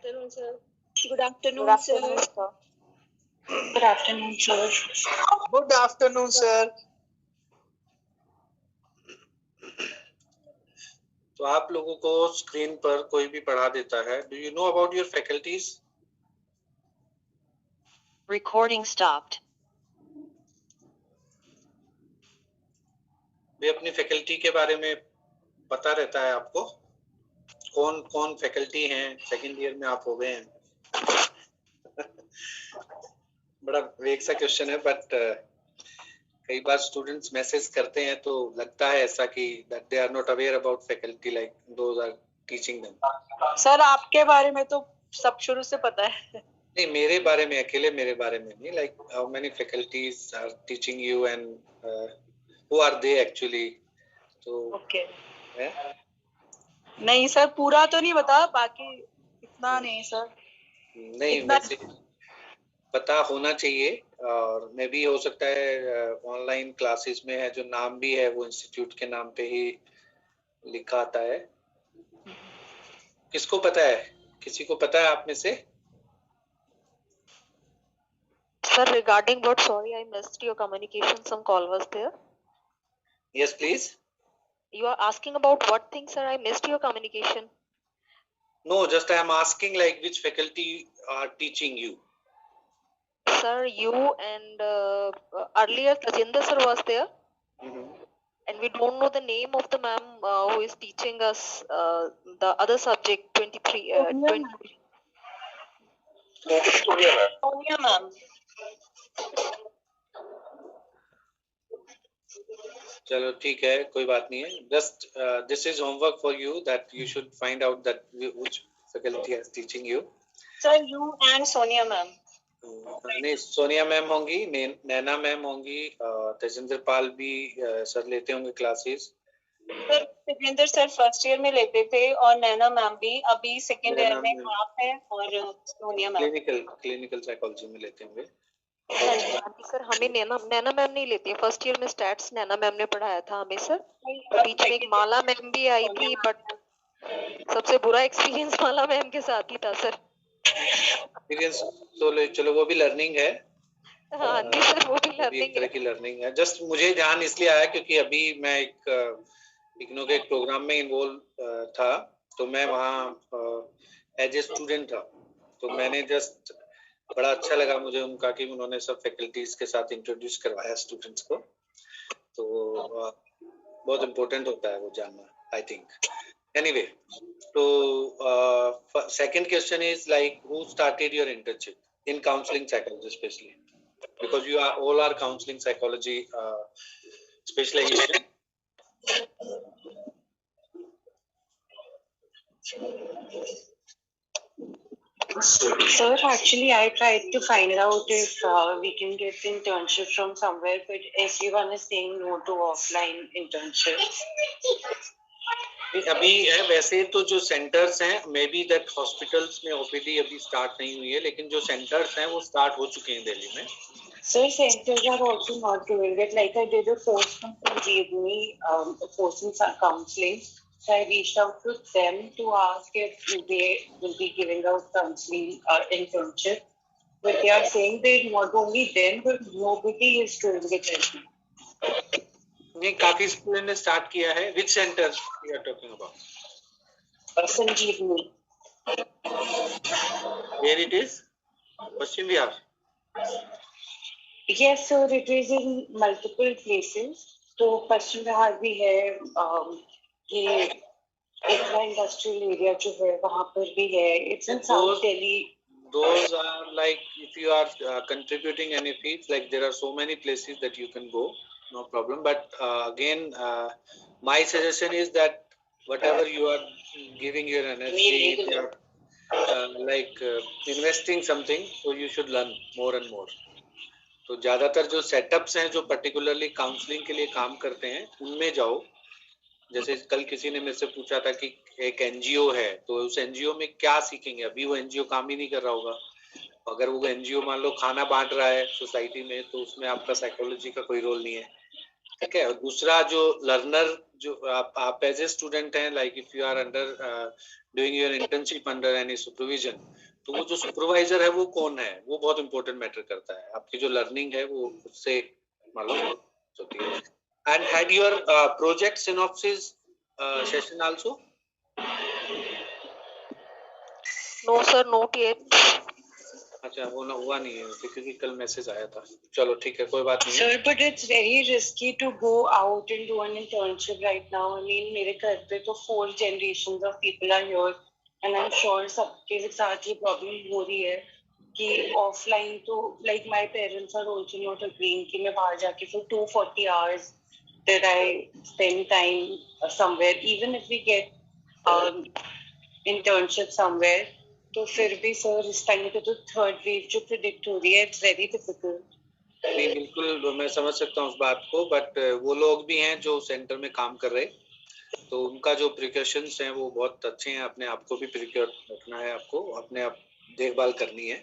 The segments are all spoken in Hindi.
afternoon, sir. Good afternoon, Good afternoon, sir. sir. Good afternoon, sir. Good afternoon, sir. तो आप लोगों को स्क्रीन पर कोई भी पढ़ा देता है. Do you know about your faculties? Recording stopped. वे अपनी फैकल्टी के बारे में पता रहता है आपको? कौन कौन फैकल्टी हैं? सेकंड ईयर में आप हो गए हैं. बड़ा वेग सा क्वेश्चन है, बट कई बार स्टूडेंट्स मैसेज करते हैं तो लगता है ऐसा कि that they are not aware about faculty, like those are teaching them. Sir आपके बारे में तो सब शुरू से पता है. नहीं, मेरे बारे में अकेले मेरे बारे में नहीं. Like how many faculties are teaching you and who are they actually? तो ओके. है? नहीं सर, पूरा तो नहीं बता, बाकी इतना नहीं सर. नहीं, वैसे पता होना चाहिए. और मे भी हो सकता है ऑनलाइन क्लासेस में है जो नाम भी है वो इंस्टीट्यूट के नाम पे ही लिखा आता है. किसको पता है? किसी को पता है आप में से? Sir, regarding what? Sorry, I missed your communication. Some call was there. Yes, please. You are asking about what thing, sir? I missed your communication. No, just I am asking like which faculty are teaching you. Sir, you and earlier Tajinder sir was there. And we don't know the name of the ma'am who is teaching us the other subject 23 20. Sonia ma'am. चलो ठीक है, कोई बात नहीं है. Just this is homework for you that you should find out that which faculty is teaching you. Sir you and Sonia ma'am. नहीं, सोनिया मैम होंगी, नैना मैम होंगी, तेजिंदर पाल भी सर लेते होंगे classes. Sir Tejinder sir first year में लेते थे और नैना मैम भी अभी सेकंड ईयर में हाफ है और सोनिया मैम क्लिनिकल साइकोलॉजी में लेते होंगे. सर हमें नैना मैम नहीं लेती है. फर्स्ट ईयर में स्टैट्स नैना मैम ने पढ़ाया था हमें सर. बीच में एक माला मैम भी आई थी, बट सबसे बुरा एक्सपीरियंस माला मैम के साथ ही था सर. एक्सपीरियंस तो चलो वो भी लर्निंग है. हाँ जी सर, वो भी लर्निंग एक तरह की लर्निंग है. जस्ट मुझे ध्यान इसलिए आया क्योंकि अभी मैं एक इग्नू के एक प्रोग्राम में इन्वॉल्व था, तो मैं वहाँ एज ए स्टूडेंट था. तो मैंने जस्ट बड़ा अच्छा लगा मुझे उनका कि उन्होंने सब फैकल्टीज के साथ इंट्रोड्यूस करवाया स्टूडेंट्स को. तो बहुत इम्पोर्टेंट होता है वो जानना, आई थिंक. एनीवे, तो second question is like who started your internship in counselling psychology specially, because you are all are counseling psychology specialization. Sir, actually I tried to find out if we can get internship from somewhere, but everyone is saying no to offline internships. अभी है वैसे तो जो सेंटर्स हैं, मे बी दैट हॉस्पिटल्स में ओपीडी अभी स्टार्ट नहीं हुई है, लेकिन जो सेंटर्स हैं वो स्टार्ट हो चुके हैं दिल्ली में. Sir, centers are also not doing it. Like I did a course from Sanjeevani, a course in counseling. So I reached out to them to ask if they will be giving out counseling internship. But they are saying that not only them, but nobody is doing it. नहीं, काफी स्टूडेंट ने स्टार्ट किया है. Which center you are talking about? Sanjeevani. Where it is? Paschim Bihar. Yes, sir, it is in multiple places. तो पश्चिम बिहार भी है, ये एकला इंडस्ट्रियल एरिया जो है वहाँ पर भी है. It's in South Delhi. Those are like if you are contributing any fees, like there are so many places that you can go, no problem. But again, my suggestion is that whatever you are giving your energy, like investing something, so you should learn more and more. तो ज्यादातर जो सेटअप्स हैं जो पर्टिकुलरली काउंसलिंग के लिए काम करते हैं उनमें जाओ. जैसे कल किसी ने मेरे से पूछा था कि एक एनजीओ है, तो उस एनजीओ में क्या सीखेंगे. अभी वो एनजीओ काम ही नहीं कर रहा होगा. अगर वो एनजीओ मान लो खाना बांट रहा है सोसाइटी में, तो उसमें आपका साइकोलॉजी का कोई रोल नहीं है. ठीक है. और दूसरा जो लर्नर जो आप एज ए स्टूडेंट हैं, like if you are under doing your internship under any supervision, तो वो जो सुपरवाइजर है वो कौन है, वो बहुत इंपॉर्टेंट मैटर करता है। आपकी जो लर्निंग है वो उससे मालूम होती है। And had your project synopsis session also? No sir, not yet. अच्छा, वो ना हुआ नहीं है क्योंकि कल मैसेज आया था। चलो ठीक है, कोई बात नहीं। Sir, but it's very risky to go out and do an internship right now. I mean, मेरे घर पे तो 4 generations of people are here, and I'm sure सबके साथ ये problem हो रही है कि offline तो like my parents are also not agreeing कि मैं बाहर जाके for 240 hours that I spend time somewhere, even if we get internship somewhere. तो फिर भी सर इस टाइम पे तो थर्ड वेव जो प्रिडिक्ट हो रही है, इट्स वेरी डिफिकल्ट। नहीं, बिल्कुल मैं समझ सकता हूँ उस बात को, बट वो लोग भी हैं जो सेंटर में काम कर रहे, तो उनका जो प्रिकॉशंस हैं वो बहुत अच्छे हैं। अपने आप को भी प्रिक्योर रखना है, आपको अपने आप देखभाल करनी है।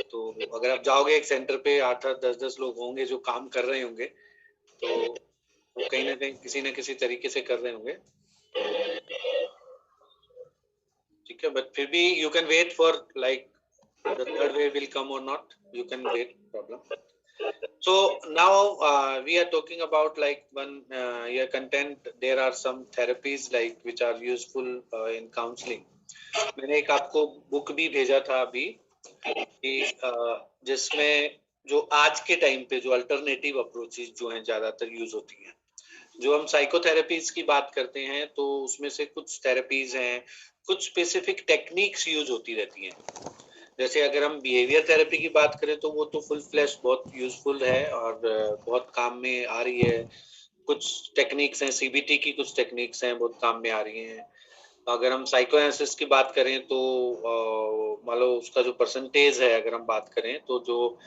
तो अगर आप जाओगे एक सेंटर पे 8-8, 10-10 लोग होंगे जो काम कर रहे होंगे, तो वो कहीं ना कहीं किसी न किसी तरीके से कर रहे होंगे, ठीक है। बट फिर भी you can wait for like the third wave will come और not, you can wait, problem. So now we are talking about like one your content. There are some therapies like which are useful in counseling. मैंने एक आपको बुक भी भेजा था अभी कि जिसमें जो आज के टाइम पे जो अल्टरनेटिव अप्रोचेस जो हैं ज्यादातर यूज होती हैं। जो हम साइकोथेरेपीज की बात करते हैं तो उसमें से कुछ थेरेपीज हैं, कुछ स्पेसिफिक टेक्निक्स यूज होती रहती हैं। जैसे अगर हम बिहेवियर थेरेपी की बात करें तो वो तो फुल फ्लैश बहुत यूजफुल है और बहुत काम में आ रही है। कुछ टेक्निक्स हैं, सीबीटी की कुछ टेक्निक्स हैं, बहुत काम में आ रही हैं। अगर हम साइकोएनालिसिस की बात करें तो मान लो उसका जो परसेंटेज है, अगर हम बात करें तो जो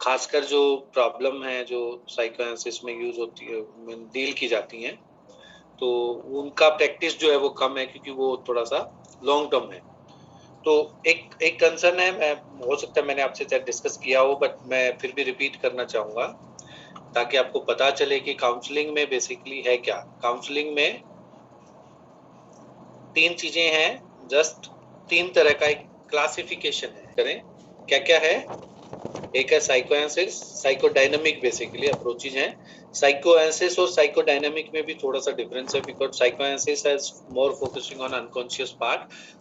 खासकर जो प्रॉब्लम है जो साइकोएनालिसिस में यूज होती है, डील की जाती हैं, तो उनका प्रैक्टिस जो है वो कम है क्योंकि वो थोड़ा सा लॉन्ग टर्म है। तो एक कंसर्न है, मैं हो सकता है मैंने आपसे डिस्कस किया हो, बट मैं फिर भी रिपीट करना चाहूंगा ताकि आपको पता चले कि काउंसलिंग में बेसिकली है क्या। काउंसलिंग में 3 चीजें हैं, जस्ट 3 तरह का एक क्लासिफिकेशन है। करें क्या क्या है? एक है साइकोएनालिसिस, साइकोडायनामिक बेसिकली अप्रोचेज हैं। साइकोएनालिसिस और साइकोडायनामिक में भी थोड़ा सा डिफरेंस है because psychoanalysis has more focusing on unconscious part,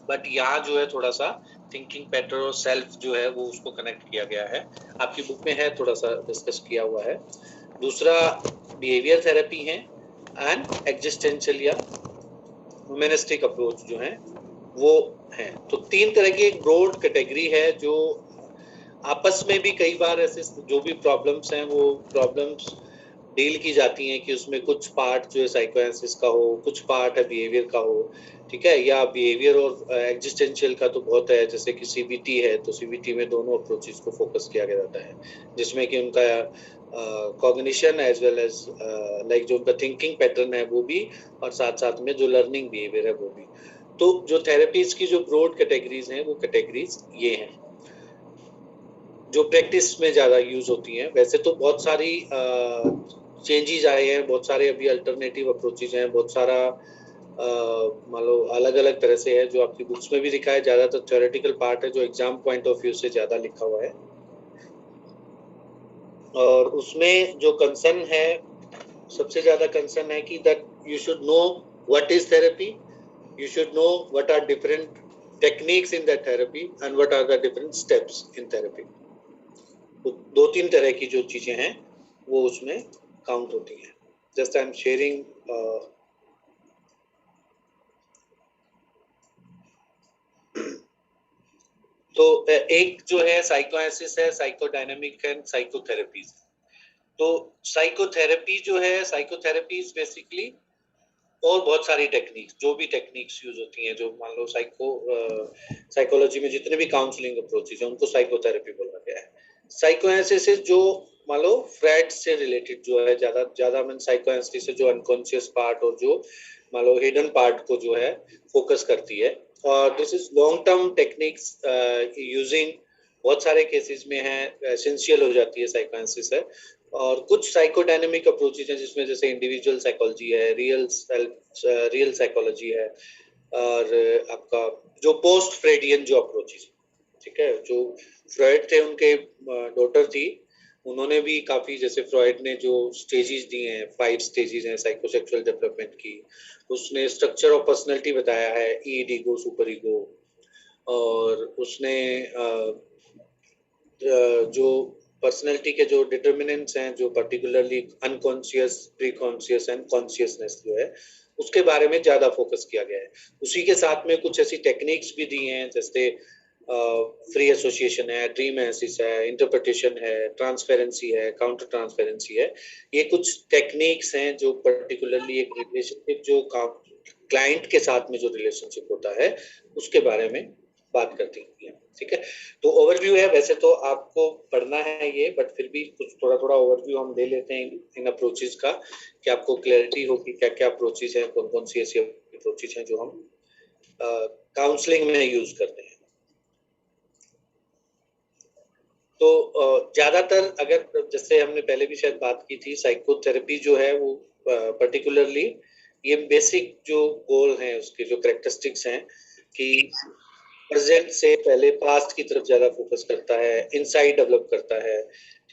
but यहाँ जो है थोड़ा सा थिंकिंग पैटर्न और सेल्फ जो है वो उसको कनेक्ट किया गया है। आपकी बुक में है, थोड़ा सा डिस्कस किया हुआ है। दूसरा बिहेवियर थेरेपी है एंड एग्जिस्टेंशियल या ह्यूमनिस्टिक अप्रोच जो है वो है। तो 3 तरह की एक ब्रॉड कैटेगरी है जो आपस में भी कई बार ऐसे जो भी प्रॉब्लम्स हैं वो प्रॉब्लम्स डील की जाती हैं कि उसमें कुछ पार्ट जो है साइकोएनालिसिस का हो, कुछ पार्ट है बिहेवियर का हो, ठीक है। या बिहेवियर और एग्जिस्टेंशियल का तो बहुत है, जैसे कि सीबीटी है तो सीबीटी में दोनों अप्रोचेस को फोकस किया गया जाता है, जिसमें कि उनका cognition as well as like जो उनका थिंकिंग पैटर्न है वो भी, और साथ साथ में जो लर्निंग बिहेवियर है वो भी। तो जो थेरेपीज की जो ब्रॉड कैटेगरीज हैं वो कैटेगरीज ये हैं जो प्रैक्टिस में ज़्यादा यूज होती हैं। वैसे तो बहुत सारी चेंजेस आए हैं, बहुत सारे अभी अल्टरनेटिव अप्रोचेज हैं, बहुत सारा मान लो अलग अलग तरह से है जो आपकी बुक्स में भी लिखा है। ज़्यादातर थ्योरेटिकल पार्ट है जो एग्जाम पॉइंट ऑफ व्यू से ज़्यादा लिखा हुआ है, और उसमें जो कंसर्न है, सबसे ज़्यादा कंसर्न है कि that you should know what is therapy, you should know what are different techniques in that therapy and what are the different steps in therapy. तो 2-3 तरह की जो चीजें हैं वो उसमें काउंट होती हैं। जस्ट आई एम शेयरिंग तो एक जो है साइकोएनालिसिस है, साइकोडायनामिक एंड साइकोथेरेपीज। तो साइकोथेरेपी जो है, साइकोथेरेपीज बेसिकली और बहुत सारी टेक्निक्स, जो भी टेक्निक्स यूज होती हैं, जो मान लो साइकोलॉजी में जितने भी काउंसलिंग अप्रोचेस हैं उनको साइकोथेरेपी बोला गया है। साइकोएनालिसिस जो मान लो फ्रेड से रिलेटेड जो है, ज्यादा मैं साइकोएनालिसिस जो अनकॉन्शियस पार्ट और जो मान लो हिडन पार्ट को जो है फोकस करती है। और this is long term techniques using बहुत सारे केसेस में है, एसेंशियल हो जाती है साइकोएनालिसिस है। और कुछ साइकोडायनेमिक अप्रोचेज हैं जिसमें जैसे इंडिविजुअल साइकोलॉजी है, रियल साइकोलॉजी है, और आपका जो पोस्ट फ्रेडियन जो अप्रोचेज, ठीक है, जो फ्रॉइड थे उनके डॉटर थी, उन्होंने भी काफी, जैसे फ्रॉइड ने जो स्टेजेस दिए हैं, 5 स्टेजेस हैं साइकोसेक्सुअल डेवलपमेंट की, उसने स्ट्रक्चर ऑफ पर्सनालिटी बताया है, ईड, ईगो, सुपर ईगो, और उसने जो पर्सनैलिटी के जो डिटर्मिनेंट्स हैं, जो particularly unconscious, pre conscious and consciousness जो है, उसके बारे में ज्यादा फोकस किया गया है। उसी के साथ में कुछ ऐसी टेक्निक्स भी दी हैं, जैसे फ्री एसोसिएशन है, ड्रीम एनालिसिस है, इंटरप्रिटेशन है, ट्रांसपेरेंसी है, काउंटर ट्रांसपेरेंसी है। ये कुछ टेक्निक्स हैं जो पर्टिकुलरली एक रिलेशनशिप, जो क्लाइंट के साथ में जो रिलेशनशिप होता है उसके बारे में बात करती हैं, ठीक है। तो ओवरव्यू है, वैसे तो आपको पढ़ना है ये, बट फिर भी कुछ थोड़ा थोड़ा ओवरव्यू हम ले लेते हैं इन अप्रोचेज का, कि आपको क्लैरिटी हो कि क्या क्या अप्रोचेज हैं, कौन कौन सी ऐसी अप्रोचेज हैं जो हम काउंसलिंग में यूज करते हैं। तो ज्यादातर, अगर जैसे हमने पहले भी शायद बात की थी, साइकोथेरेपी जो है वो पर्टिकुलरली ये बेसिक जो गोल हैं, उसके जो कैरेक्टरिस्टिक्स हैं, कि प्रेजेंट से पहले पास्ट की तरफ ज्यादा फोकस करता है, इनसाइट डेवलप करता है,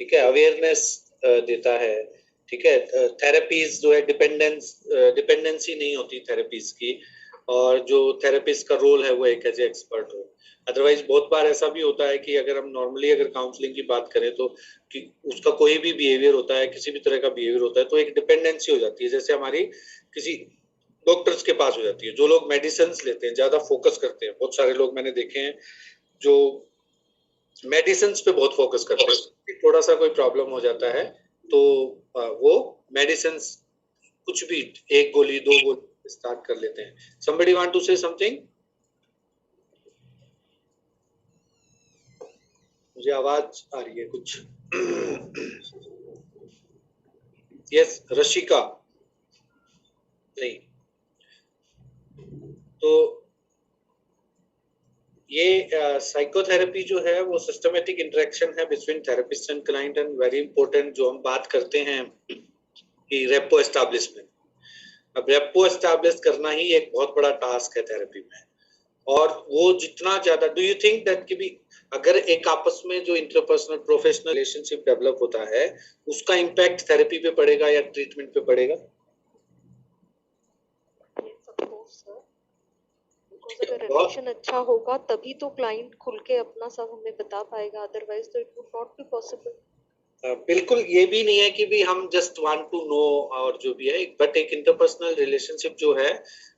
ठीक है, अवेयरनेस देता है, ठीक है। थेरेपीज जो है डिपेंडेंसी नहीं होती थेरेपीज की, और जो थेरेपिस्ट का रोल है वो एक एज एक्सपर्ट हो। अदरवाइज बहुत बार ऐसा भी होता है कि अगर हम नॉर्मली अगर काउंसलिंग की बात करें तो कि उसका कोई भी बिहेवियर होता है, किसी भी तरह का बिहेवियर होता है, तो एक डिपेंडेंसी हो जाती है, जैसे हमारी किसी डॉक्टर्स के पास हो जाती है। जो लोग मेडिसिन लेते हैं, ज्यादा फोकस करते हैं, बहुत सारे लोग मैंने देखे हैं जो मेडिसिन पे बहुत फोकस करते हैं, थोड़ा सा कोई प्रॉब्लम हो जाता है तो वो मेडिसिन कुछ भी, एक गोली, 2 गोली स्टार्ट कर लेते हैं। somebody want to say something? मुझे आवाज आ रही है कुछ। यस, रशिका। नहीं, तो ये साइकोथेरेपी जो है वो सिस्टमेटिक इंटरेक्शन है between therapist and client, and very important जो हम बात करते हैं कि रेपो एस्टैब्लिशमेंट। अब रेपो एस्टैब्लिश करना ही एक बहुत बड़ा टास्क है थेरेपी में, और वो जितना ज्यादा, डू यू थिंक दैट कि भी अगर एक आपस में जो इंटरपर्सनल प्रोफेशनल रिलेशनशिप डेवलप होता है, उसका इम्पैक्ट थेरेपी पे पड़ेगा या ट्रीटमेंट पे पड़ेगा? अगर रिलेशन अच्छा होगा तभी तो क्लाइंट खुल के अपना सब हमें बता पाएगा, अदरवाइज तो it would not be possible. बिल्कुल, ये भी नहीं है कि भी हम जस्ट वांट टू नो और जो भी है, बट एक इंटरपर्सनल रिलेशनशिप जो है,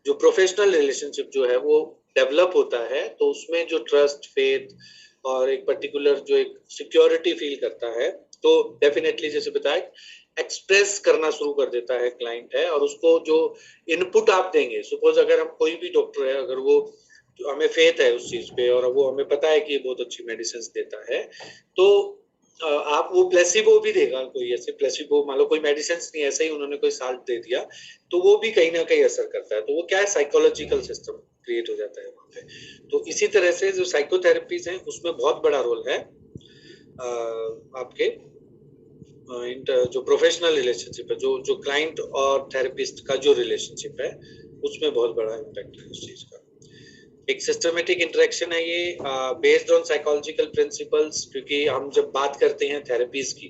जो प्रोफेशनल रिलेशनशिप जो है वो डेवलप होता है, तो उसमें जो ट्रस्ट, फेथ और एक पर्टिकुलर जो एक सिक्योरिटी फील करता है, तो डेफिनेटली जैसे बताया एक्सप्रेस करना शुरू कर देता है क्लाइंट है, और उसको जो इनपुट आप देंगे, सपोज अगर हम कोई भी डॉक्टर है, अगर वो हमें फेथ है उस चीज पे और वो हमें पता है कि ये बहुत अच्छी मेडिसिन देता है, तो आप वो प्लेसिबो भी देगा, कोई ऐसे प्लेसिबो, मान लो कोई मेडिसिन नहीं, ऐसे ही उन्होंने कोई साल्ट दे दिया, तो वो भी कहीं ना कहीं असर करता है, तो वो क्या है, साइकोलॉजिकल सिस्टम क्रिएट हो जाता है वहाँ पे। तो इसी तरह से जो साइकोथेरेपीज हैं उसमें बहुत बड़ा रोल है आपके जो प्रोफेशनल रिलेशनशिप है, जो क्लाइंट और थेरेपिस्ट का जो रिलेशनशिप है, उसमें बहुत बड़ा इम्पैक्ट है उस चीज का। एक सिस्टमेटिक इंटरेक्शन है ये, बेस्ड ऑन साइकोलॉजिकल प्रिंसिपल्स, क्योंकि हम जब बात करते हैं थेरेपीज की,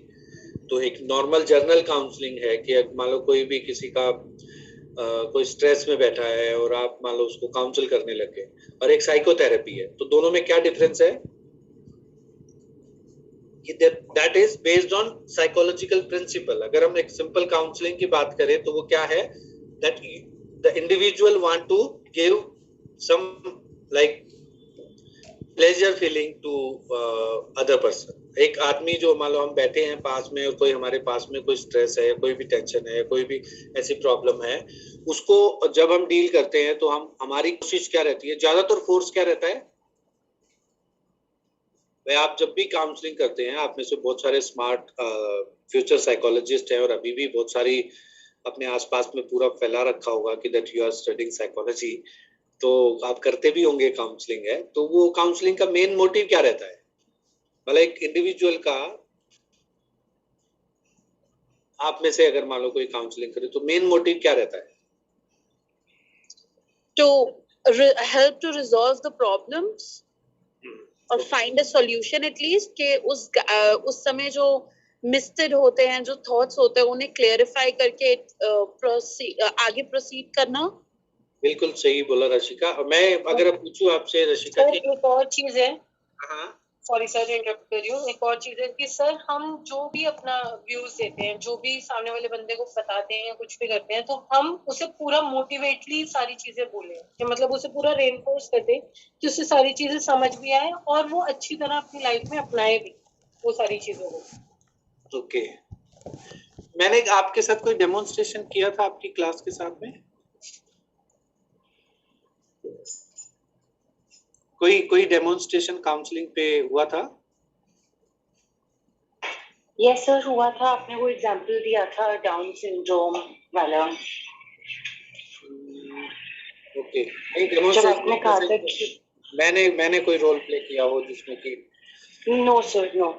तो एक नॉर्मल जर्नल काउंसलिंग है कि मान लो कोई भी किसी का कोई स्ट्रेस में बैठा है और आप मान लो उसको काउंसिल करने लगे, और एक साइकोथेरेपी है, तो दोनों में क्या डिफरेंस है? That is based on psychological principle. अगर हम एक सिंपल काउंसलिंग की बात करें तो वो क्या है, that the individual want to give some like pleasure feeling to other person. एक आदमी जो मान लो हम बैठे हैं पास में और कोई हमारे पास में कोई स्ट्रेस है, कोई भी टेंशन है, कोई भी ऐसी प्रॉब्लम है, उसको जब हम डील करते हैं तो हम हमारी कोशिश क्या रहती है, ज्यादातर फोर्स क्या रहता है भाई, आप जब भी काउंसलिंग करते हैं, आप में से बहुत सारे स्मार्ट फ्यूचर साइकोलॉजिस्ट हैं और अभी भी बहुत सारी अपने आसपास में पूरा फैला रखा होगा कि that you are studying psychology, तो आप करते भी होंगे काउंसलिंग है, तो वो काउंसलिंग का मेन मोटिव क्या रहता है? मतलब एक इंडिविजुअल का आप में से अगर मान लो कोई काउंसलिंग करे तो मेन मोटिव क्या रहता है? To help to resolve the problems or find a solution at least, कि उस समय जो मिस्टेड होते हैं, जो थॉट्स होते हैं, उन्हें क्लेरिफाई करके आगे प्रोसीड करना. बिल्कुल सही बोला रशिका. मैं अगर पूछूं आपसे रशिका सर की, एक और चीज है, हाँ सॉरी सर इंटरप्ट कर रही हूँ, एक और चीज है कि सर हम जो भी अपना व्यूज देते हैं, जो भी सामने वाले बंदे को बताते हैं या कुछ भी करते हैं, तो हम उसे पूरा मोटिवेटली सारी चीजें बोले, कि मतलब उसे पूरा रेनफोर्स कर दे कि उसे सारी चीजें समझ भी आए और वो अच्छी तरह अपनी लाइफ में अपनाए भी वो सारी चीजों को. ओके. मैंने आपके साथ कोई डेमोन्स्ट्रेशन किया था आपकी क्लास के साथ में? कोई डेमोन्स्ट्रेशन काउंसलिंग पे हुआ था? यस सर हुआ था. आपने वो एग्जांपल दिया था डाउन सिंड्रोम वाला. ओके. नहीं, जब आपने कहा था डेमोन्स्ट्रेशन कि मैंने कोई रोल प्ले किया हो जिसमें कि no sir no.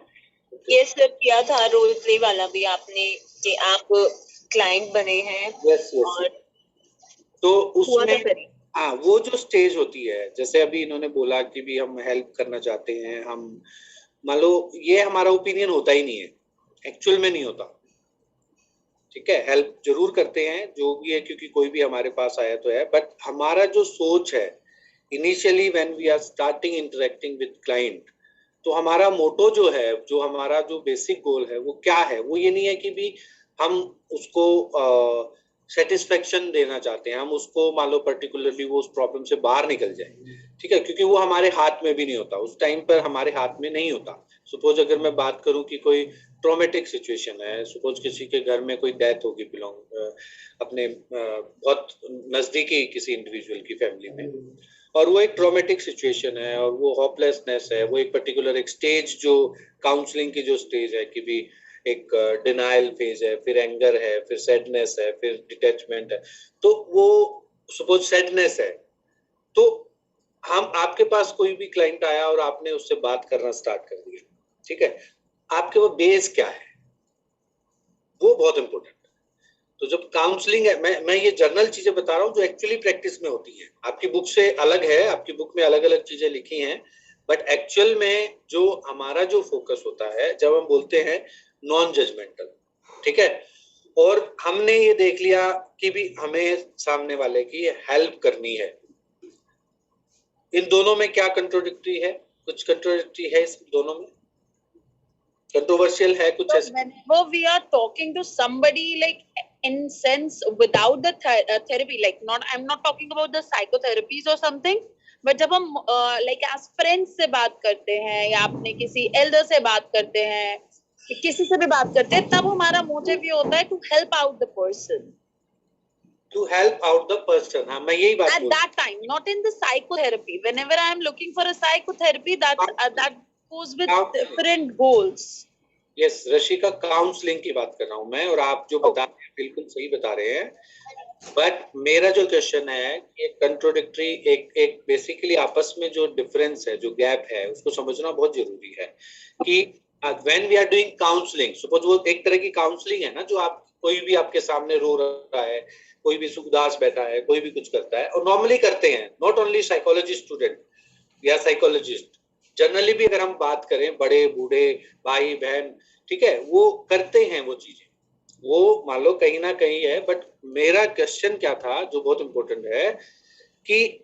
Yes sir, किया था रोल प्ले वाला भी आपने, कि आप क्लाइंट बने हैं. यस और तो हुआ था उसमें सर. हाँ, वो जो स्टेज होती है, जैसे अभी इन्होंने बोला कि भी हम हेल्प करना चाहते हैं, हम मान लो ये हमारा ओपिनियन होता ही नहीं है, एक्चुअल में नहीं होता. ठीक है, हेल्प जरूर करते हैं जो भी है, क्योंकि कोई भी हमारे पास आया तो है, बट हमारा जो सोच है initially when we are starting interacting with client, तो हमारा मोटो जो है, जो हमारा जो बेसिक गोल है, वो क्या है? वो ये नहीं है कि भी हम उसको सेटिस्फेक्शन देना चाहते हैं, हम उसको मान लो पर्टिकुलरली वो उस प्रॉब्लम से बाहर निकल जाए. ठीक है, क्योंकि वो हमारे हाथ में भी नहीं होता, उस टाइम पर हमारे हाथ में नहीं होता. सपोज अगर मैं बात करूं कि कोई ट्रॉमेटिक सिचुएशन है, सपोज किसी के घर में कोई डेथ होगी अपने बहुत नजदीकी किसी इंडिविजुअल की फैमिली में, और वो एक ट्रॉमेटिक सिचुएशन है और वो होपलेसनेस है, वो एक पर्टिकुलर एक स्टेज जो काउंसलिंग की जो स्टेज है कि भी एक डिनायल फेज है, फिर एंगर है, फिर सैडनेस है, फिर डिटैचमेंट है. तो वो सपोज सैडनेस है, तो हम आपके पास कोई भी क्लाइंट आया और आपने उससे बात करना स्टार्ट कर दिया. ठीक है, आपके वो बेस क्या है, वो बहुत इंपॉर्टेंट है. तो जब काउंसलिंग है, मैं ये जर्नल चीजें बता रहा हूँ जो एक्चुअली प्रैक्टिस में होती है, आपकी बुक से अलग है, आपकी बुक में अलग अलग चीजें लिखी हैं, बट एक्चुअल में जो हमारा जो फोकस होता है, जब हम बोलते हैं नॉन जजमेंटल. ठीक है, और हमने ये देख लिया कि भी हमें सामने वाले की हेल्प करनी है. इन दोनों में क्या कंट्रोडिक्टरी है? कुछ कंट्रोडिक्टरी है इस दोनों में? कंट्रोवर्शियल है कुछ So ऐसा? whenever we are talking to somebody, like in sense without the therapy, like I'm not talking about the psychotherapies or something, but जब हम like as friends से बात करते हैं, या अपने किसी elder से बात करते हैं, किसी से भी बात करते हैं, तब हमारा मोटिव ये होता है to help out the person. To help out the person. हाँ, मैं यही बात At that time, not in the psychotherapy. Whenever I am looking for a psychotherapy, that goes with different goals. Yes Rashika, counselling की बात कर रहा हूँ मैं, और आप जो बता रहे हैं बिल्कुल सही बता रहे हैं, बट मेरा जो क्वेश्चन है, एक कंट्रोडिक्टरी, एक बेसिकली आपस में जो डिफरेंस है, जो गैप है, उसको समझना बहुत जरूरी है. कि when we are doing counselling, suppose वो एक तरह की काउंसलिंग है ना, जो आप कोई भी आपके सामने रो रहा है, कोई भी उदास बैठा है, कोई भी कुछ करता है, और नॉर्मली करते हैं, नॉट ओनली साइकोलॉजी स्टूडेंट या साइकोलॉजिस्ट, जनरली भी अगर हम बात करें, बड़े बूढ़े भाई बहन, ठीक है, वो करते हैं वो चीजें, वो मान लो कहीं ना कहीं है. बट मेरा क्वेश्चन क्या था जो बहुत इंपॉर्टेंट है, कि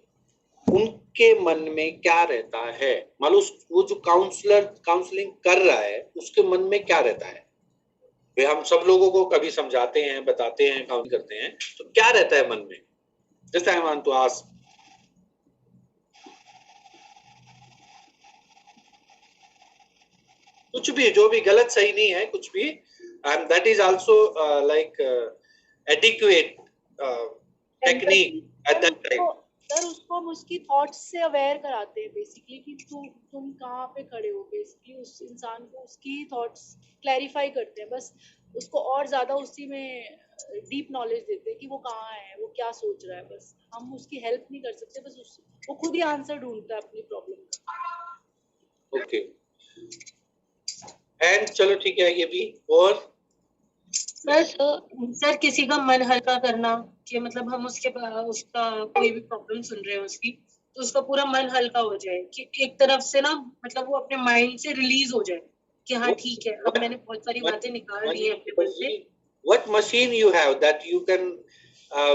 उनके मन में क्या रहता है, मान लो वो जो काउंसलिंग कर रहा है, उसके मन में क्या रहता है. वे हम सब लोगों को कभी समझाते हैं, बताते हैं, काउंट करते हैं, तो क्या रहता है मन में? Just I want to ask. कुछ भी, जो भी गलत सही नहीं है, कुछ भी, and that is also like adequate technique at that time. Sir उसको हम उसकी थॉट्स से अवेयर कराते हैं बेसिकली, कि तुम कहाँ पे खड़े हो. बेसिकली उस इंसान को उसकी थॉट्स क्लैरिफाई करते हैं, बस उसको और ज्यादा उसी में डीप नॉलेज देते हैं कि वो कहाँ है, वो क्या सोच रहा है. बस हम उसकी हेल्प नहीं कर सकते, बस वो खुद ही आंसर ढूंढता है अपनी प्रॉब्लम का. ओके, एंड चलो ठीक है, ये भी. और सर किसी का मन हल्का करना, कि मतलब हम उसका कोई भी प्रॉब्लम सुन रहे हैं उसकी, तो उसका पूरा मन हल्का हो जाए, कि एक तरफ से ना मतलब वो अपने माइंड से रिलीज हो जाए कि हाँ ठीक है, अब मैंने बहुत सारी बातें निकाल दी है अपने मन से। What machine you have that you can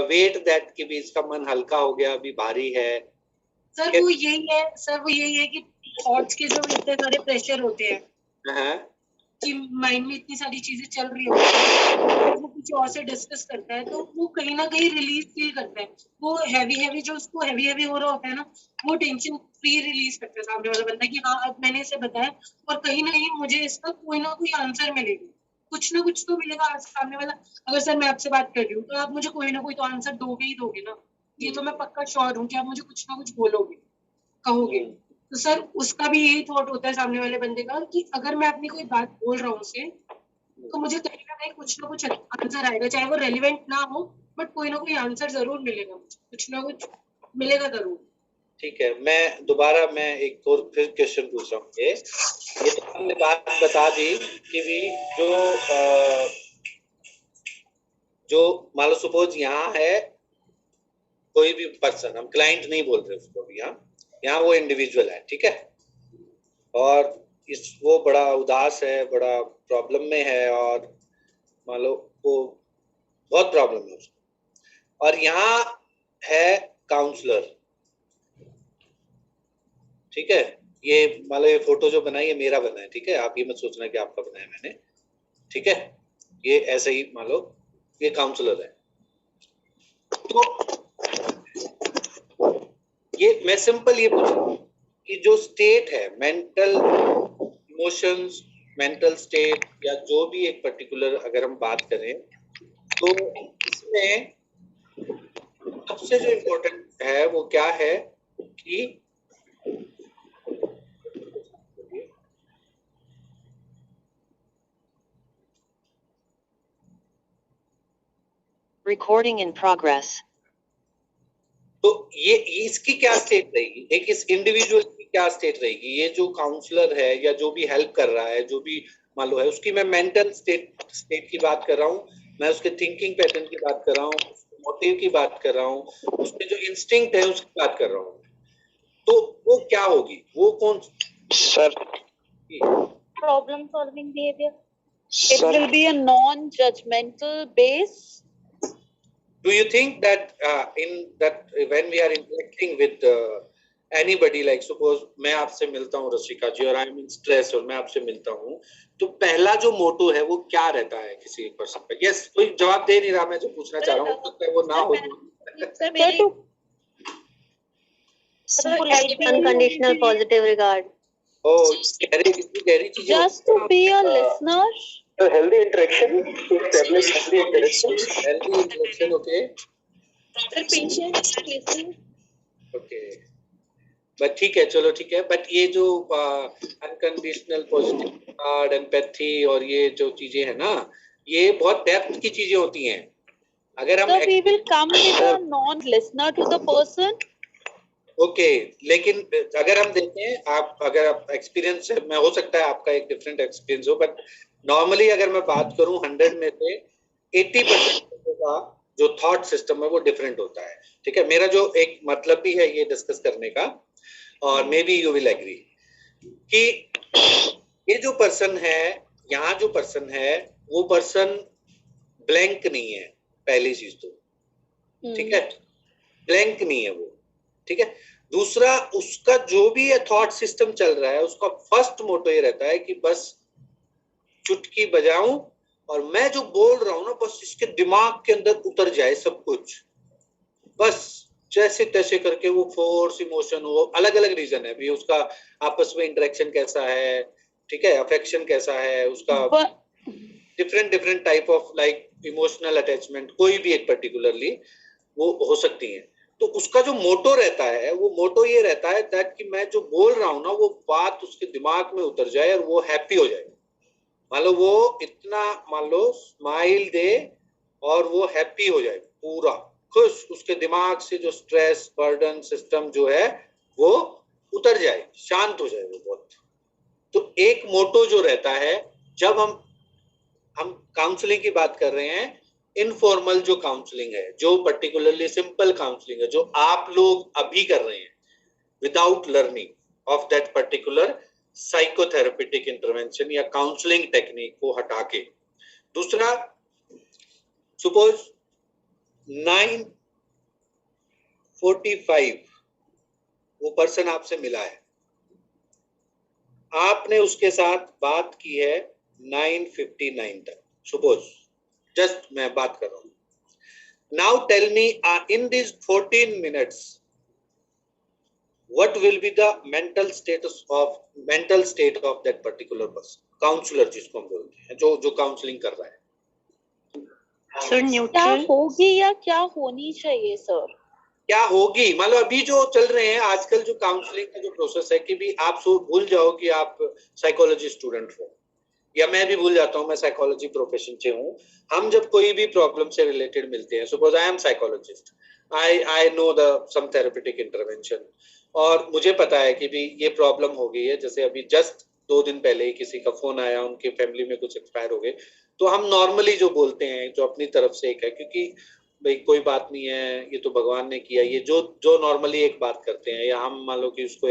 wait that कि भी इसका मन हल्का हो गया, अभी भारी है? सर वो यही है कि थॉट्स के जो इतने सारे प्रेशर होते हैं कि माइंड में इतनी सारी चीजें चल रही होती है, वो कुछ और से डिस्कस करता है तो वो कहीं ना कहीं रिलीज फील करता है। वो हैवी जो उसको हैवी हो रहा होता है ना, वो टेंशन फ्री रिलीज करता है सामने वाला बंदा कि हाँ अब मैंने इसे बताया और कहीं ना कहीं मुझे इसका कोई ना कोई आंसर मिलेगा, कुछ ना कुछ तो मिलेगा सामने वाला। अगर सर मैं आपसे बात कर रही हूँ तो आप मुझे कोई ना कोई तो आंसर दोगे ही दोगे ना, ये तो मैं पक्का श्योर हूँ कि आप मुझे कुछ ना कुछ बोलोगे, कहोगे। तो सर उसका भी यही थॉट होता है सामने वाले बंदे का कि अगर मैं अपनी कोई बात बोल रहा हूँ उसे, तो मुझे कहीं ना कुछ आंसर आएगा, चाहे वो रेलिवेंट ना हो, बट कोई ना कोई आंसर जरूर मिलेगा, मुझे कुछ ना कुछ मिलेगा जरूर। ठीक है, मैं दोबारा एक और फिर क्वेश्चन पूछ रहा हूँ। ये तो हमने बात बता दी कि भी जो मान लो सपोज यहाँ है कोई भी पर्सन, हम क्लाइंट नहीं बोल रहे उसको भी, यहाँ वो इंडिविजुअल है, ठीक है, और वो बड़ा उदास है, बड़ा प्रॉब्लम में है, और मान लो वो बहुत प्रॉब्लम है उसको, और यहाँ है काउंसलर, ठीक है। ये मान लो ये फोटो जो बनाई है मेरा बना है, ठीक है, आप ये मत सोचना कि आपका बनाया मैंने, ठीक है, ये ऐसे ही मान लो ये काउंसलर है। तो ये मैं सिंपल ये पूछ रहा हूँ कि जो स्टेट है, मेंटल इमोशंस, मेंटल स्टेट, या जो भी एक पर्टिकुलर अगर हम बात करें, तो इसमें सबसे जो इम्पोर्टेंट है वो क्या है कि Recording in progress. तो ये इसकी क्या स्टेट रहेगी, एक इस इंडिविजुअल की क्या स्टेट रहेगी, ये जो काउंसलर है या जो भी हेल्प कर रहा है, जो भी मान लो है, उसकी मैं मेंटल स्टेट की बात कर रहा हूँ, मैं उसके थिंकिंग पैटर्न की बात कर रहा हूँ, मोटिव की बात कर रहा हूँ, उसके जो इंस्टिंक्ट है उसकी बात कर रहा हूँ, तो वो क्या होगी, वो कौन? Sir Problem solving behavior. It will be a non-judgmental base. Do you think that when we are interacting with anybody, like suppose मैं आपसे मिलता हूँ रसिका जी, और आई एम इन स्ट्रेस, और मैं आपसे मिलता हूँ, तो पहला जो मोटो है वो क्या रहता है किसी एक पर्सन का? यस, कोई जवाब दे नहीं रहा, मैं जो पूछना चाह रहा हूँ वो ना हो। Unconditional positive regard. Oh, गहरी चीजें। Just to be a listener. So healthy interaction, to establish healthy interaction. Healthy interaction, okay. Sir, patient listening. Okay. But ठीक है, चलो ठीक है, बट ये जो अनकंडीशनल पॉजिटिव रिगार्ड, एम्पैथी, और ये जो चीजें है ना, ये बहुत डेप्थ की चीजें होती हैं। अगर हम we will come with a non-listener to the person. Okay, लेकिन अगर हम देखें, अगर आप एक्सपीरियंस, मैं हो सकता है आपका एक डिफरेंट एक्सपीरियंस हो, बट नॉर्मली अगर मैं बात करूं 100 में से 80% का जो थॉट सिस्टम है वो डिफरेंट होता है, ठीक है। मेरा जो एक मतलब भी है ये डिस्कस करने का, और maybe you will agree कि ये जो पर्सन है, यहाँ जो पर्सन है, वो पर्सन ब्लैंक नहीं है, पहली चीज तो, ठीक है, ब्लैंक नहीं है वो, ठीक है। दूसरा, उसका जो भी ये थॉट सिस्टम चल रहा है, उसका फर्स्ट मोटो ये रहता है कि बस चुटकी बजाऊं और मैं जो बोल रहा हूं ना, बस इसके दिमाग के अंदर उतर जाए सब कुछ, बस जैसे तैसे करके वो फोर्स इमोशन हो, अलग अलग रीजन है भी, उसका आपस में इंटरेक्शन कैसा है, ठीक है, अफेक्शन कैसा है उसका, different type of like emotional attachment, कोई भी एक पर्टिकुलरली वो हो सकती है। तो उसका जो मोटो रहता है, वो मोटो ये रहता है दैट कि मैं जो बोल रहा हूँ ना, वो बात उसके दिमाग में उतर जाए और वो हैप्पी हो जाए। मान लो वो इतना, मान लो स्माइल दे और वो हैप्पी हो जाए, पूरा खुश, उसके दिमाग से जो स्ट्रेस बर्डन सिस्टम जो है वो उतर जाए, शांत हो जाए वो बहुत। तो एक मोटो जो रहता है, जब हम हम काउंसलिंग की बात कर रहे हैं, इनफॉर्मल जो काउंसलिंग है, जो पर्टिकुलरली सिंपल काउंसलिंग है, जो आप लोग अभी कर रहे हैं without learning of that particular psychotherapeutic intervention या काउंसलिंग टेक्निक को हटा के। दूसरा, सपोज 9:45 वो पर्सन आपसे मिला है, आपने उसके साथ बात की है 9:59 तक, सपोज, जस्ट मैं बात कर रहा हूं। Now tell me in this 14 minutes what will be the mental state of that particular person, counsellor जिसको हम बोलते हैं, जो काउंसलिंग कर रहा है। सर क्या न्यूट्रल होगी या क्या होनी चाहिए सर? क्या होगी, मतलब अभी जो चल रहे हैं आजकल जो काउंसलिंग का जो प्रोसेस है कि भी आप भूल जाओ कि आप साइकोलॉजी स्टूडेंट हो, या मैं भी भूल जाता हूँ मैं साइकोलॉजी प्रोफेशन से हूँ। हम जब कोई भी प्रॉब्लम से रिलेटेड मिलते हैं, suppose I am psychologist, I know the some therapeutic intervention, और मुझे पता है कि भी ये प्रॉब्लम हो गई है, जैसे अभी जस्ट 2 दिन पहले ही किसी का फोन आया, उनके फैमिली में कुछ एक्सपायर हो गए, तो हम नॉर्मली जो बोलते हैं, जो अपनी तरफ से एक है, क्योंकि भाई कोई बात नहीं है, ये तो भगवान ने किया, ये जो नॉर्मली एक बात करते हैं, या हम मान लो कि उसको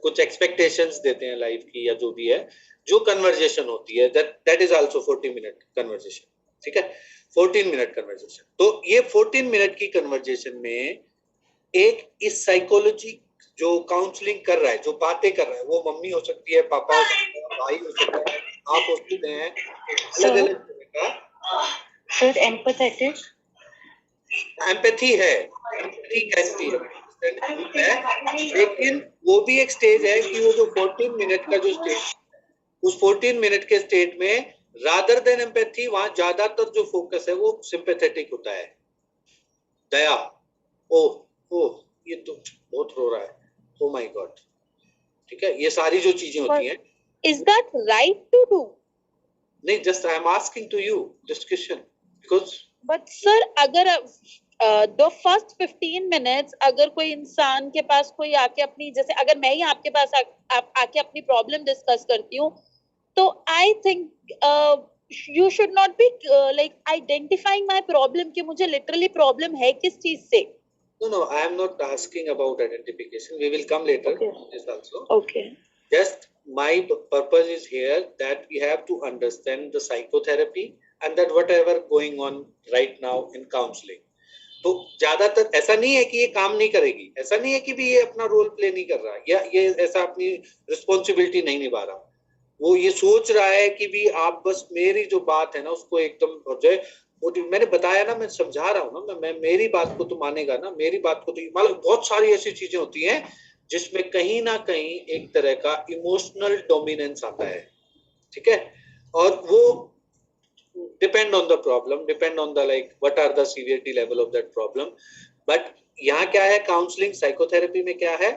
कुछ एक्सपेक्टेशंस देते हैं लाइफ की, या जो भी है, जो कन्वर्जेशन होती है, that is also 40 minute conversation, ठीक है, 14 मिनट कन्वर्जेशन। तो ये 14 मिनट की कन्वर्जेशन में एक इस साइकोलॉजी जो काउंसलिंग कर रहा है, जो बातें कर रहा है, वो मम्मी हो सकती है, पापा हो सकता है, भाई हो सकता है, आप हो सकते हैं, अलग अलग तरह का। सर एम्पैथेटिक एम्पैथी है, एम्पैथी कैसी है, लेकिन वो भी एक स्टेज है कि वो जो 14 मिनट का जो स्टेज, उस 14 मिनट के स्टेज में रादर देन एम्पैथी, वहां ज्यादातर जो फोकस है वो सिंपैथेटिक होता है। दया, ओह ये तो बहुत रो रहा है, ओ माय गॉड, ठीक है, ये सारी जो चीजें होती हैं। Is that right to do? नहीं, just I am asking to you this question because but sir अगर द फर्स्ट 15 मिनट्स अगर कोई इंसान के पास कोई आके अपनी, जैसे अगर मैं ही आपके पास आके अपनी प्रॉब्लम डिस्कस करती हूँ, तो आई think you should not be like identifying my problem कि मुझे लिटरली प्रॉब्लम है किस चीज से। No, I am not asking about identification. We will come later Okay. to this also. Okay. Just my purpose is here that we have to understand the psychotherapy and that whatever going on right now in counseling. तो ज्यादातर ऐसा नहीं है कि ये काम नहीं करेगी, ऐसा नहीं है कि भी ये अपना रोल प्ले नहीं कर रहा, या ये ऐसा अपनी रिस्पॉन्सिबिलिटी नहीं निभा रहा। वो ये सोच रहा है कि भी आप बस मेरी जो बात है ना उसको एकदम हो जाए, मैंने बताया ना, मैं समझा रहा हूँ ना, मैं मेरी बात को तो मानेगा ना, मेरी बात को तो, मतलब बहुत सारी ऐसी चीजें होती हैं जिसमें कहीं ना कहीं एक तरह का इमोशनल डोमिनेंस आता है, ठीक है, और वो depend on the problem, depend on the like what are the severity level of that problem. But यहाँ क्या है, काउंसलिंग साइकोथेरेपी में क्या है,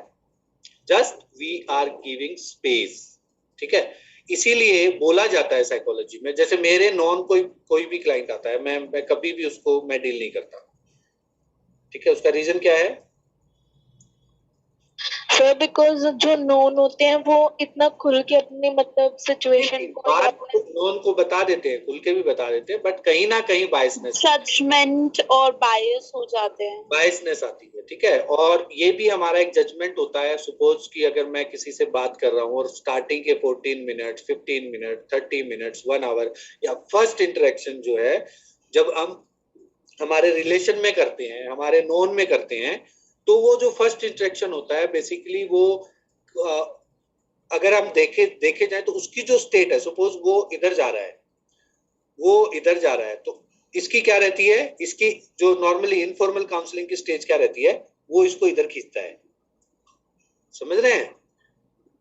just we are giving space, ठीक है। इसीलिए बोला जाता है साइकोलॉजी में, जैसे मेरे नॉन कोई भी क्लाइंट आता है, मैं कभी भी उसको मैं डील नहीं करता, ठीक है। उसका रीजन क्या है सर? बिकॉज जो नोन होते हैं वो इतना खुल के अपनी मतलब सिचुएशन बात नॉन को बता देते हैं, खुल के भी बता देते हैं, बट कहीं ना कहीं बायसनेस, जजमेंट और बायस हो जाते हैं, बायसनेस आती है, ठीक है। और ये भी हमारा एक जजमेंट होता है। सपोज कि अगर मैं किसी से बात कर रहा हूँ और स्टार्टिंग के 14 मिनट, 15 मिनट, 30 मिनट्स, 1 आवर, या फर्स्ट इंटरेक्शन जो है, जब हम हमारे रिलेशन में करते हैं, हमारे नॉन में करते हैं, तो वो जो फर्स्ट इंटरेक्शन होता है बेसिकली वो अगर हम देखे जाए तो उसकी जो स्टेट है, सपोज वो इधर जा रहा है, वो इधर जा रहा है, तो इसकी क्या रहती है, इसकी जो नॉर्मली इनफॉर्मल काउंसलिंग की स्टेज क्या रहती है, वो इसको इधर खींचता है, समझ रहे हैं।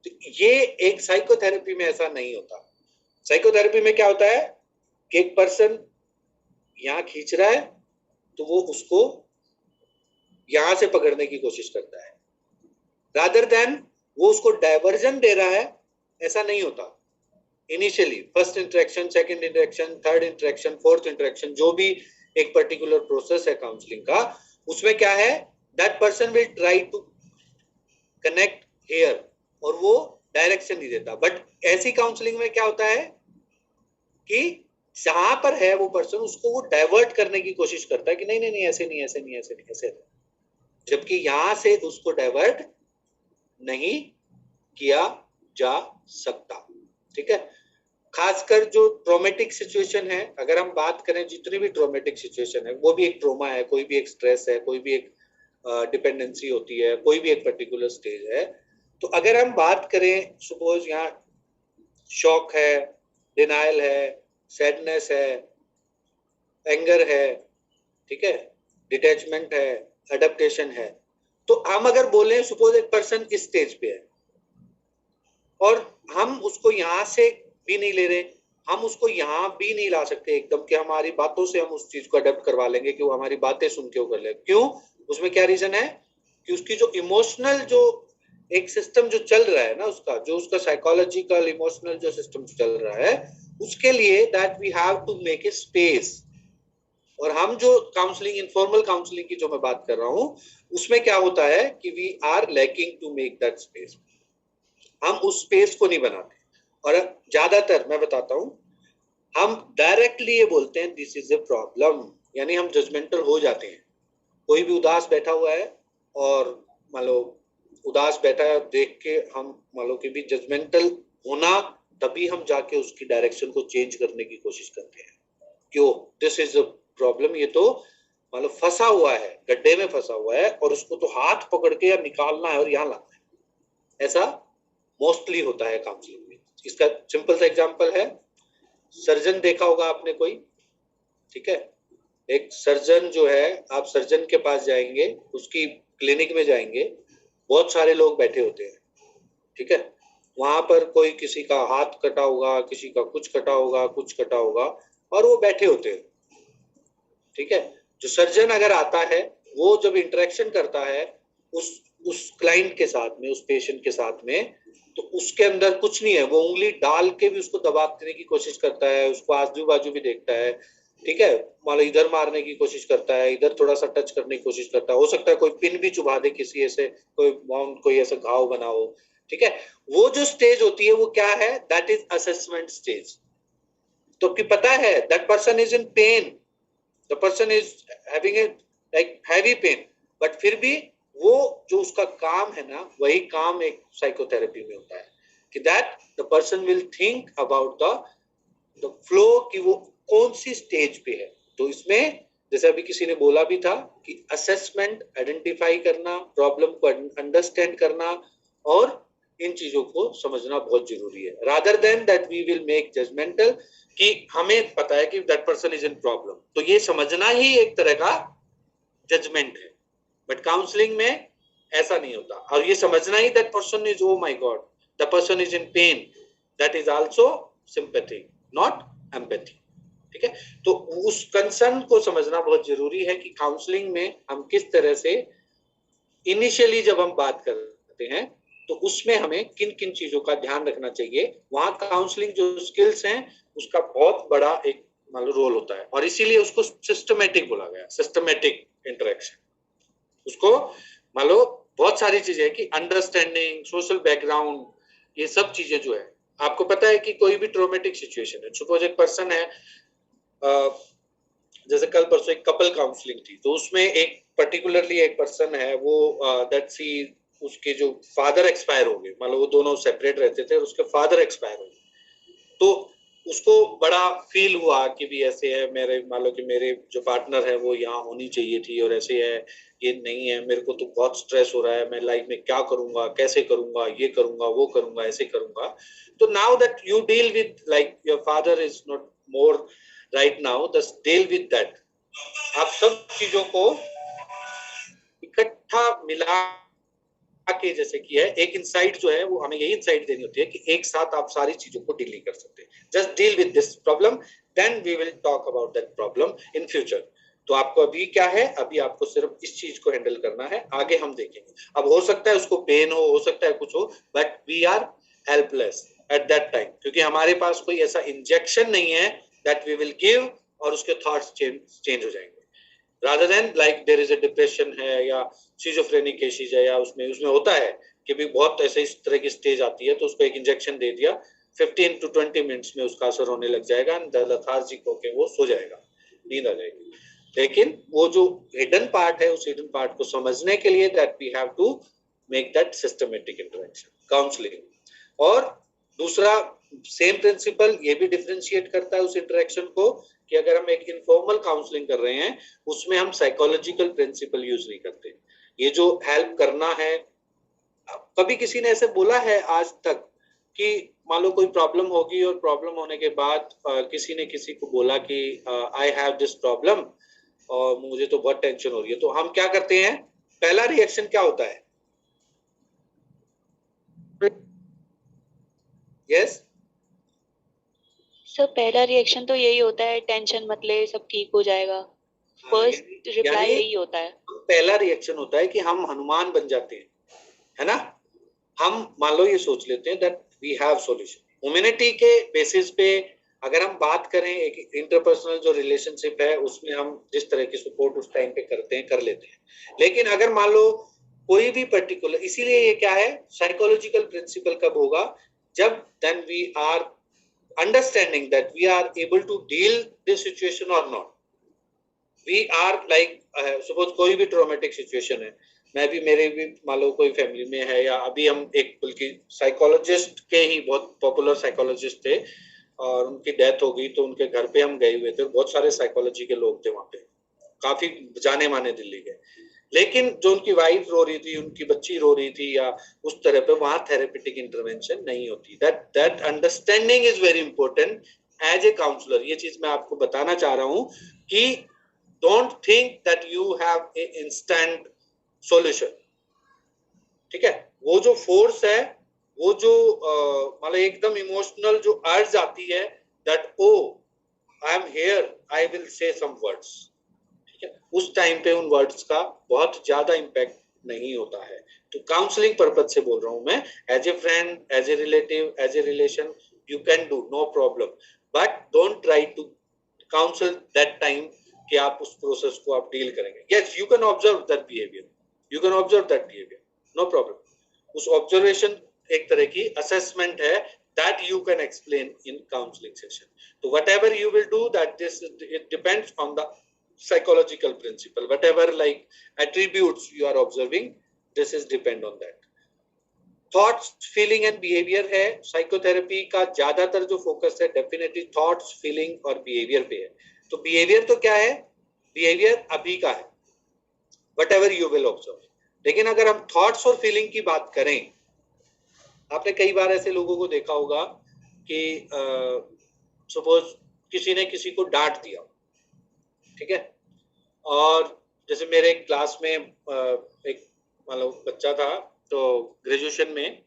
तो ये एक साइकोथेरेपी में ऐसा नहीं होता। साइकोथेरेपी में क्या होता है कि एक पर्सन यहाँ खींच रहा है तो वो उसको यहां से पकड़ने की कोशिश करता है, रादर देन वो उसको डायवर्जन दे रहा है, ऐसा नहीं होता। Initially first interaction, second interaction, third interaction, fourth interaction, जो भी एक पर्टिकुलर प्रोसेस है काउंसलिंग का, उसमें क्या है, that person will try to connect here, और वो डायरेक्शन नहीं देता। बट ऐसी काउंसलिंग में क्या होता है कि जहां पर है वो पर्सन, उसको वो डाइवर्ट करने की कोशिश करता है कि नहीं नहीं नहीं ऐसे नहीं ऐसे नहीं ऐसे नहीं ऐसे, जबकि यहां से उसको डाइवर्ट नहीं किया जा सकता। ठीक है, खासकर जो ट्रॉमेटिक सिचुएशन है, अगर हम बात करें, जितनी भी ट्रॉमेटिक सिचुएशन है वो भी एक ट्रोमा है, कोई भी एक स्ट्रेस है, कोई भी एक डिपेंडेंसी होती है, कोई भी एक पर्टिकुलर स्टेज है। तो अगर हम बात करें, सपोज यहाँ शॉक है, डिनायल है, सैडनेस है, एंगर है, ठीक है, डिटैचमेंट है, अडेप्टेशन है, तो हम अगर बोले सपोज एक पर्सन इस स्टेज पे है और हम उसको यहाँ से भी नहीं ले रहे, हम उसको यहाँ भी नहीं ला सकते एकदम कि हमारी बातों से हम उस चीज को अडेप्ट करवा लेंगे कि वो हमारी बातें सुन के वो कर ले। क्यों? उसमें क्या रीजन है कि उसकी जो इमोशनल जो एक सिस्टम जो चल रहा है ना, उसका जो उसका साइकोलॉजिकल इमोशनल जो सिस्टम चल रहा है, उसके लिए that we have to make a space. और हम जो काउंसलिंग, इनफॉर्मल काउंसलिंग की जो मैं बात कर रहा हूं, उसमें क्या होता है कि we are lacking to make that space, हम उस स्पेस को नहीं बनाते। और ज्यादातर मैं बताता हूं, हम डायरेक्टली ये बोलते हैं दिस इज ए प्रॉब्लम, यानी हम जजमेंटल हो जाते हैं। कोई भी उदास बैठा हुआ है और मान लो उदास बैठा है, देख के हम मान लो कि भी जजमेंटल होना, तभी हम जाके उसकी डायरेक्शन को चेंज करने की कोशिश करते हैं। क्यों? दिस इज अ प्रॉब्लम, ये तो मान लो फंसा हुआ है, गड्ढे में फंसा हुआ है और उसको तो हाथ पकड़ के या निकालना है और यहाँ लाना है। ऐसा मोस्टली होता है काउंसलिंग में। इसका सिंपल सा एग्जांपल है, सर्जन देखा होगा आपने कोई, ठीक है, एक सर्जन जो है, आप सर्जन के पास जाएंगे, उसकी क्लिनिक में जाएंगे, बहुत सारे लोग बैठे होते हैं, ठीक है, वहां पर कोई किसी का हाथ कटा होगा, किसी का कुछ कटा होगा, कुछ कटा होगा, और वो बैठे होते हैं, ठीक है। जो सर्जन अगर आता है, वो जब इंटरेक्शन करता है उस क्लाइंट के साथ में, उस पेशेंट के साथ में, तो उसके अंदर कुछ नहीं है, वो उंगली डाल के भी उसको दबाने की कोशिश करता है, उसको आजू बाजू भी देखता है, ठीक है, मान लो इधर मारने की कोशिश करता है, इधर थोड़ा सा टच करने की कोशिश करता है, हो सकता है कोई पिन भी चुभा दे किसी ऐसे, कोई ऐसा घाव बना हो, ठीक है। वो जो स्टेज होती है वो क्या है? That is assessment stage. तो कि पता है that person is in pain, the person is having a like heavy pain, but फिर भी वो जो उसका काम है ना, वही काम एक साइकोथेरेपी में होता है कि that the person will think about the flow, कि वो कौन सी स्टेज पे है। तो इसमें जैसे अभी किसी ने बोला भी था कि असेसमेंट, आइडेंटिफाई करना, प्रॉब्लम को अंडरस्टैंड करना और इन चीजों को समझना बहुत जरूरी है, rather than that we will make judgemental कि हमें पता है कि that person is in problem. तो ये समझना ही एक तरह का जजमेंट है, बट काउंसलिंग में ऐसा नहीं होता। और ये समझना ही that person is, oh my God, the person is in pain, that is also sympathy, not empathy, ठीक है। तो उस कंसर्न को समझना बहुत जरूरी है कि काउंसलिंग में हम किस तरह से इनिशियली जब हम बात करते हैं तो उसमें हमें किन किन चीजों का ध्यान रखना चाहिए। वहां काउंसलिंग जो स्किल्स हैं उसका बहुत बड़ा एक मान लो रोल होता है, और इसीलिए उसको सिस्टमेटिक बोला गया, सिस्टमेटिक इंटरेक्शन। उसको मान लो बहुत सारी चीजें कि अंडरस्टैंडिंग, सोशल बैकग्राउंड, ये सब चीजें जो है, आपको पता है कि कोई भी ट्रॉमेटिक सिचुएशन है, सपोज एक पर्सन है, जैसे कल परसों एक कपल काउंसलिंग थी, तो उसमें एक पर्टिकुलरली एक पर्सन है, वो दैट सी, उसके जो फादर एक्सपायर हो गए, मान लो वो दोनों सेपरेट रहते थे और उसके फादर एक्सपायर हो गए, तो उसको बड़ा फील हुआ कि भी ऐसे है, मेरे मान लो कि मेरे जो पार्टनर है वो यहाँ होनी चाहिए थी और ऐसे है, ये नहीं है, मेरे को तो बहुत स्ट्रेस हो रहा है, मैं लाइफ में क्या करूंगा, कैसे करूंगा, ये करूंगा, वो करूंगा, ऐसे करूंगा। तो now that you deal with, like your father is not more right now, just deal with that. आप सब चीजों को इकट्ठा मिला के जैसे कि है, एक इंसाइट जो है वो हमें यही इंसाइट देनी होती है कि एक साथ आप सारी चीजों को डील नहीं कर सकते। Just deal with this problem, then we will talk about that problem in future. तो आपको अभी क्या है, अभी आपको सिर्फ इस चीज को हैंडल करना है, आगे हम देखेंगे। अब हो सकता है उसको पेन हो सकता है कुछ हो, but we are helpless at that time, क्योंकि हमारे पास कोई ऐसा इंजेक्शन नहीं है दैट वी विल गिव और उसके थॉट्स चेंज हो जाएंगे। rather than like there is a depression है या schizophrenic cases है, या उसमें होता है कि भी बहुत ऐसे इस तरह की स्टेज आती है तो उसको एक इंजेक्शन दे दिया 15 to 20 मिनट्स में उसका असर होने लग जाएगा, लेथार्जिक होके वो सो जाएगा, नींद आ जाएगी। लेकिन वो जो हिडन पार्ट है, उस हिडन पार्ट को समझने के लिए that we have to make that systematic intervention, counselling. और दूसरा सेम प्रिंसिपल ये भी डिफरेंशिएट करता है उस इंटरेक्शन को कि अगर हम एक इनफॉर्मल काउंसलिंग कर रहे हैं उसमें हम साइकोलॉजिकल प्रिंसिपल यूज नहीं करते। ये जो हेल्प करना है, कभी किसी ने ऐसे बोला है आज तक कि मान लो कोई प्रॉब्लम होगी और प्रॉब्लम होने के बाद किसी ने किसी को बोला कि आई हैव दिस प्रॉब्लम और मुझे तो बहुत टेंशन हो रही है, तो हम क्या करते हैं, पहला रिएक्शन क्या होता है? यस सर, पहला रिएक्शन तो यही होता है, टेंशन मत ले, सब ठीक हो जाएगा। फर्स्ट रिप्लाई यही होता है। पहला रिएक्शन होता है कि हम हनुमान बन जाते हैं, है ना। हम मान लो ये सोच लेते हैं that we have solution. Humanity के बेसिस पे अगर हम बात करें, एक इंटरपर्सनल जो रिलेशनशिप है उसमें हम जिस तरह की सपोर्ट उस टाइम पे करते हैं, कर लेते हैं। लेकिन अगर मान लो कोई भी पर्टिकुलर, इसीलिए ये क्या है, साइकोलॉजिकल प्रिंसिपल कब होगा, जब then we are understanding that we are able to deal this situation और not. We are like suppose कोई भी ट्रॉमेटिक सिचुएशन है, मैं भी, मेरे भी मान लो कोई फैमिली में है, या अभी हम एक बल्कि साइकोलॉजिस्ट के ही बहुत पॉपुलर साइकोलॉजिस्ट थे और उनकी डेथ हो गई, तो उनके घर पे हम गए हुए थे, बहुत सारे साइकोलॉजी के लोग थे वहां पे, काफी जाने माने दिल्ली के। लेकिन जो उनकी वाइफ रो रही थी, उनकी बच्ची रो रही थी या उस तरह पे, वहां थेरेपेटिक इंटरवेंशन नहीं होती। That understanding is very important as a counsellor. ये चीज मैं आपको बताना चाह रहा हूं कि don't think that you have a instant solution, ठीक है। वो जो फोर्स है, वो जो मतलब एकदम इमोशनल जो अर्ज आती है that oh I am here, I will say some words, ठीक है, उस टाइम पे उन वर्ड्स का बहुत ज्यादा इम्पैक्ट नहीं होता है। तो काउंसलिंग पर्पज से बोल रहा हूं मैं, as a friend, as a relative, as a relation, you can do, no problem, but don't try to counsel that time कि आप उस प्रोसेस को आप डील करेंगे। Yes, you can observe that behaviour, you can observe that behavior, no problem. उस observation एक तरह की assessment है that you can explain in counseling session. So whatever you will do, that this it depends on the psychological principle. Whatever like attributes you are observing, this is depend on that. Thoughts, feeling and behavior है, psychotherapy का ज्यादातर जो focus है definitely thoughts, feeling और behavior पे है। तो behavior तो क्या है? Behavior अभी का है, whatever you will observe. लेकिन अगर हम थॉट्स और फीलिंग की बात करें, आपने कई बार ऐसे लोगों को देखा होगा कि सपोज किसी ने किसी को डांट दिया, ठीक है, और जैसे मेरे क्लास में एक मान लो बच्चा था, तो ग्रेजुएशन में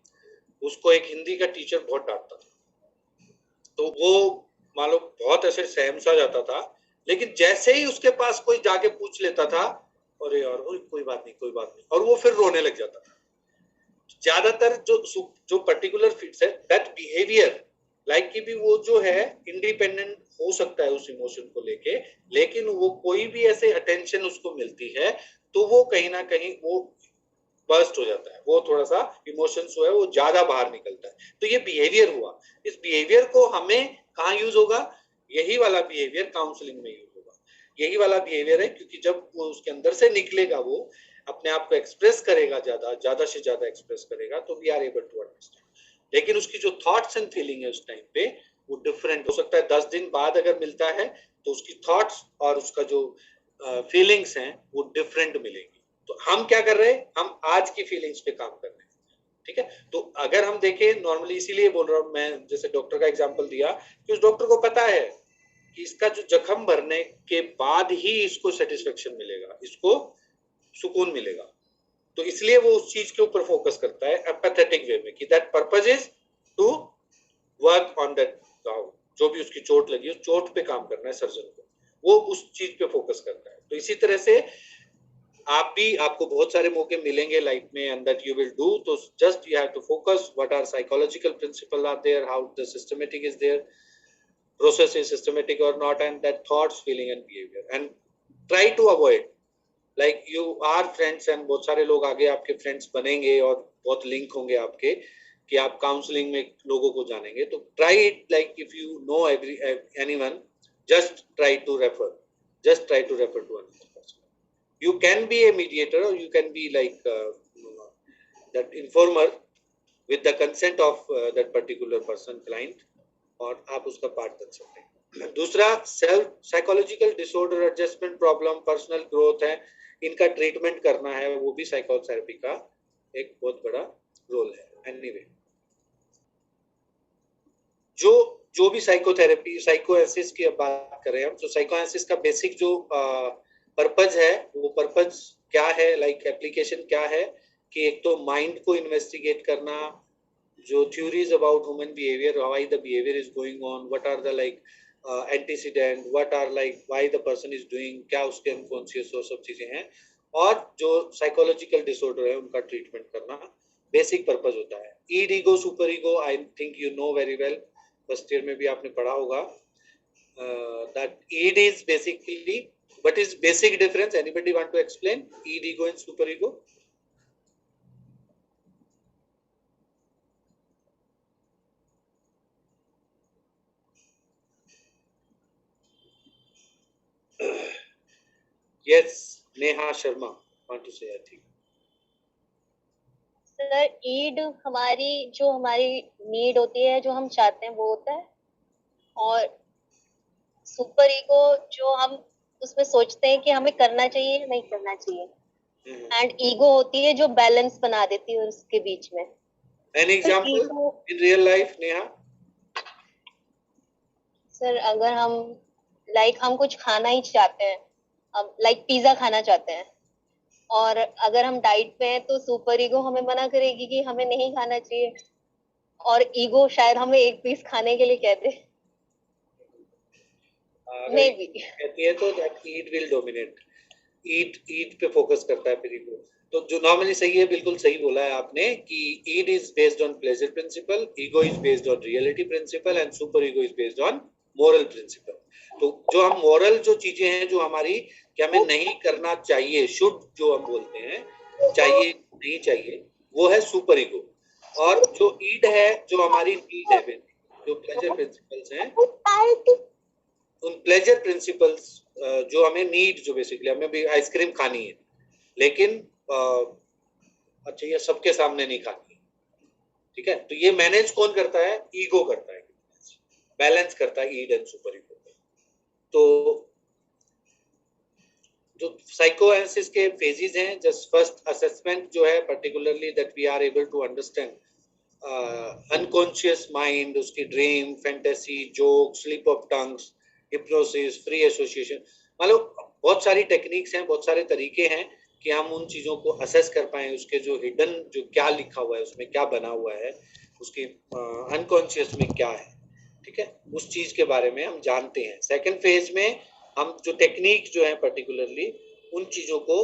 उसको एक हिंदी का टीचर बहुत डांटता था, तो वो मान लो बहुत ऐसे सहम सा जाता था, लेकिन जैसे ही उसके पास कोई जाके पूछ लेता था, अरे यार कोई बात नहीं, कोई बात नहीं, और वो फिर रोने लग जाता था। ज्यादातर जो पर्टिकुलर फिट्स है दैट बिहेवियर, लाइक कि भी वो जो है इंडिपेंडेंट हो सकता है उस इमोशन को लेके, लेकिन वो कोई भी ऐसे अटेंशन उसको मिलती है तो वो कहीं ना कहीं वो बर्स्ट हो जाता है, वो थोड़ा सा इमोशंस जो है वो ज्यादा बाहर निकलता है। तो ये बिहेवियर हुआ। इस बिहेवियर को हमें कहाँ यूज होगा? यही वाला बिहेवियर काउंसलिंग में यूज होगा। यही वाला बिहेवियर है, क्योंकि जब वो उसके अंदर से निकलेगा, वो अपने आप को एक्सप्रेस करेगा, ज्यादा से ज्यादा एक्सप्रेस करेगा, तो we are able to understand. लेकिन उसकी जो थॉट्स एंड फीलिंग है उस टाइम पे वो डिफरेंट हो सकता है। 10 दिन बाद अगर मिलता है तो उसकी थॉट्स और उसका जो फीलिंग्स हैं वो डिफरेंट मिलेंगी। तो हम क्या कर रहे हैं? हम आज की फीलिंग्स पे काम कर रहे हैं, ठीक है। तो अगर हम देखें, नॉर्मली इसीलिए बोल रहा हूँ मैं, जैसे डॉक्टर का एग्जांपल दिया कि उस डॉक्टर को पता है कि इसका जो जख्म भरने के बाद ही इसको सेटिस्फेक्शन मिलेगा, इसको सुकून मिलेगा, तो इसलिए वो उस चीज के ऊपर फोकस करता है एम्पैथेटिक वे में, कि that purpose is to work on that, जो भी उसकी चोट लगी उस चोट पे काम करना है सर्जन को, वो उस चीज पे फोकस करता है। तो इसी तरह से आपको बहुत सारे मौके मिलेंगे लाइफ में, and that you will do, तो just you have to focus what are psychological principle are there, how the systematic is there, process is systematic और not, and that thoughts, feeling and behaviour, and try to avoid, like you are friends, and बहुत सारे लोग आगे आपके फ्रेंड्स बनेंगे और बहुत लिंक होंगे आपके, कि आप काउंसलिंग में लोगों को जानेंगे, तो try it like if you know anyone, just try to refer to another person. You can be a mediator, or you can be like that informer with the consent of that particular person, client, और आप उसका पार्ट बन सकते हैं. दूसरा, self psychological disorder, adjustment problem, personal growth है, इनका ट्रीटमेंट करना है, वो भी साइकोथेरेपी का एक बहुत बड़ा रोल है. एनीवे, जो भी साइकोथेरेपी, साइकोएसिस की अब बात करें हम, तो साइकोएसिस का बेसिक जो पर्पज है, वो पर्पज क्या है, लाइक एप्लीकेशन क्या है, कि एक तो माइंड को इन्वेस्टिगेट करना, जो theories about human behaviour, how the behaviour is going on, what are the like antecedent, what are like why the person is doing, क्या उसके अनकॉन्शियस और सब चीजें हैं, और जो साइकोलॉजिकल डिसऑर्डर है उनका ट्रीटमेंट करना बेसिक पर्पज होता है. Id, ego, super ego, I think you know very well, first year में भी आपने पढ़ा होगा. That id is basically, what is basic difference? Anybody want to explain id, ego and super ego? Yes, Neha Sharma want to say, I think. Sir, id जो हमारी नीड होती है, जो हम चाहते हैं वो होता है, और सुपर ईगो जो हम उसमें सोचते हैं कि हमें करना चाहिए नहीं करना चाहिए, एंड ईगो होती है जो बैलेंस बना देती है उसके बीच में. An example in real life, Neha? Sir, अगर हम कुछ खाना ही चाहते हैं, अब लाइक पिज्जा खाना चाहते हैं, और अगर हम डाइट पे हैं, तो सुपर ईगो हमें मना करेगी कि हमें नहीं खाना चाहिए, और ईगो शायद हमें एक पीस खाने के लिए कह दे. कहती है तो that ईड will dominate. ईड पे फोकस करता है फिर ईगो. तो जो नॉर्मली सही है, बिल्कुल सही बोला है आपने, कि id is based on pleasure principle, ego is based on reality principle, and super ego is based on moral principle. तो जो हम मोरल जो चीजें हैं जो हमारी, कि हमें नहीं करना चाहिए, शुड जो हम बोलते हैं, चाहिए नहीं चाहिए, वो है सुपर ईगो. और जो ईड है, जो हमारी नीड है, जो प्लेजर प्रिंसिपल्स हैं, उन प्लेजर प्रिंसिपल्स जो हमें नीड, जो बेसिकली हमें भी आइसक्रीम खानी है, लेकिन अच्छा ये सबके सामने नहीं खानी है, ठीक है, तो ये मैनेज कौन करता है? ईगो करता है, बैलेंस करता है ईड एंड सुपर ईगो. तो जो साइकोएनालिसिस के फेजेस हैं, जस्ट फर्स्ट असेसमेंट जो है, particularly that we are able to understand unconscious mind, उसकी dream, fantasy, joke, slip of tongues, hypnosis, free association, मतलब बहुत सारी टेक्निक्स हैं, बहुत सारे तरीके हैं कि हम उन चीजों को असेस कर पाए, उसके जो हिडन, जो क्या लिखा हुआ है, उसमें क्या बना हुआ है, उसकी अनकॉन्शियस में क्या है, ठीक है, उस चीज के बारे में हम जानते हैं. सेकंड फेज में हम जो टेक्निक जो है पर्टिकुलरली उन चीजों को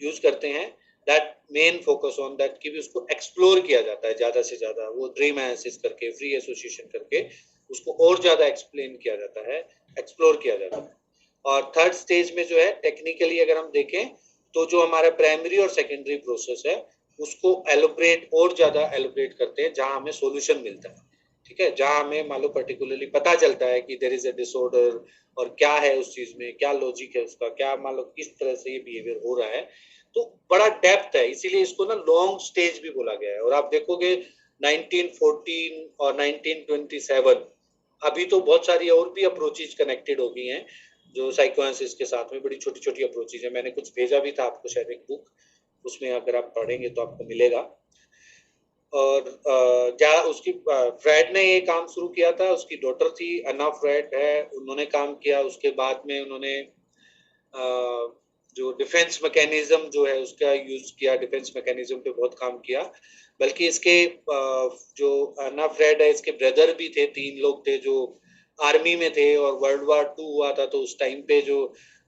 यूज करते हैं, that main focus on that, कि भी उसको एक्सप्लोर किया जाता है ज्यादा से ज्यादा, वो ड्रीम एनालिसिस करके, फ्री एसोसिएशन करके उसको और ज्यादा एक्सप्लेन किया जाता है, एक्सप्लोर किया जाता है. और थर्ड स्टेज में जो है, टेक्निकली अगर हम देखें, तो जो हमारा प्राइमरी और सेकेंडरी प्रोसेस है, उसको एलोबरेट, और ज्यादा एलोबरेट करते हैं, जहां हमें सॉल्यूशन मिलता है, ठीक है, जहां हमें मान लो पर्टिकुलरली पता चलता है कि देयर इज अ डिसऑर्डर, और क्या है उस चीज में, क्या लॉजिक है उसका, क्या मान लो किस तरह से ये बिहेवियर हो रहा है. तो बड़ा डेप्थ है, इसीलिए इसको ना लॉन्ग स्टेज भी बोला गया है. और आप देखोगे 1914 और 1927, अभी तो बहुत सारी और भी अप्रोचेज कनेक्टेड हो गई हैं, जो साइकोएनालिसिस के साथ में बड़ी छोटी छोटी अप्रोचेज है. मैंने कुछ भेजा भी था आपको, शायद एक बुक, उसमें अगर आप पढ़ेंगे तो आपको मिलेगा. और क्या उसकी फ्रेड ने ये काम शुरू किया था, उसकी डॉटर थी अन्ना फ्रेड है, उन्होंने काम किया. उसके बाद में उन्होंने जो डिफेंस मैकेनिज्म जो है उसका यूज किया, डिफेंस मैकेनिज्म पे बहुत काम किया. बल्कि इसके जो अन्ना फ्रेड है, इसके ब्रदर भी थे, 3 लोग थे जो आर्मी में थे, और वर्ल्ड वार 2 हुआ था, तो उस टाइम पे जो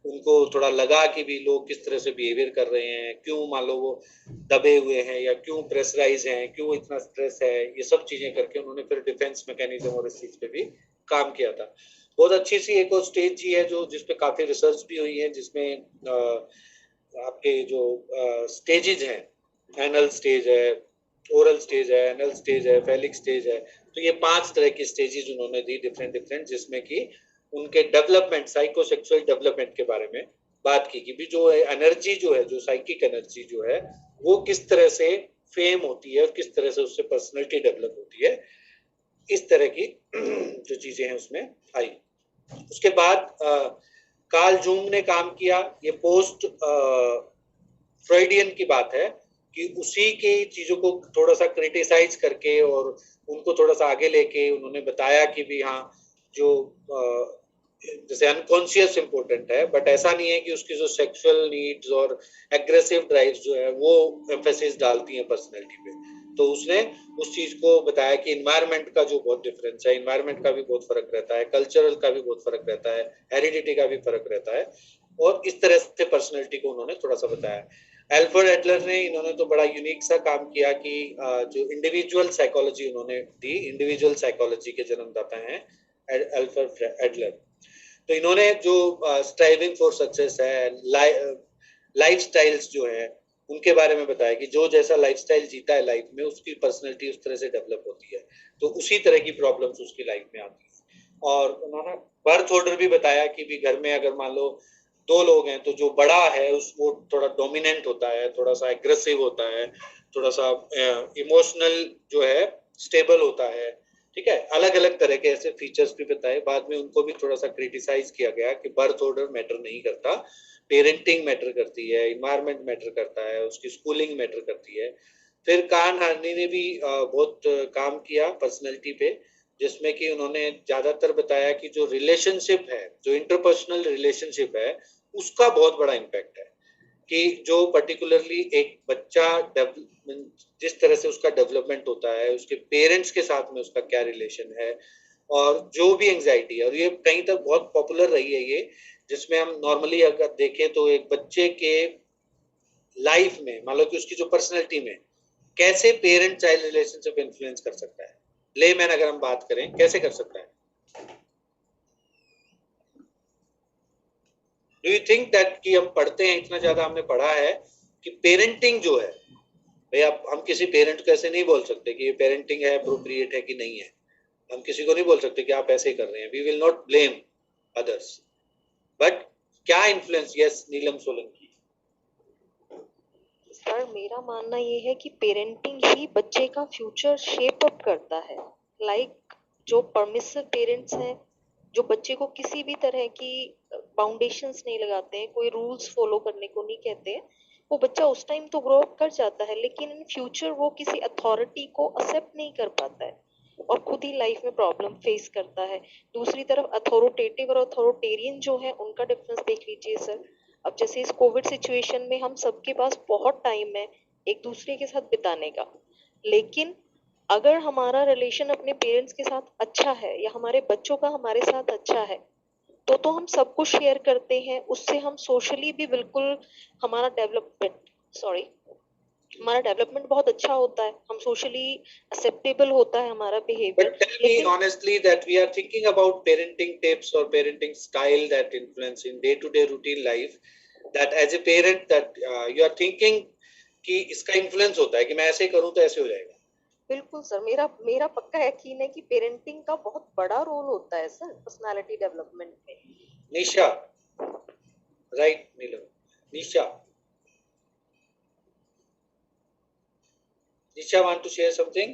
उनको थोड़ा लगा कि भी लोग किस तरह से बिहेवियर कर रहे हैं, क्यों मान लो वो दबे हुए हैं, या क्यों प्रेशराइज हैं, क्यों इतना स्ट्रेस है, ये सब चीजें करके उन्होंने फिर डिफेंस मैकेनिज्म और इस चीज पे भी काम किया था. बहुत अच्छी सी एक और स्टेज जी है, जो जिसपे काफी रिसर्च भी हुई है, जिसमें आपके जो स्टेजेज हैं, एनल स्टेज है, ओरल स्टेज है, एनल स्टेज है, फेलिक स्टेज है। तो ये 5 तरह की स्टेजेस उन्होंने दी डिफरेंट, जिसमें कि उनके डेवलपमेंट, साइकोसेक्सुअल डेवलपमेंट के बारे में बात की कि भी जो एनर्जी जो है, जो साइकिक एनर्जी जो है, वो किस तरह से फेम होती है और किस तरह से उससे पर्सनैलिटी डेवलप होती है। इस तरह की जो चीजें हैं उसमें आई। उसके बाद कार्ल जूंग ने काम किया, ये पोस्ट फ्रॉइडियन की बात है कि उसी की चीजों को थोड़ा सा क्रिटिसाइज करके और उनको थोड़ा सा आगे लेके उन्होंने बताया कि भी हाँ, जो जैसे अनकॉन्शियस इंपॉर्टेंट है, बट ऐसा नहीं है कि उसकी जो सेक्सुअल नीड्स और एग्रेसिव ड्राइव्स जो है वो एम्फेसिस डालती हैं पर्सनैलिटी पे। तो उसने उस चीज को बताया कि इन्वायरमेंट का जो बहुत डिफरेंस है, इन्वायरमेंट का भी बहुत फर्क रहता है, कल्चरल का भी बहुत फर्क रहता है, हेरिडिटी का भी फर्क रहता है, और इस तरह से पर्सनैलिटी को उन्होंने थोड़ा सा बताया। एल्फ्रेड एडलर ने इन्होंने तो बड़ा यूनिक सा काम किया कि जो इंडिविजुअल साइकोलॉजी उन्होंने दी, इंडिविजुअल साइकोलॉजी के जन्मदाता हैं एल्फ्रेड एडलर। तो इन्होंने जो स्ट्राइविंग फॉर सक्सेस है, लाइफ स्टाइल्स जो है उनके बारे में बताया कि जो जैसा लाइफस्टाइल जीता है लाइफ में, उसकी पर्सनैलिटी उस तरह से डेवलप होती है, तो उसी तरह की प्रॉब्लम्स उसकी लाइफ में आती है। और उन्होंने बर्थ ऑर्डर भी बताया कि भी घर में अगर मान लो 2 लोग हैं, तो जो बड़ा है वो थोड़ा डोमिनेंट होता है, थोड़ा सा एग्रेसिव होता है, थोड़ा सा इमोशनल जो है स्टेबल होता है, ठीक है। अलग अलग तरह के ऐसे फीचर्स भी बताए। बाद में उनको भी थोड़ा सा क्रिटिसाइज किया गया कि बर्थ ऑर्डर मैटर नहीं करता, पेरेंटिंग मैटर करती है, इन्वायरमेंट मैटर करता है, उसकी स्कूलिंग मैटर करती है। फिर कान हार्नी ने भी बहुत काम किया पर्सनैलिटी पे, जिसमें कि उन्होंने ज्यादातर बताया कि जो रिलेशनशिप है, जो इंटरपर्सनल रिलेशनशिप है, उसका बहुत बड़ा इम्पैक्ट है। कि जो पर्टिकुलरली एक बच्चा जिस तरह से उसका डेवलपमेंट होता है, उसके पेरेंट्स के साथ में उसका क्या रिलेशन है, और जो भी एंजाइटी है, और ये कहीं तक बहुत पॉपुलर रही है ये, जिसमें हम नॉर्मली अगर देखें तो एक बच्चे के लाइफ में मान लो कि उसकी जो पर्सनैलिटी में कैसे पेरेंट चाइल्ड रिलेशनशिप इन्फ्लुएंस कर सकता है, लेमैन अगर हम बात करें कैसे कर सकता है। डू यू थिंक दैट कि हम पढ़ते हैं, इतना ज्यादा हमने पढ़ा है कि पेरेंटिंग जो है, भाई आप हम किसी पेरेंट को ऐसे नहीं बोल सकते कि ये पेरेंटिंग है, अप्रोप्रिएट है कि नहीं है। हम किसी को नहीं बोल सकते कि आप ऐसे कर रहे हैं। We will not blame others, but क्या influence, yes Neelam Solanki. Sir मेरा मानना ये है कि पेरेंटिंग ही बच्चे का फ्यूचर शेप अप करता है। लाइक जो परमिसिव पेरेंट्स हैं, जो बच्चे को किसी भी तरह की बाउंडेशंस नहीं लगाते हैं, कोई रूल्स फॉलो करने को नहीं कहते हैं, वो बच्चा उस टाइम तो ग्रो अप कर जाता है, लेकिन इन फ्यूचर वो किसी अथॉरिटी को एक्सेप्ट नहीं कर पाता है और खुद ही लाइफ में प्रॉब्लम फेस करता है। दूसरी तरफ अथॉरिटेटिव और अथॉरिटेरियन जो है, उनका डिफरेंस देख लीजिए सर। अब जैसे इस कोविड सिचुएशन में हम सबके पास बहुत टाइम है एक दूसरे के साथ बिताने का, लेकिन अगर हमारा रिलेशन अपने पेरेंट्स के साथ अच्छा है या हमारे बच्चों का हमारे साथ अच्छा है, तो हम सब कुछ शेयर करते हैं, उससे हम सोशली भी बिल्कुल हमारा डेवलपमेंट बहुत अच्छा होता है, हम सोशली एक्सेप्टेबल होता है हमारा behaviour. But tell me honestly that we are thinking about parenting tips or parenting style that influence in day-to-day routine life, that as a parent that you are thinking कि इसका इन्फ्लुएंस होता है कि मैं ऐसे करूं तो ऐसे हो जाएगा। बिल्कुल सर, मेरा पक्का यकीन है कि पेरेंटिंग का बहुत बड़ा रोल होता है सर पर्सनालिटी डेवलपमेंट में। Nisha, right Neelam, Nisha want to share something?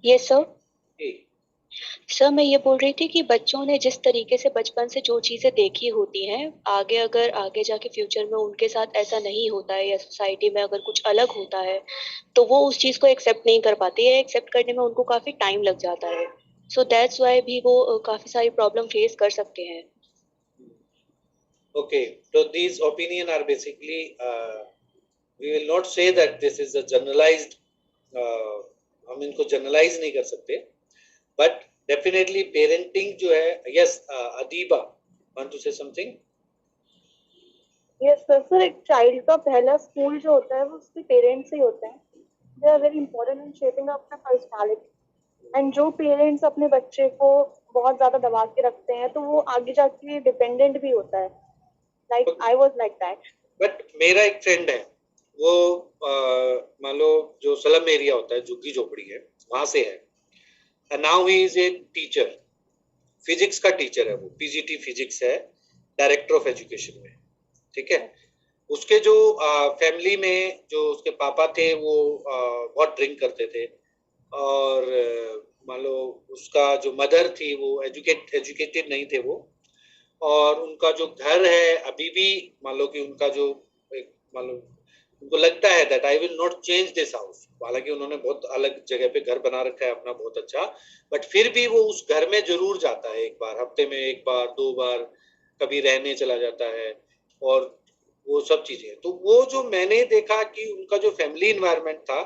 Yes sir. Hey. Sir मैं ये बोल रही थी कि बच्चों ने जिस तरीके से बचपन से जो चीजें देखी होती हैं, अगर आगे जाके फ्यूचर में उनके साथ ऐसा नहीं होता है या सोसाइटी में अगर कुछ अलग होता है, तो वो उस चीज को एक्सेप्ट नहीं कर पाते है। एक्सेप्ट करने में उनको काफी टाइम लग जाता है। सो दैट्स व्हाई भी वो काफी सारी प्रॉब्लम फेस कर सकते हैं। Okay, so these opinion are basically we will not say that this is a generalized, हम इनको generalize नहीं कर सकते, but definitely parenting जो है, yes, Adiba want to say something? Yes sir, एक चाइल्ड का पहला स्कूल जो होता है वो उसके पेरेंट्स से ही होता है। They are very important in shaping up the personality. And जो पेरेंट्स अपने बच्चे को बहुत ज्यादा दबा के रखते हैं, तो वो आगे जाके डिपेंडेंट भी होता है। Like I was like that. But मेरा एक फ्रेंड है, वो मान लो जो स्लम एरिया होता है, झुग्गी झोपड़ी है, वहां से है, and now he is a teacher, physics का टीचर है वो, पीजीटी फिजिक्स है, डायरेक्टर ऑफ एजुकेशन में, ठीक है। उसके जो फैमिली में जो उसके पापा थे वो बहुत ड्रिंक करते थे, और मान लो उसका जो मदर थी वो एजुकेटेड नहीं थे वो, और उनका जो घर है अभी भी मान लो कि उनका जो मान लो उनको लगता है that I will not change this house, हालांकि उन्होंने बहुत अलग जगह पे घर बना रखा है अपना बहुत अच्छा, बट फिर भी वो उस घर में जरूर जाता है, एक बार हफ्ते में, एक बार 2 बार, कभी रहने चला जाता है, और वो सब चीजें। तो वो जो मैंने देखा कि उनका जो फैमिली इन्वायरमेंट था,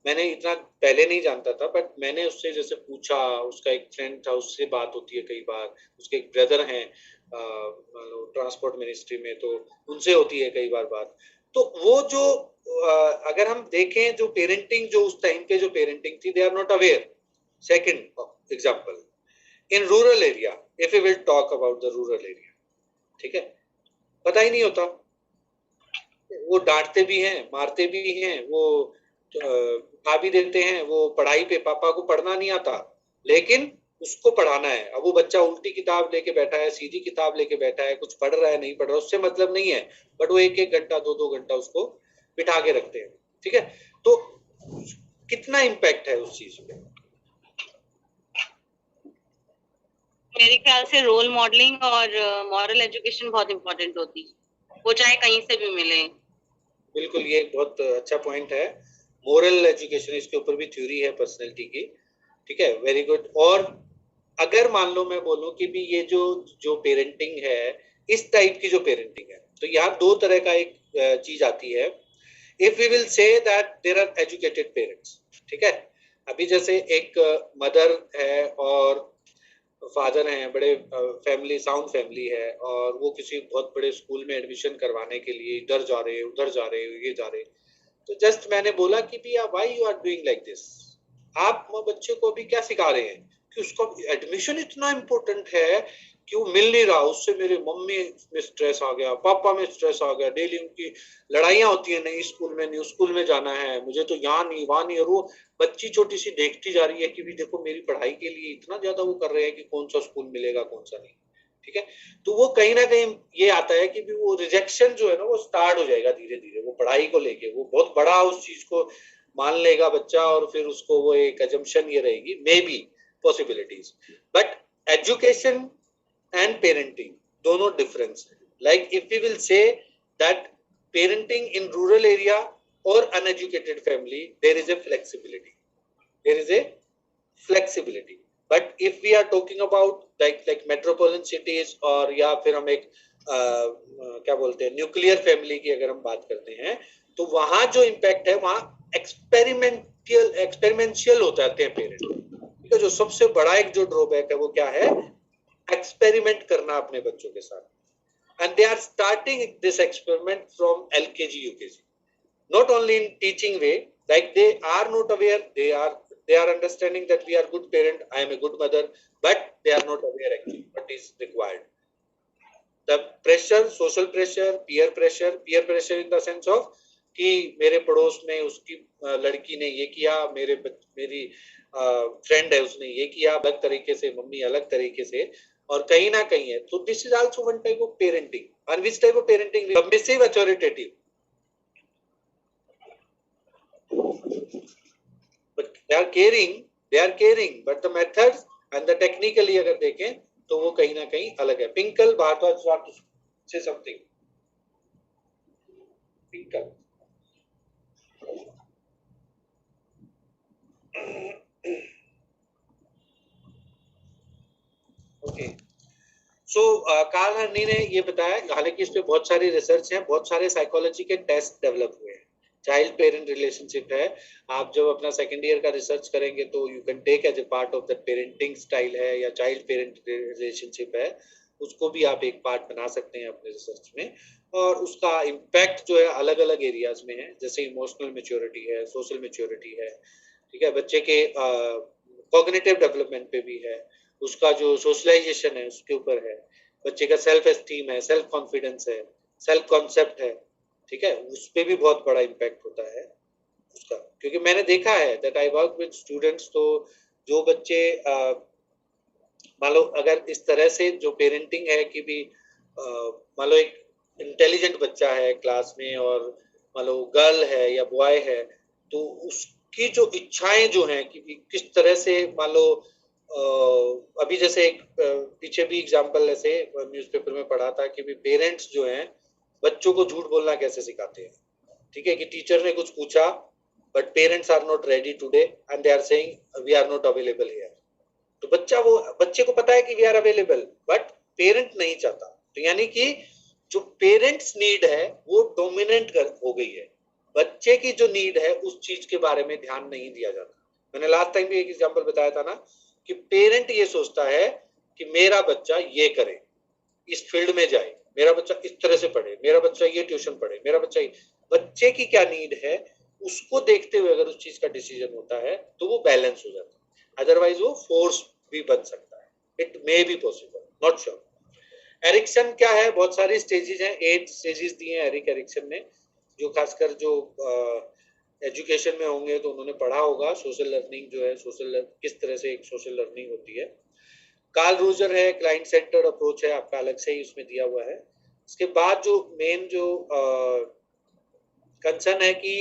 मैंने इतना पहले नहीं जानता था, बट मैंने उससे जैसे पूछा, उसका एक फ्रेंड था, उससे बात होती है कई बार, उसके एक ब्रदर हैं ट्रांसपोर्ट मिनिस्ट्री में, तो उनसे होती है कई बार बात। तो वो जो अगर हम देखें जो पेरेंटिंग, जो उस टाइम पे जो पेरेंटिंग थी, they are not aware. Second example, in rural area, if you will talk about the rural area, ठीक है, पता ही नहीं होता, वो डांटते भी हैं, मारते भी हैं, वो उठा भी देते हैं, वो पढ़ाई पे, पापा को पढ़ना नहीं आता लेकिन उसको पढ़ाना है। अब वो बच्चा उल्टी किताब लेके बैठा है, सीधी किताब लेके बैठा है, कुछ पढ़ रहा है नहीं पढ़ रहा, उससे मतलब नहीं है, बट वो 1-1 घंटा 2-2 घंटा उसको बिठा के रखते हैं, ठीक है। तो कितना इम्पैक्ट है उस चीज पे? मेरे ख्याल से रोल मॉडलिंग और मॉरल एजुकेशन बहुत इंपॉर्टेंट होती है, वो चाहे कहीं से भी मिले। बिल्कुल, ये एक बहुत अच्छा पॉइंट है, मोरल एजुकेशन, इसके ऊपर भी थ्योरी है पर्सनैलिटी की, ठीक है, वेरी गुड। और अगर मान लो मैं बोलूं कि भी ये जो पेरेंटिंग है, इस टाइप की जो पेरेंटिंग है, तो यहाँ 2 तरह का एक चीज आती है। If we will say that there are educated parents, ठीक है, अभी जैसे एक मदर है और फादर हैं, बड़े फैमिली, साउंड फैमिली है, और वो किसी बहुत बड़े स्कूल में एडमिशन करवाने के लिए इधर जा रहे, उधर जा रहे, ये जा रहे, तो जस्ट मैंने बोला कि भैया why you are doing like this, आप बच्चे को भी क्या सिखा रहे हैं कि उसका एडमिशन इतना इम्पोर्टेंट है कि वो मिल नहीं रहा, उससे मेरे मम्मी में स्ट्रेस आ गया, पापा में स्ट्रेस आ गया, डेली उनकी लड़ाइयां होती है, नहीं स्कूल में नहीं, उस स्कूल में जाना है, मुझे तो यहाँ नहीं वहां नहीं, और वो बच्ची छोटी सी देखती जा रही है कि भी देखो मेरी पढ़ाई के लिए इतना ज्यादा वो कर रहे हैं कि कौन सा स्कूल मिलेगा कौन सा नहीं, ठीक है। तो वो कहीं ना कहीं ये आता है कि भी वो रिजेक्शन जो है ना वो स्टार्ट हो जाएगा धीरे धीरे, वो पढ़ाई को लेके वो बहुत बड़ा उस चीज को मान लेगा बच्चा, और फिर उसको वो एक अजम्पशन ये रहेगी, maybe possibilities, but education and parenting दोनों डिफरेंस है। Like if we will say that parenting in rural area or uneducated family, there is a flexibility, but if we are talking about like metropolitan cities, और या फिर हम एक क्या बोलते हैं न्यूक्लियर फैमिली की अगर हम बात करते हैं, तो वहां जो इम्पैक्ट है वहां एक्सपेरिमेंशियल हो जाते हैं पेरेंट, ठीक है। जो सबसे बड़ा एक जो ड्रॉबैक है वो क्या है, एक्सपेरिमेंट करना अपने बच्चों के साथ, and they are starting this experiment from LKG UKG, not only in teaching way, like they are not aware, they are understanding that we are good parent, I am a good mother, but they are not aware actually what is required. The pressure, social pressure, peer pressure in the sense of कि मेरे पड़ोस में उसकी लड़की ने ये किया, मेरी फ्रेंड है उसने ये किया अलग तरीके से, मम्मी अलग तरीके से, और कहीं ना कहीं है, तो this is also one type of parenting. और which type of parenting? Submissive, authoritative, but they are caring, but the methods and the technically अगर देखें तो वो कहीं ना कहीं अलग है। पिंकल भारद्वाज से समथिंग, पिंकल ओके। सो कार्ल हर्नी ने ये बताया, हालांकि इस पे बहुत सारी रिसर्च है, बहुत सारे साइकोलॉजी के टेस्ट डेवलप हुए हैं, चाइल्ड पेरेंट रिलेशनशिप है, आप जब अपना सेकेंड ईयर का रिसर्च करेंगे तो you can take as a part of the parenting style है, या चाइल्ड पेरेंट रिलेशनशिप है, उसको भी आप एक पार्ट बना सकते हैं अपने रिसर्च में, और उसका इम्पैक्ट जो है अलग अलग एरियाज में है, जैसे इमोशनल मैच्योरिटी है, सोशल मैच्योरिटी है, ठीक है, बच्चे के कॉग्निटिव डेवलपमेंट पे भी है, उसका जो सोशलाइजेशन है उसके ऊपर है, बच्चे का सेल्फ एस्टीम है, सेल्फ कॉन्फिडेंस है, सेल्फ कॉन्सेप्ट है, ठीक है, उस पे भी बहुत बड़ा इम्पैक्ट होता है उसका, क्योंकि मैंने देखा है that I work with students, तो जो बच्चे मान लो अगर इस तरह से जो पेरेंटिंग है कि भी मान लो एक इंटेलिजेंट बच्चा है क्लास में और मान लो गर्ल है या बॉय है, तो उसकी जो इच्छाएं जो हैं कि भी किस तरह से मान लो अभी जैसे एक पीछे भी एग्जांपल ऐसे न्यूज़पेपर में पढ़ा था कि भी पेरेंट्स जो हैं बच्चों को झूठ बोलना कैसे सिखाते हैं, ठीक है, कि टीचर ने कुछ पूछा but parents are not ready today and they are saying we are not available here, तो बच्चे को पता है कि we are available but parent नहीं चाहता, तो यानी कि जो पेरेंट्स नीड है वो डोमिनेंट हो गई है, बच्चे की जो नीड है उस चीज के बारे में ध्यान नहीं दिया जाता। मैंने लास्ट टाइम भी एक एग्जांपल बताया था ना कि पेरेंट ये सोचता है कि मेरा बच्चा ये करे, इस फील्ड में जाए, मेरा बच्चा इस तरह से पढ़े, मेरा बच्चा ये ट्यूशन पढ़े, मेरा बच्चा बच्चे की क्या नीड है उसको देखते हुए अगर उस चीज का डिसीजन होता है तो वो बैलेंस हो जाता है, अदरवाइज वो फोर्स भी बन सकता है, it may be possible, not sure. Erikson क्या है, बहुत सारी स्टेजेस हैं, 8 स्टेजेस दिए हैं एरिक्सन ने, जो खासकर जो एजुकेशन में होंगे तो उन्होंने पढ़ा होगा, सोशल लर्निंग जो है, किस तरह से एक सोशल लर्निंग होती है। कार्ल रोजर है, क्लाइंट सेंटर्ड अप्रोच है, आपका अलग से ही उसमें दिया हुआ है। इसके बाद जो मेन जो कंसर्न है कि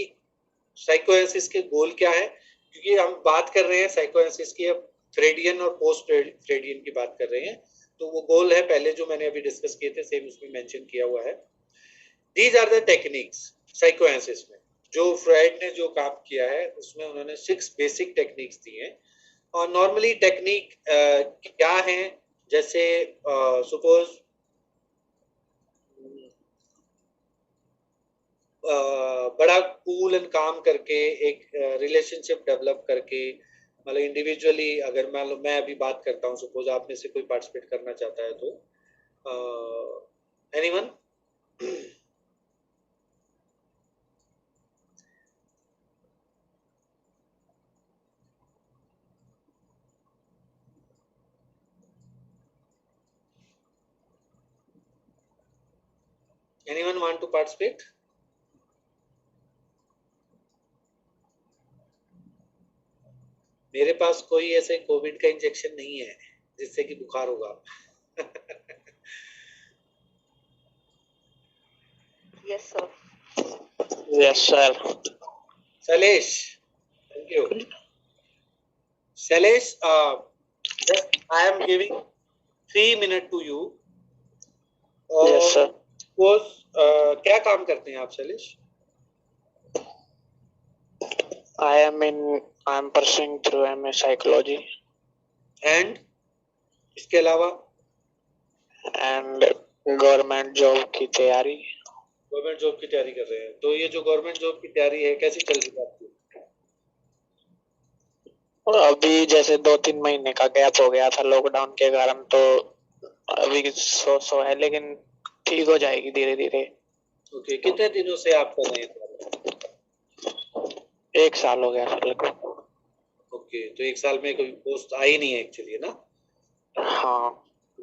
साइकोएनालिसिस के गोल क्या है, क्योंकि हम बात कर रहे हैं साइकोएनालिसिस की, अब फ्रेडियन और पोस्ट फ्रेडियन की बात कर रहे हैं, तो वो गोल है पहले जो मैंने अभी डिस्कस किए थे सेम उसमें मेंशन किया हुआ है। These are the techniques psychoanalysis में, जो फ्राइड ने जो काम किया है उसमें उन्होंने 6 बेसिक टेक्निक्स दी हैं, और नॉर्मली टेक्निक क्या है, जैसे सपोज बड़ा कूल एंड काम करके एक रिलेशनशिप डेवलप करके, मतलब इंडिविजुअली अगर मान लो मैं अभी बात करता हूँ, सपोज आप में से कोई पार्टिसिपेट करना चाहता है तो anyone, anyone want to participate? मेरे पास कोई ऐसे कोविड का इंजेक्शन नहीं है जिससे कि बुखार होगा। Yes, sir. Yes, sir. Salesh, thank you. Salesh, just I am giving 3 minutes to you. Yes, sir. Suppose क्या काम करते हैं आप Salesh? I am pursuing through MA Psychology. And इसके अलावा? And गवर्नमेंट जॉब की तैयारी। गवर्नमेंट जॉब की तैयारी कर रहे हैं, तो ये जो गवर्नमेंट जॉब की तैयारी है कैसी चल रही है आपकी? अभी जैसे 2-3 महीने का गैप हो गया था लॉकडाउन के कारण, तो अभी सो है, लेकिन ठीक हो जाएगी धीरे धीरे। ओके, कितने दिनों से आप कर रहे हैं? 1 साल हो गया सर लगभग। ओके, तो 1 साल में कोई पोस्ट आई नहीं है एक्चुअली ना? हाँ।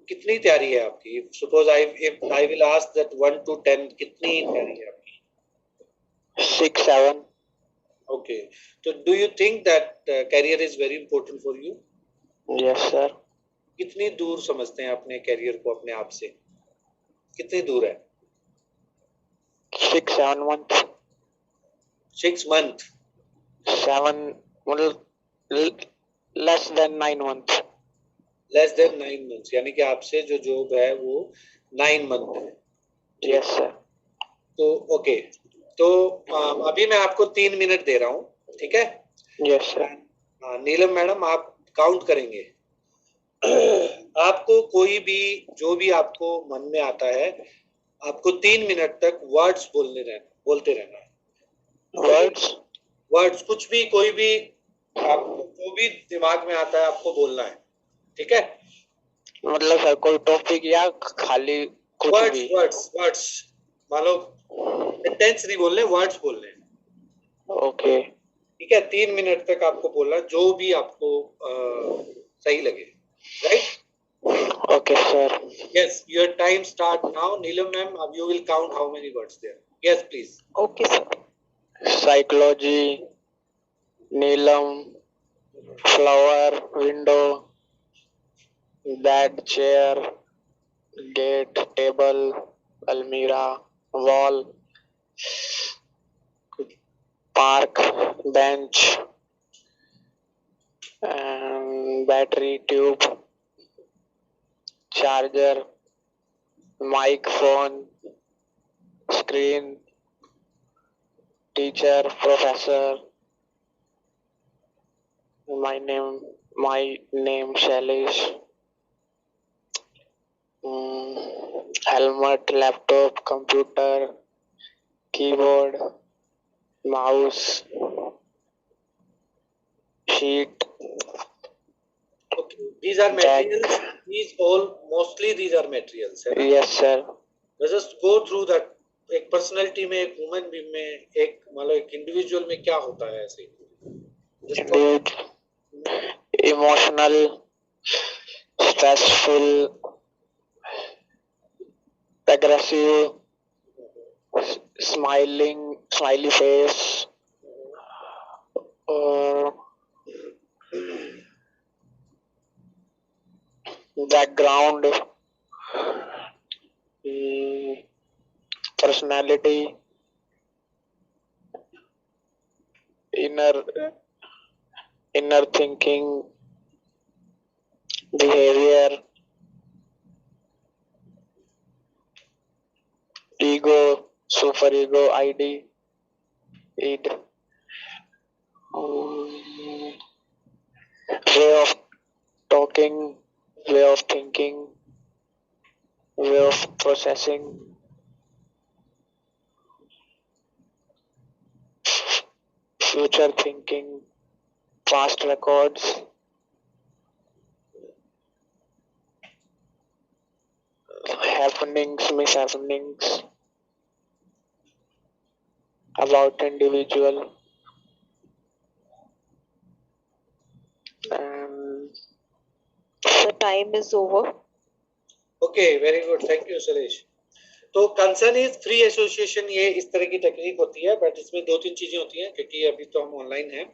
कितनी तैयारी है आपकी? Suppose if I will ask that 1 to 10 कितनी तैयारी है आपकी? 6-7. Okay, so do you think that career is very important for you? Yes sir. कितनी दूर समझते हैं अपने कैरियर को अपने आप से? कितनी दूर है? 6-7 month. 6 month. 7 मतलब less than 9 months. Less than 9 months, यानी कि आपसे जो जॉब है वो 9 मंथ है। Yes sir. तो ओके, तो अभी मैं आपको 3 मिनट दे रहा हूँ, ठीक है? Yes sir. नीलम मैडम आप काउंट करेंगे। आपको कोई भी जो भी आपको मन में आता है आपको 3 मिनट तक वर्ड्स बोलते रहना है। वर्ड्स कुछ भी, कोई भी आपको जो भी दिमाग में आता है आपको बोलना है, ठीक है? मतलब सर कोई टॉपिक या खाली वर्ड्स मान लो सेंटेंस नहीं बोलने, वर्ड्स बोलने। ओके, ठीक है, 3 मिनट तक आपको बोलना जो भी आपको सही लगे, right? Okay sir. Yes, your time start now. Neelam ma'am, you will count how many words there. Yes, please. Okay, sir. Psychology, Neelam, flower, window, bed, chair, gate, table, almirah, wall, park, bench, and battery, tube, charger, mic, phone, screen, teacher, professor. My name Shailesh. Helmet, laptop, computer, keyboard, mouse, sheet, Okay, these are jack. materials. These are materials. है ना? Yes, sir. Let's just go through that. एक पर्सनैलिटी में, एक वुमन में, एक मतलब एक इंडिविजुअल में क्या होता है ऐसे? Emotional, stressful, aggressive, smiley face, background, personality, inner thinking, behavior, ego, superego, id, way of talking, way of thinking, way of processing, future thinking, past records, happenings, mishappenings, about individual, and The time is over. Okay, very good. Thank you, Suresh. तो कंसर्न इज फ्री एसोसिएशन, ये इस तरह की टेक्निक होती है, बट इसमें 2-3 चीजें होती हैं क्योंकि अभी तो हम ऑनलाइन हैं,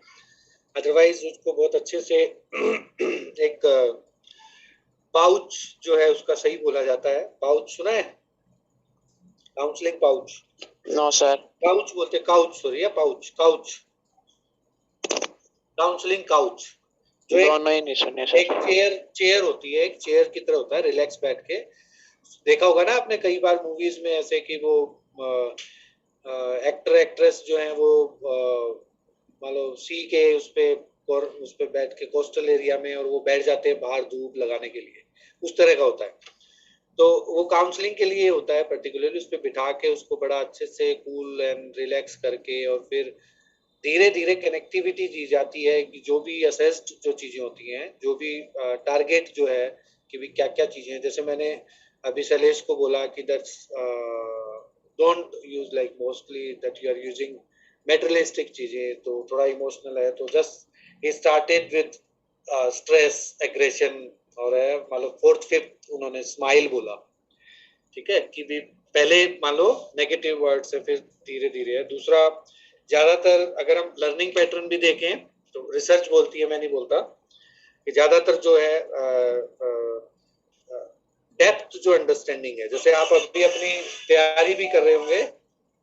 अदरवाइज उसको बहुत अच्छे से एक पाउच जो है उसका सही बोला जाता है। पाउच सुना है? Counselling pouch? No sir. Couch बोलते, couch sorry, pouch, couch, counselling couch, जो दोनों ही नहीं सुने सर। एक चेयर होती है, एक चेयर की तरह होता है, रिलैक्स बैठ के। देखा होगा ना आपने कई बार मूवीज में ऐसे कि वो एक्टर एक्ट्रेस जो है वो मान लो सी के उस पे बैठ के कोस्टल एरिया में, और वो बैठ जाते हैं बाहर धूप लगाने के लिए, उस तरह का होता है। तो वो काउंसलिंग के लिए होता है पर्टिकुलरली, उस पे बिठा के उसको बड़ा अच्छे से कूल एंड रिलैक्स करके, और फिर धीरे धीरे कनेक्टिविटी दी जाती है कि जो भी असेस्ड जो चीजें होती हैं, जो भी टारगेट जो है कि भी क्या क्या चीजें हैं। जैसे मैंने अभी शैलेश को बोला कि that's don't use like mostly that you are using materialistic चीजें, तो थोड़ा इमोशनल है, तो जस्ट ही स्टार्टेड विद स्ट्रेस, एग्रेशन, और मान लो 4th 5th उन्होंने स्माइल बोला, ठीक है, कि भी पहले मान लो नेगेटिव वर्ड से फिर धीरे धीरे है। दूसरा, ज्यादातर अगर हम लर्निंग पैटर्न भी देखें तो रिसर्च बोलती है, मैं नहीं बोलता, कि ज्यादातर जो है डेप्थ जो अंडरस्टैंडिंग है, जैसे आप अभी अपनी तैयारी भी कर रहे होंगे,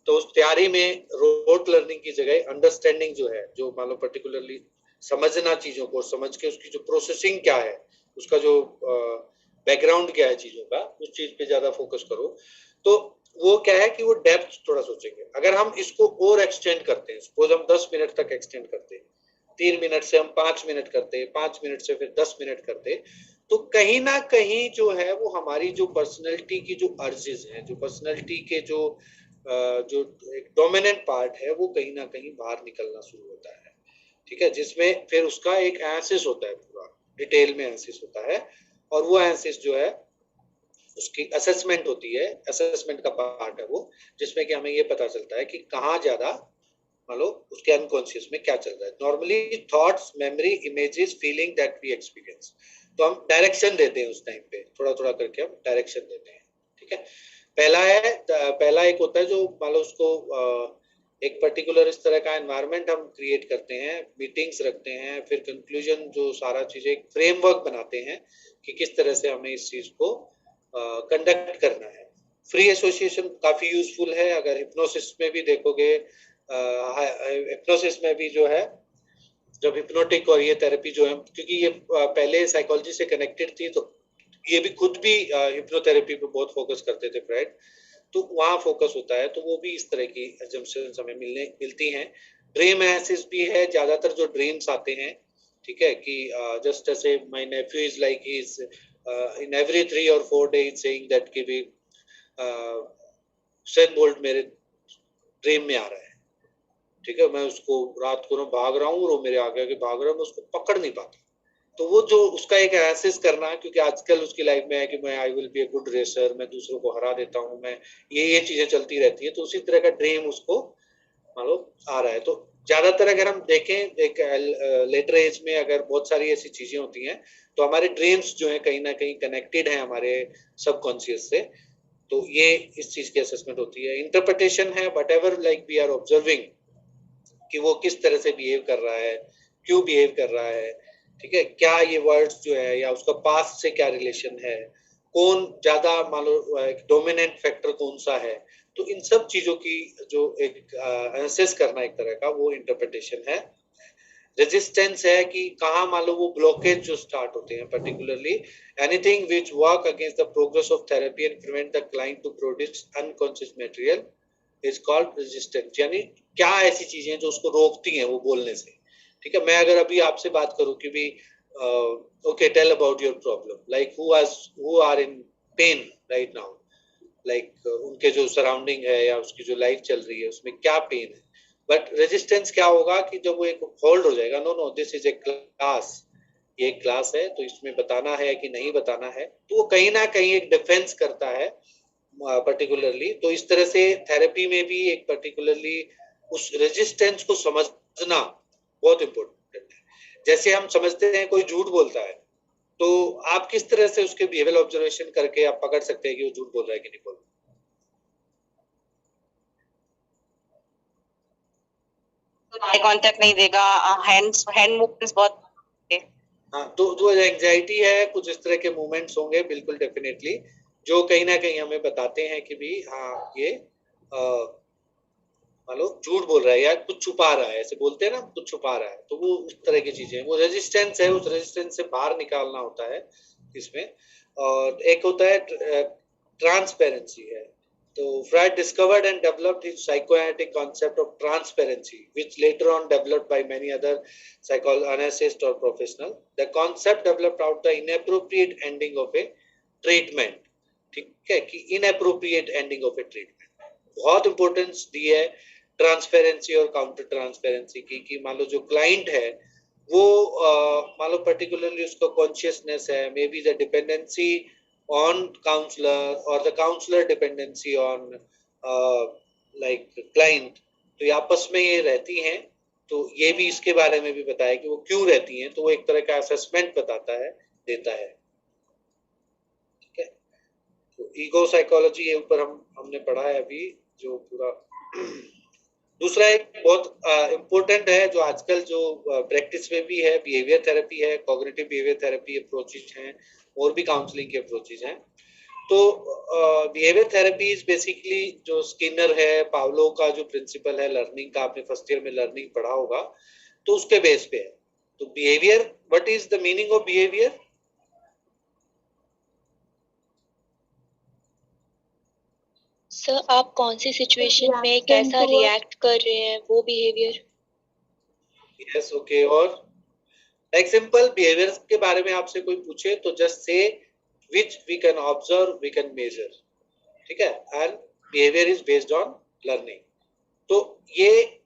तो उस तैयारी में रोट लर्निंग की जगह अंडरस्टैंडिंग जो है, जो मान लो पर्टिकुलरली समझना चीजों को, समझ के उसकी जो प्रोसेसिंग क्या है, उसका जो बैकग्राउंड क्या है चीजों का, उस चीज पे ज्यादा फोकस करो। तो वो क्या है कि वो डेप्थ थोड़ा सोचेंगे। अगर हम इसको और एक्सटेंड करते हैं, सपोज हम 10 मिनट तक एक्सटेंड करते हैं, 3 मिनट से हम 5 मिनट करते हैं, 5 मिनट से फिर 10 मिनट करते, तो कहीं ना कहीं जो है वो हमारी जो पर्सनैलिटी की जो अर्जेस हैं, जो पर्सनैलिटी के जो एक डोमिनेंट पार्ट है, वो कहीं ना कहीं बाहर निकलना शुरू होता है, ठीक है, जिसमें फिर उसका एक एनालिसिस होता है, पूरा डिटेल में एनालिसिस होता है, और वो एनालिसिस जो है उसकी असेसमेंट होती है, असेसमेंट का पार्ट है वो, जिसमें कि हमें ये पता चलता है कि कहाँ ज्यादा मान लो उसके अनकॉन्शियस में क्या चल रहा है। Normally thoughts, memory, images, feeling that we experience, तो हम डायरेक्शन देते हैं उस टाइम पे, थोड़ा थोड़ा करके हम डायरेक्शन देते हैं, ठीक है। पहला एक होता है जो मान लो उसको एक पर्टिकुलर इस तरह का एनवायरनमेंट हम क्रिएट करते हैं, मीटिंग्स रखते हैं, फिर कंक्लूजन जो सारा चीजें एक फ्रेमवर्क बनाते हैं कि किस तरह से हमें इस चीज को कंडक्ट करना है। फ्री एसोसिएशन काफी यूजफुल है। अगर हिप्नोसिस में भी देखोगे, हिप्नोसिस में भी जो है जब हिप्नोटिक और ये थेरेपी जो है, क्योंकि ये पहले साइकोलॉजी से कनेक्टेड थी, तो ये भी खुद भी हिप्नोथेरेपी पे बहुत फोकस करते थे फ्राइड, तो वहाँ फोकस होता है, तो वो भी इस तरह की assumptions हमें मिलती हैं। ड्रीम एनालिसिस भी है, ज्यादातर जो ड्रीम्स आते हैं, ठीक है, कि जस्ट ऐसे my Neiphiu is like he is in every 3 or 4 days saying that कि भी सेन बोल्ट मेरे ड्रीम में आ रहा है, ठीक है, मैं उसको रात को ना भाग रहा हूँ और वो मेरे आगे आगे भाग रहा है, मैं उसको पकड़ नहीं पाता। तो वो जो उसका एक एनालिसिस करना है, क्योंकि आजकल उसकी लाइफ में है कि मैं I will be a good racer, मैं दूसरों को हरा देता हूँ, मैं ये चीजें चलती रहती है, तो उसी तरह का ड्रीम उसको मान लो आ रहा है। तो ज्यादातर अगर हम देखें एक लेटर एज में अगर बहुत सारी ऐसी चीजें होती हैं, तो हमारे ड्रीम्स जो है कहीं ना कहीं कनेक्टेड है हमारे सबकॉन्शियस से, तो ये इस चीज की असेसमेंट होती है। इंटरप्रिटेशन है whatever like we are observing कि वो किस तरह से बिहेव कर रहा है, क्यों बिहेव कर रहा है, ठीक है, क्या ये वर्ड्स जो है या उसका पास्ट से क्या रिलेशन है, कौन ज्यादा मान लो डोमिनेंट फैक्टर कौन सा है, तो इन सब चीजों की जो एक एनालिसिस करना एक तरह का वो इंटरप्रिटेशन है। रेजिस्टेंस है कि कहाँ मान लो वो ब्लॉकेज जो स्टार्ट होते हैं, particularly anything which work against the progress of therapy and prevent the client to produce unconscious material is called resistance. यानी क्या ऐसी चीजें जो उसको रोकती हैं वो बोलने से, ठीक है। मैं अगर अभी आपसे बात करूं कि भी okay tell about your problem, like who are in pain right now, like उनके जो सराउंडिंग है या उसकी जो लाइफ चल रही है उसमें क्या पेन है, बट रेजिस्टेंस क्या होगा कि जब वो एक होल्ड हो जाएगा, no no this is a class, ये क्लास है तो इसमें बताना है कि नहीं बताना है, तो वो कहीं ना कहीं एक डिफेंस करता है पर्टिकुलरली। तो इस तरह से थेरेपी में भी एक पर्टिकुलरली उस रेजिस्टेंस को समझना बहुत इम्पोर्टेंट है। जैसे हम समझते हैं कोई झूठ बोलता है, तो आप किस तरह से उसके बिहेवियर ऑब्जर्वेशन करके आप पकड़ सकते हैं कि वो झूठ बोल रहा है कि नहीं बोल रहा। आई कांटेक्ट नहीं देगा, हैंड मूवमेंट्स बहुत, हाँ, तो जो एंजाइटी है कुछ इस तरह के मूवमेंट्स होंगे बिल्कुल डेफिनेटली, जो कहीं ना कहीं हमें बताते हैं कि भी हाँ ये मान लो झूठ बोल रहा है या कुछ छुपा रहा है, ऐसे बोलते हैं ना कुछ छुपा रहा है, तो वो उस तरह की चीजें, वो रेजिस्टेंस है, उस रेजिस्टेंस से बाहर निकालना होता है इसमें। और एक होता है ट्रांसपेरेंसी है। तो Freud discovered and developed his psychoanalytic concept of transparency, which later on developed by many other psychoanalysts or professionals. The concept developed out the inappropriate ending of a treatment, ठीक है, कि inappropriate ending of a treatment बहुत इंपॉर्टेंस दी है ट्रांसपेरेंसी और काउंटर ट्रांसपेरेंसी की, कि मान लो जो क्लाइंट है वो मान लो पर्टिकुलरली उसका कॉन्शियसनेस है, may be the dependency on counselor or the counselor dependency on like client, तो ये आपस में ये रहती हैं, तो ये भी इसके बारे में भी बताया कि वो क्यों रहती हैं, तो वो एक तरह का असेसमेंट बताता है, देता है, ठीक है। तो ईगो साइकोलॉजी के ऊपर हमने पढ़ा है अभी जो पूरा। दूसरा एक बहुत इम्पोर्टेंट है जो आजकल जो प्रैक्टिस में भी है, बिहेवियर थेरेपी है, कॉग्निटिव बिहेवियर थेरेपी अप्रोचेज हैं और भी काउंसलिंग के अप्रोचेज हैं। तो बिहेवियर थेरेपी इज बेसिकली जो स्किनर है, पावलो का जो प्रिंसिपल है लर्निंग का, आपने फर्स्ट ईयर में लर्निंग पढ़ा होगा, तो उसके बेस पे है। तो behaviour, what is the meaning of behaviour? Sir आप कौन सी सिचुएशन में कैसा रिएक्ट कर रहे हैं वो बिहेवियर। Yes, okay. और लाइक सिंपल बिहेवियर के बारे में आपसे कोई पूछे तो just say which we can observe, we can measure, ठीक है, and behaviour is based on learning. तो ये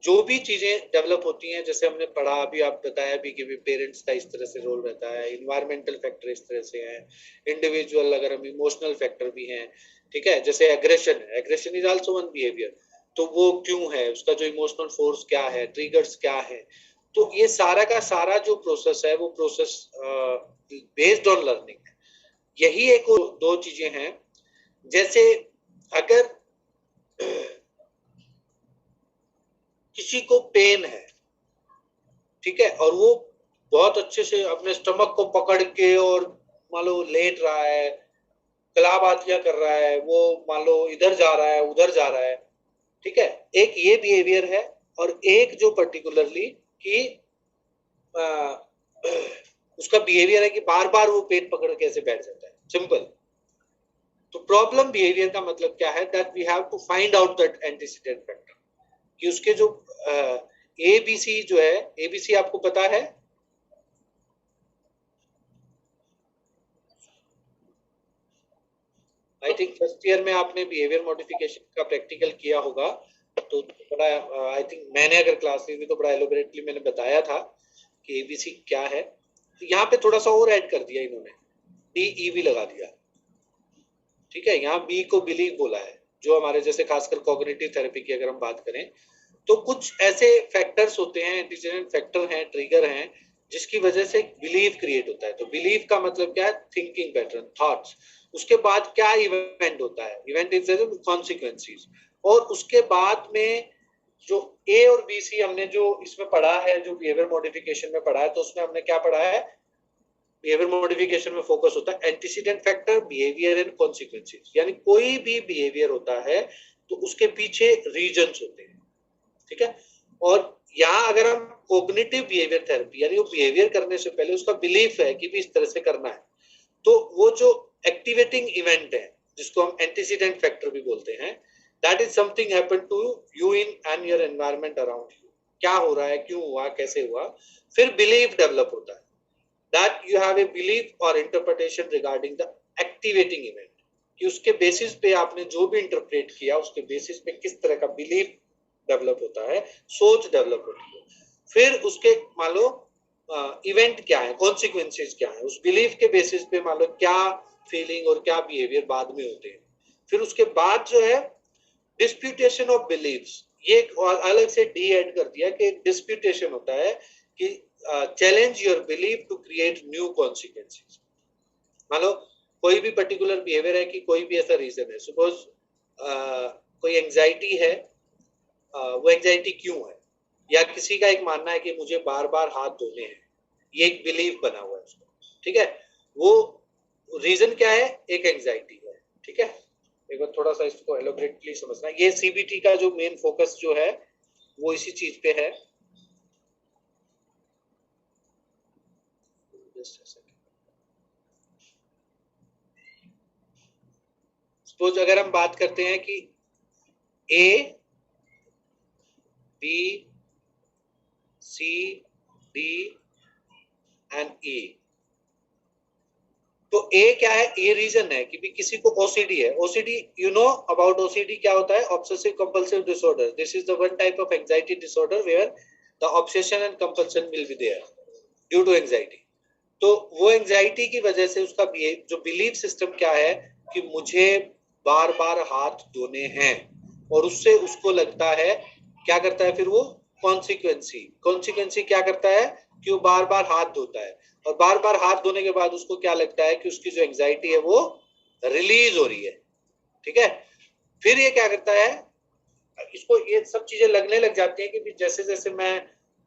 जो भी चीजें डेवलप होती हैं, जैसे हमने पढ़ा अभी, आप बताया भी कि पेरेंट्स का इस तरह से रोल रहता है, इन्वायरमेंटल फैक्टर इस तरह से हैं, इंडिविजुअल अगर हम इमोशनल फैक्टर भी हैं, ठीक है, जैसे एग्रेशन है, aggression is also one behaviour, तो वो क्यों है, उसका जो इमोशनल फोर्स क्या है, ट्रिगर्स क्या है, तो ये सारा का सारा जो प्रोसेस है वो प्रोसेस बेस्ड ऑन लर्निंग है। यही एक दो चीजें हैं जैसे अगर किसी को पेन है, ठीक है, और वो बहुत अच्छे से अपने स्टमक को पकड़ के और मान लो लेट रहा है, कलाबातियां कर रहा है, वो मान लो इधर जा रहा है उधर जा रहा है, ठीक है, एक ये बिहेवियर है, और एक जो पर्टिकुलरली कि उसका बिहेवियर है कि बार बार वो पेट पकड़ के ऐसे बैठ जाता है, सिंपल। तो प्रॉब्लम बिहेवियर का मतलब क्या है, that we have to find out that antecedent factor, कि उसके जो एबीसी जो है, एबीसी आपको पता है, आई थिंक फर्स्ट ईयर में आपने बिहेवियर मॉडिफिकेशन का प्रैक्टिकल किया होगा, तो बड़ा आई थिंक मैंने अगर क्लास ली थी तो बड़ा एलोबरेटली मैंने बताया था कि एबीसी क्या है। तो यहाँ पे थोड़ा सा और ऐड कर दिया इन्होंने, DEV लगा दिया, ठीक है, यहाँ बी को बिलीव बोला है, जो हमारे जैसे खासकर कॉग्निटिव थेरेपी की अगर हम बात करें तो कुछ ऐसे फैक्टर्स होते हैं, एंटीसीडेंट फैक्टर हैं, ट्रिगर हैं, जिसकी वजह से बिलीव क्रिएट होता है। तो बिलीव का मतलब क्या है, थिंकिंग पैटर्न, थॉट्स, उसके बाद क्या इवेंट होता है, इवेंट इज कॉन्सिक्वेंसेस, और उसके बाद में जो ए और बी सी हमने जो इसमें पढ़ा है, जो बिहेवियर मॉडिफिकेशन में पढ़ा है, तो उसमें हमने क्या पढ़ा है, बिहेवियर मॉडिफिकेशन में फोकस होता है antecedent factor, behaviour and consequences, यानी कोई भी बिहेवियर होता है तो उसके पीछे रीजंस होते हैं, ठीक है। और यहाँ अगर हम कॉग्निटिव बिहेवियर थेरेपी, यानी वो बिहेवियर करने से पहले उसका बिलीफ है कि भी इस तरह से करना है, तो वो जो एक्टिवेटिंग इवेंट है जिसको हम एंटीसीडेंट फैक्टर भी बोलते हैं, that is something happen to you in and your environment around you, क्या हो रहा है, क्यों हुआ, कैसे हुआ, फिर बिलीफ डेवलप होता है, that you have a belief और interpretation regarding the activating event, कि उसके बेसिस पे आपने जो भी इंटरप्रेट किया उसके बेसिस पे किस तरह का बिलीफ डेवलप होता है, सोच डेवलप होती है, फिर उसके मान लो इवेंट क्या है, कॉन्सिक्वेंसेस क्या है, उस बिलीफ के बेसिस पे मान लो क्या फीलिंग और क्या बिहेवियर बाद में होते हैं। फिर उसके बाद जो है डिस्प्यूटेशन ऑफ बिलीव्स, ये एक और अलग से डी ऐड कर दिया कि डिस्प्यूटेशन होता है कि challenge your belief to create new consequences. मान लो कोई भी पर्टिकुलर बिहेवियर है कि कोई भी ऐसा रीजन है, सपोज कोई एंजाइटी है, वो एंजाइटी क्यों है, या किसी का एक मानना है कि मुझे बार बार हाथ धोने हैं, ये एक बिलीफ बना हुआ है उसको, ठीक है, वो रीजन क्या है, एक एंजाइटी है, ठीक है। एक बार थोड़ा सा इसको एलोबरेटली समझना, ये सीबीटी का जो मेन फोकस जो है वो इसी चीज पे है। सपोज अगर हम बात करते हैं कि A B C D and E, तो ए क्या है, ए रीजन है कि भी किसी को ओसीडी है, OCD you know about OCD क्या होता है, obsessive compulsive disorder, this is the one type of anxiety disorder where the obsession and compulsion will be there due to anxiety. तो वो एंजाइटी की वजह से उसका जो बिलीफ सिस्टम क्या है कि मुझे बार बार हाथ धोने हैं, और उससे उसको लगता है, क्या करता है फिर वो कॉन्सिक्वेंसी क्या करता है कि वो बार बार हाथ धोता है, और बार बार हाथ धोने के बाद उसको क्या लगता है कि उसकी जो एंजाइटी है वो रिलीज हो रही है, ठीक है। फिर ये क्या करता है, इसको ये सब चीजें लगने लग जाती हैं कि जैसे जैसे मैं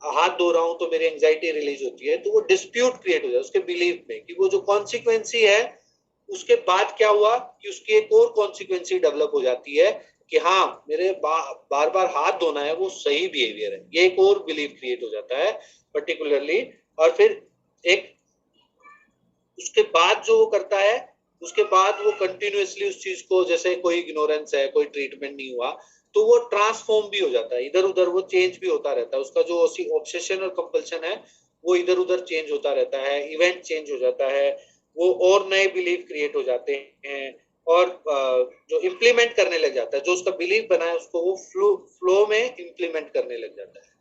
हाथ धो रहा हूं तो मेरी एंजाइटी रिलीज होती है, तो वो डिस्प्यूट क्रिएट हो जाए उसके बिलीफ में कि वो जो कॉन्सिक्वेंसी है उसके बाद क्या हुआ कि उसकी एक और कॉन्सिक्वेंसी डेवलप हो जाती है कि हाँ मेरे बार बार हाथ धोना है, वो सही बिहेवियर है, ये एक और बिलीफ क्रिएट हो जाता है पर्टिकुलरली। और फिर एक उसके बाद जो वो करता है, उसके बाद वो कंटिन्यूअसली उस चीज को, जैसे कोई इग्नोरेंस है, कोई ट्रीटमेंट नहीं हुआ, तो वो ट्रांसफॉर्म भी हो जाता है, इधर उधर वो चेंज भी होता रहता है, उसका जो ऑब्सेशन और कंपल्शन है वो इधर उधर चेंज होता रहता है, इवेंट चेंज हो जाता है, वो और नए बिलीफ क्रिएट हो जाते हैं, और जो इम्प्लीमेंट करने लग जाता है, जो उसका बिलीफ बना है उसको वो फ्लो में इम्प्लीमेंट करने लग जाता है।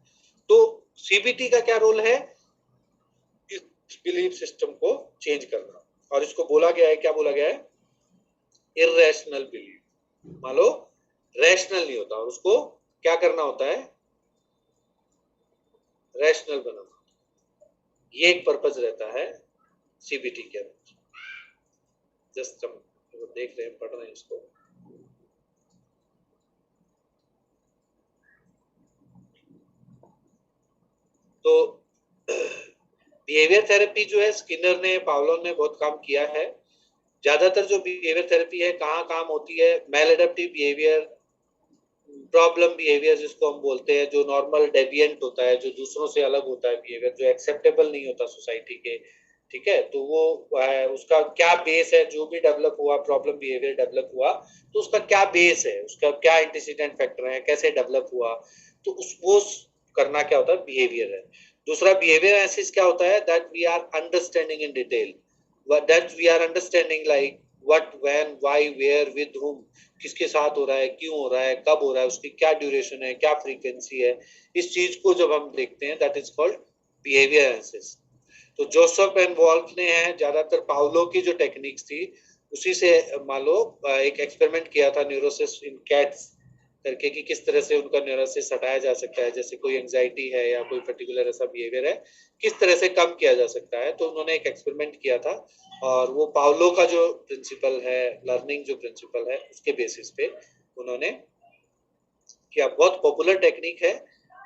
तो सीबीटी का क्या रोल है, बिलीफ सिस्टम को चेंज करना, और इसको बोला गया है, क्या बोला गया है, इर्रेशनल बिलीफ। मान लो रैशनल नहीं होता, और उसको क्या करना होता है, रैशनल बनाना, ये एक पर्पस रहता है सीबीटी के अंदर। जस्ट वो देख रहे हैं, पढ़ रहे हैं इसको। तो बिहेवियर थेरेपी जो है, स्किनर ने, पावलोव ने बहुत काम किया है। ज्यादातर जो बिहेवियर थेरेपी है कहाँ काम होती है, maladaptive behaviour, problem behaviour जिसको हम बोलते हैं, जो नॉर्मल डेविएंट होता है, जो दूसरों से अलग होता है बिहेवियर, जो एक्सेप्टेबल नहीं होता सोसाइटी के, ठीक है, तो वो उसका क्या बेस है, जो भी डेवलप हुआ प्रॉब्लम बिहेवियर डेवलप हुआ तो उसका क्या बेस है, उसका क्या एंटीसीडेंट फैक्टर है, कैसे डेवलप हुआ, तो उसको करना क्या होता है, बिहेवियर है। दूसरा बिहेवियर एनालिसिस क्या होता है, that we are understanding in detail, that we are understanding like what, when, why, where, with whom, किसके साथ हो रहा है, क्यों हो रहा है, कब हो रहा है, उसकी क्या ड्यूरेशन है, क्या फ्रीक्वेंसी है, इस चीज को जब हम देखते हैं that is called behaviour analysis. तो जोसेफ एंड वॉल्फ ने है ज्यादातर पावलोव की जो टेक्निक्स थी उसी से मान लो एक एक्सपेरिमेंट किया था न्यूरोसिस इन कैट्स करके, कि किस तरह से उनका न्यूरोसिस हटाया जा सकता है, जैसे कोई एंजाइटी है या कोई पर्टिकुलर ऐसा बिहेवियर है किस तरह से कम किया जा सकता है। तो उन्होंने एक एक्सपेरिमेंट किया था और वो पावलोव का जो प्रिंसिपल है, लर्निंग जो प्रिंसिपल है, उसके बेसिस पे उन्होंने किया। बहुत पॉपुलर टेक्निक है,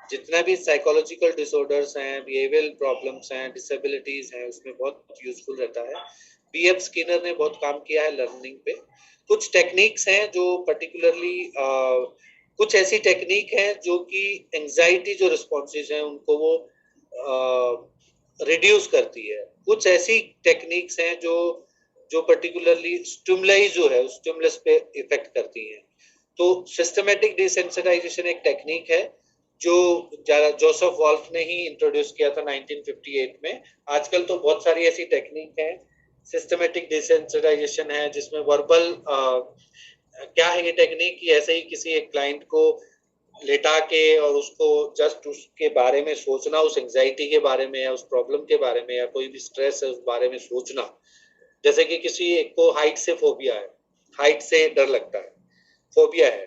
जितना भी साइकोलॉजिकल डिसऑर्डर्स हैं, बिहेवियरल प्रॉब्लम्स हैं, डिसेबिलिटीज हैं, उसमें बहुत यूजफुल रहता है। बीएफ स्किनर ने बहुत काम किया है लर्निंग पे। कुछ टेक्निक्स हैं जो पर्टिकुलरली कुछ ऐसी टेक्निक है जो कि एंजाइटी जो रिस्पॉन्सेज हैं उनको वो रिड्यूस करती है। कुछ ऐसी टेक्निक्स हैं जो जो पर्टिकुलरली स्टिमुलाई जो है उस स्टिमुलस पे इफेक्ट करती हैं। तो सिस्टमेटिक डिसेंसिटाइजेशन एक टेक्निक है जो जोसेफ वॉल्फ ने ही इंट्रोड्यूस किया था 1958 में। आजकल तो बहुत सारी ऐसी टेक्निक है। सिस्टमेटिक डिसेंसिटाइजेशन है जिसमें वर्बल क्या है ये टेक्निक कि ऐसे ही किसी एक क्लाइंट को लेटा के और उसको जस्ट उसके बारे में सोचना, उस एंजाइटी के बारे में या उस प्रॉब्लम के बारे में या कोई भी स्ट्रेस है उस बारे में सोचना। जैसे कि किसी एक को हाइट से फोबिया है, हाइट से डर लगता है, फोबिया है,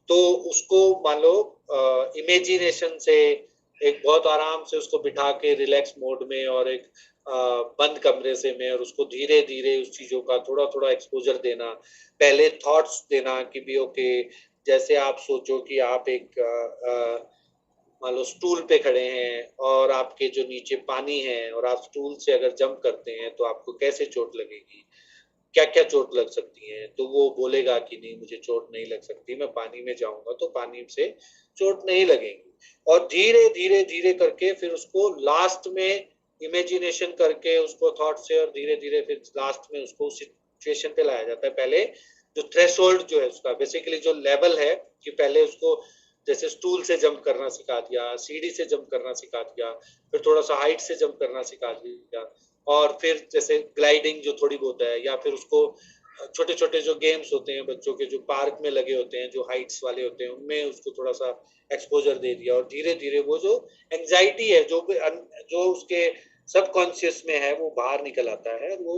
तो उसको मान लो इमेजिनेशन से एक बहुत आराम से उसको बिठा के रिलैक्स मोड में और एक बंद कमरे से में और उसको धीरे धीरे उस चीजों का थोड़ा थोड़ा एक्सपोजर देना। पहले थॉट्स देना कि भी ओके, जैसे आप सोचो कि आप एक मान लो स्टूल पे खड़े हैं और आपके जो नीचे पानी है और आप स्टूल से अगर जंप करते हैं तो आपको कैसे चोट लगेगी, क्या क्या चोट लग सकती है। तो वो बोलेगा कि नहीं मुझे चोट नहीं लग सकती, मैं पानी में जाऊंगा तो पानी से चोट नहीं लगेगी। और धीरे धीरे धीरे करके फिर उसको लास्ट में इमेजिनेशन करके उसको थॉट से और धीरे धीरे फिर लास्ट में उसको सिचुएशन पे लाया जाता है। पहले जो थ्रेशोल्ड जो है उसका बेसिकली जो लेवल है कि पहले उसको जैसे स्टूल से जंप करना सिखा दिया, सीढ़ी से जंप करना सिखा दिया, फिर थोड़ा सा हाइट से जंप करना सिखा दिया, और फिर जैसे ग्लाइडिंग जो थोड़ी बहुत है, या फिर उसको छोटे छोटे जो गेम्स होते हैं बच्चों के जो पार्क में लगे होते हैं जो हाइट्स वाले होते हैं उनमें उसको थोड़ा सा एक्सपोजर दे दिया। और धीरे धीरे वो जो एंजाइटी है जो उसके सबकॉन्शियस में है वो बाहर निकल आता है, वो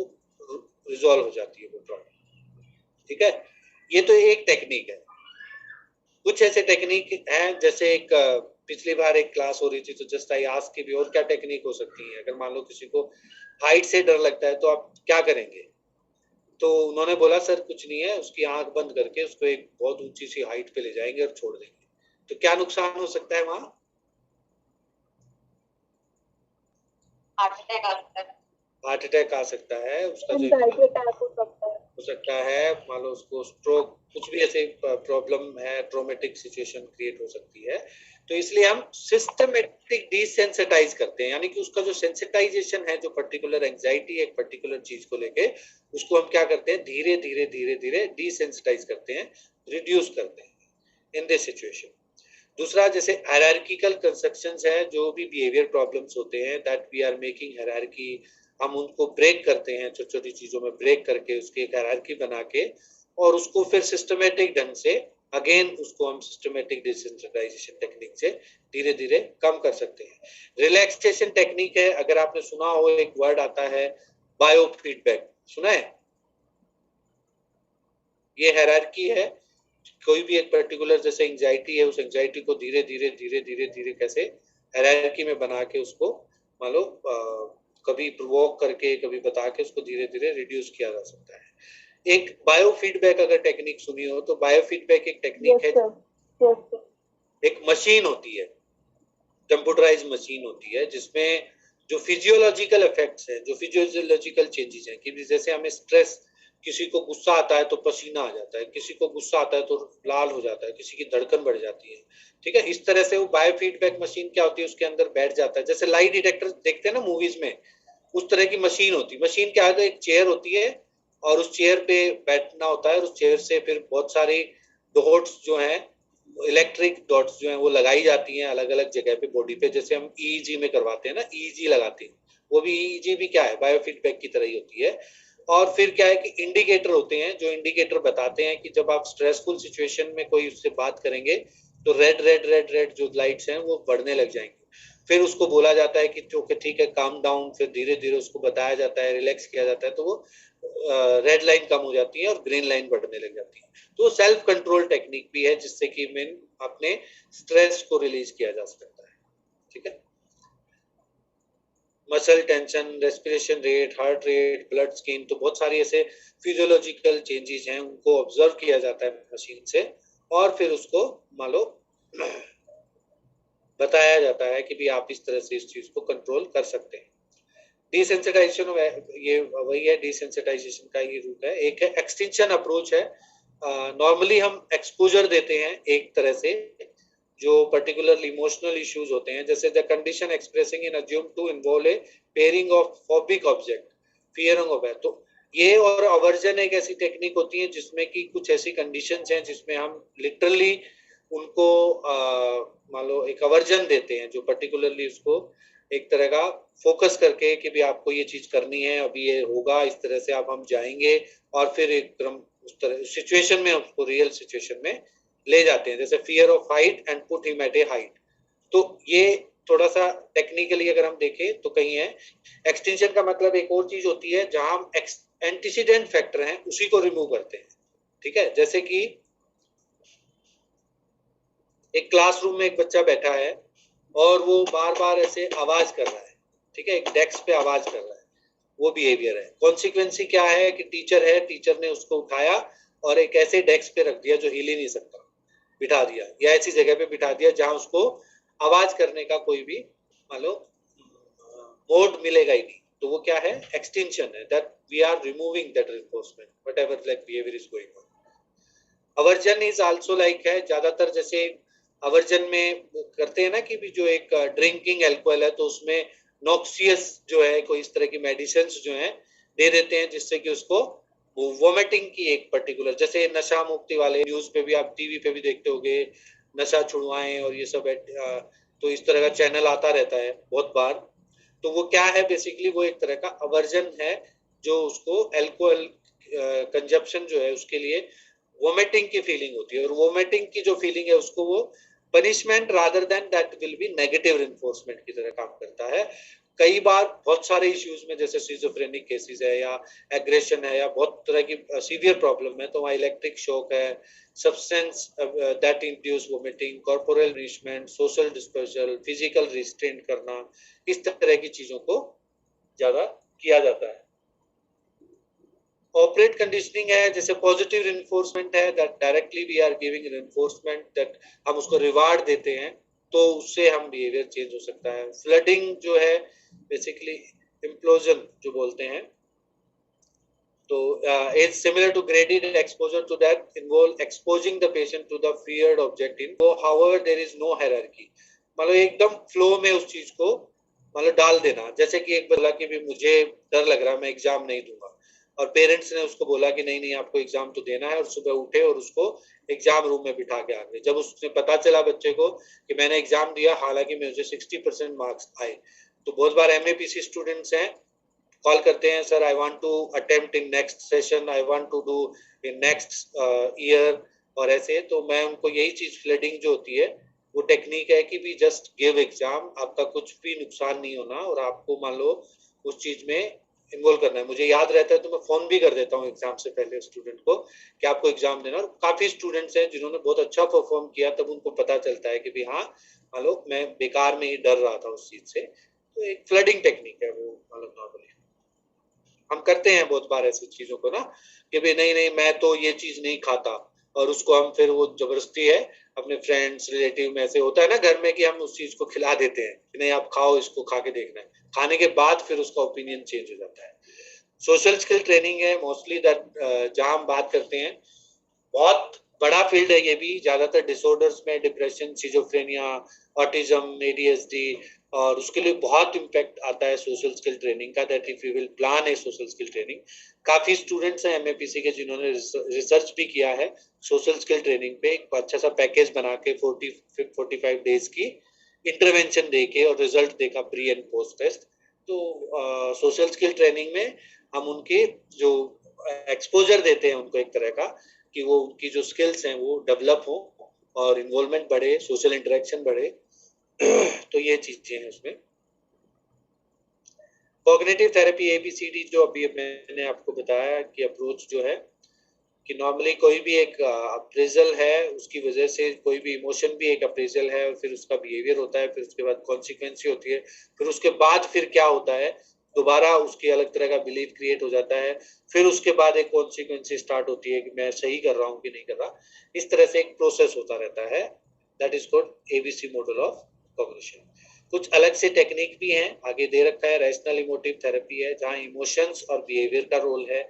रिजॉल्व हो जाती है वो प्रॉब्लम। ठीक है, ये तो एक टेक्निक है। कुछ ऐसे टेक्निक हैं, जैसे एक पिछली बार एक क्लास हो रही थी तो जस्ट आई आस्क कि भी और क्या टेक्निक हो सकती है। अगर मान लो किसी को हाइट से डर लगता है तो आप क्या करेंगे, तो उन्होंने बोला सर कुछ नहीं है, उसकी आंख बंद करके उसको एक बहुत ऊंची सी हाइट पे ले जाएंगे और छोड़ देंगे। तो क्या नुकसान हो सकता है वहां? हार्ट अटैक आ सकता है, उसका जो हो सकता है, मान लो उसको स्ट्रोक, कुछ भी ऐसे प्रॉब्लम है, ट्रॉमेटिक सिचुएशन क्रिएट हो सकती है। तो इसलिए हम सिस्टमेटिक डिसेंसिटाइज करते हैं, यानी कि उसका जो सेंसिटाइजेशन है, जो पर्टिकुलर एंजाइटी है एक पर्टिकुलर चीज को लेके, उसको हम क्या करते हैं, धीरे धीरे धीरे धीरे डिसेंसिटाइज करते हैं, रिड्यूस करते हैं इन दिस सिचुएशन। दूसरा जैसे हायरार्किकल कंस्ट्रक्शंस है, जो भी बिहेवियर प्रॉब्लम्स होते हैं, that we are making hierarchy, हम उनको ब्रेक करते हैं, छोटी छोटी चीजों में ब्रेक करके उसकी एक हायरार्की बना के और उसको फिर सिस्टमेटिक ढंग से अगेन उसको हम सिस्टमेटिक डिसेंसिटाइजेशन टेक्निक से धीरे धीरे कम कर सकते हैं। रिलैक्सेशन टेक्निक है, अगर आपने सुना हो एक वर्ड आता है बायो फीडबैक, सुना है? ये हायरार्की है, कोई भी एक पर्टिकुलर जैसे एंजाइटी है, उस एंजाइटी को धीरे धीरे धीरे धीरे धीरे कैसे हायरार्की में बना के उसको मान लो कभी प्रोवोक करके कभी बता के उसको धीरे धीरे रिड्यूस किया जा सकता है। एक बायो फीडबैक अगर टेक्निक सुनी हो तो बायो फीडबैक एक टेक्निक है। एक मशीन होती है, कंप्यूटराइज मशीन होती है, जिसमें जो फिजियोलॉजिकल इफेक्ट्स है, जो फिजियोलॉजिकल चेंजेस हैं, कि जैसे हमें स्ट्रेस, किसी को गुस्सा आता है तो पसीना आ जाता है, किसी को गुस्सा आता है तो लाल हो जाता है, किसी की धड़कन बढ़ जाती है, ठीक है। इस तरह से वो बायो फीडबैक मशीन क्या होती है, उसके अंदर बैठ जाता है। जैसे लाई डिटेक्टर देखते हैं ना मूवीज में, उस तरह की मशीन होती है। मशीन क्या है, तो एक चेयर होती है और उस चेयर पे बैठना होता है, और उस चेयर से फिर बहुत सारी डॉट्स जो हैं, इलेक्ट्रिक डॉट्स जो हैं वो लगाई जाती हैं अलग अलग जगह पे बॉडी पे, जैसे हम ईईजी में करवाते हैं ना, ईईजी लगाते हैं, वो भी ईईजी भी क्या है, बायो फीडबैक की तरह ही होती है। और फिर क्या है कि इंडिकेटर होते हैं, जो इंडिकेटर बताते हैं कि जब आप स्ट्रेसफुल सिचुएशन में कोई उससे बात करेंगे तो रेड रेड रेड रेड जो लाइट्स हैं वो बढ़ने लग जाएंगे। फिर उसको बोला जाता है कि ठीक है काम डाउन, फिर धीरे धीरे उसको बताया जाता है, रिलैक्स किया जाता है, तो वो रेड लाइन कम हो जाती है और ग्रीन लाइन बढ़ने लग जाती है। तो सेल्फ कंट्रोल टेक्निक भी है, जिससे कि मेन अपने स्ट्रेस को रिलीज किया जा सकता है, ठीक है। Muscle tension, respiration rate, heart rate, blood skin, तो बहुत सारी ऐसे फिजियोलॉजिकल चेंजेस हैं, उनको ऑब्जर्व किया जाता है मशीन से, और फिर उसको मान लो बताया जाता है कि भी आप इस तरह से इस चीज को कंट्रोल कर सकते हैं। डिसेंसिटाइजेशन, ये वही है, डिसेंसिटाइजेशन का ये रूट है। एक है एक्सटेंशन अप्रोच है। नॉर्मली हम एक्सपोजर देते हैं एक तरह से, जो पर्टिकुलरली इमोशनल इश्यूज होते हैं, जैसे the condition expressing in assume to involve a pairing of phobic object, fearing of है। तो ये और अवर्जन एक ऐसी टेक्निक होती है जिसमें कि कुछ ऐसी कंडीशंस हैं जिसमें हम लिटरली उनको मान लो एक अवर्जन देते हैं, जो पर्टिकुलरली उसको एक तरह का फोकस करके कि भी आपको ये चीज करनी है, अभी ये होगा, इस तरह से आप हम जाएंगे, और फिर एकदम उस तरह सिचुएशन में उसको रियल सिचुएशन में ले जाते हैं, जैसे fear of height and put him at A height. तो ये थोड़ा सा टेक्निकली अगर हम देखें तो कहीं है। एक्सटेंशन का मतलब एक और चीज होती है जहां हम एंटीसीडेंट फैक्टर हैं उसी को रिमूव करते हैं, ठीक है। जैसे कि एक क्लासरूम में एक बच्चा बैठा है और वो बार बार ऐसे आवाज कर रहा है, ठीक है, एक डेस्क पे आवाज कर रहा है, वो बिहेवियर है। कॉन्सिक्वेंसी क्या है कि टीचर है, टीचर ने उसको उठाया और एक ऐसे डेस्क पे रख दिया जो हिल ही नहीं सकता, बिठा दिया, या ऐसी जगह पे बिठा दिया जहां उसको आवाज करने का कोई भी मान लो मोड मिलेगा ही नहीं। तो वो क्या है, एक्सटेंशन है, that we are removing that reinforcement whatever like behaviour is going on. Aversion is also like है, ज्यादातर जैसे अवर्जन में करते हैं ना कि भी जो एक ड्रिंकिंग अल्कोहल है तो उसमें नॉक्सियस जो है कोई इस तरह की मेडिसिन जो है दे देते हैं, जिससे कि उसको वोमिटिंग की एक पर्टिकुलर, जैसे नशा मुक्ति वाले न्यूज पे भी आप टीवी पे भी देखते होंगे, नशा छुड़वाएं और ये सब तो इस तरह का चैनल आता रहता है बहुत बार। तो वो क्या है, बेसिकली वो एक तरह का अवर्जन है, जो उसको अल्कोहल कंजप्शन जो है उसके लिए वोमिटिंग की फीलिंग होती है, और वोमिटिंग की जो फीलिंग है उसको वो punishment rather than that will be negative reinforcement की तरह काम करता है। कई बार बहुत सारे इश्यूज में जैसे सिजोफ्रेनिक केसेस है या एग्रेशन है या बहुत तरह की सीवियर प्रॉब्लम है, तो वहाँ इलेक्ट्रिक शॉक है, substance that induce vomiting, corporal punishment, social dispersal, physical restraint करना, इस तरह की चीजों को ज्यादा किया जाता है। ऑपरेट कंडीशनिंग है, जैसे पॉजिटिव रिइंफोर्समेंट है, that directly we are giving reinforcement, दैट हम उसको रिवार्ड देते हैं तो उससे हम बिहेवियर चेंज हो सकता है। फ्लडिंग जो है बेसिकली इम्प्लोजन जो बोलते हैं, तो it's similar to graded exposure to that involve exposing the patient to the feared object in, so however there is no hierarchy, मतलब एकदम फ्लो में उस चीज को मतलब डाल देना। जैसे कि एक बोला कि भी मुझे डर लग रहा है, मैं एग्जाम नहीं दूंगा, और पेरेंट्स ने उसको बोला कि नहीं नहीं आपको एग्जाम तो देना है, और सुबह उठे और उसको एग्जाम रूम में बिठा के आ गए। जब उसने पता चला बच्चे को कि मैंने एग्जाम दिया हालांकि मुझे 60% मार्क्स आए, तो बहुत बार MAPC स्टूडेंट्स हैं कॉल करते हैं, sir I want to attempt in next session, I want to do in next year, और ऐसे। तो मैं उनको यही चीज, फ्लडिंग जो होती है वो टेक्निक है कि भी जस्ट गिव एग्जाम, आपका कुछ भी नुकसान नहीं होना, और आपको मान लो उस चीज में इन्वॉल्व करना है। मुझे याद रहता है तो मैं फोन भी कर देता हूँ एग्जाम से पहले स्टूडेंट को कि आपको एग्जाम देना, और काफी स्टूडेंट्स हैं जिन्होंने बहुत अच्छा परफॉर्म किया, तब उनको पता चलता है कि भी हाँ मान लो मैं बेकार में ही डर रहा था उस चीज से। तो एक फ्लडिंग टेक्निक है वो मतलब नॉर्मली। हम करते हैं बहुत बार ऐसी चीजों को ना, कि भाई नहीं नहीं मैं तो ये चीज नहीं खाता, और उसको हम फिर वो जबरदस्ती है अपने फ्रेंड्स रिलेटिव में ऐसे होता है ना घर में कि हम उस चीज को खिला देते हैं कि नहीं आप खाओ, इसको खा के देखना है, खाने के बाद फिर उसका ओपिनियन चेंज हो जाता है। सोशल स्किल ट्रेनिंग है मोस्टली दैट, जहां हम बात करते हैं, बहुत बड़ा फील्ड है ये भी, ज्यादातर डिसऑर्डर्स में डिप्रेशन, सिजोफ्रेनिया, ऑटिज्म, एडीएचडी, और उसके लिए बहुत इम्पैक्ट आता है सोशल स्किल ट्रेनिंग का, that if you will plan A social skill training. काफी स्टूडेंट्स हैं एमएपीसी के जिन्होंने रिसर्च भी किया है सोशल स्किल ट्रेनिंग पे, एक अच्छा सा पैकेज बना के 45 डेज की इंटरवेंशन दे के और रिजल्ट देखा प्री एंड पोस्ट टेस्ट। तो सोशल स्किल ट्रेनिंग में हम उनके जो एक्सपोजर देते हैं उनको एक तरह का, कि वो उनकी जो स्किल्स हैं वो डेवलप हो और इन्वॉल्वमेंट बढ़े, सोशल इंटरेक्शन बढ़े। तो ये चीजें हैं उसमें। कॉग्निटिव थेरेपी एबीसीडी जो अभी मैंने आपको बताया कि अप्रोच जो है कि नॉर्मली कोई भी एक अप्रेजल है, उसकी वजह से कोई भी इमोशन भी एक अप्रेजल है, और फिर उसका बिहेवियर होता है, फिर उसके बाद कॉन्सिक्वेंसी होती है, फिर उसके बाद फिर क्या होता है, दोबारा उसकी अलग तरह का बिलीफ क्रिएट हो जाता है, फिर उसके बाद एक कॉन्सिक्वेंसी स्टार्ट होती है कि मैं सही कर रहा हूँ कि नहीं कर रहा। इस तरह से एक प्रोसेस होता रहता है, that is called ABC model of cognition. कुछ अलग से टेक्निक भी हैं, आगे दे रखा है, रैशनल इमोटिव थेरेपी है जहाँ इमोशंस और बिहेवियर का रोल है,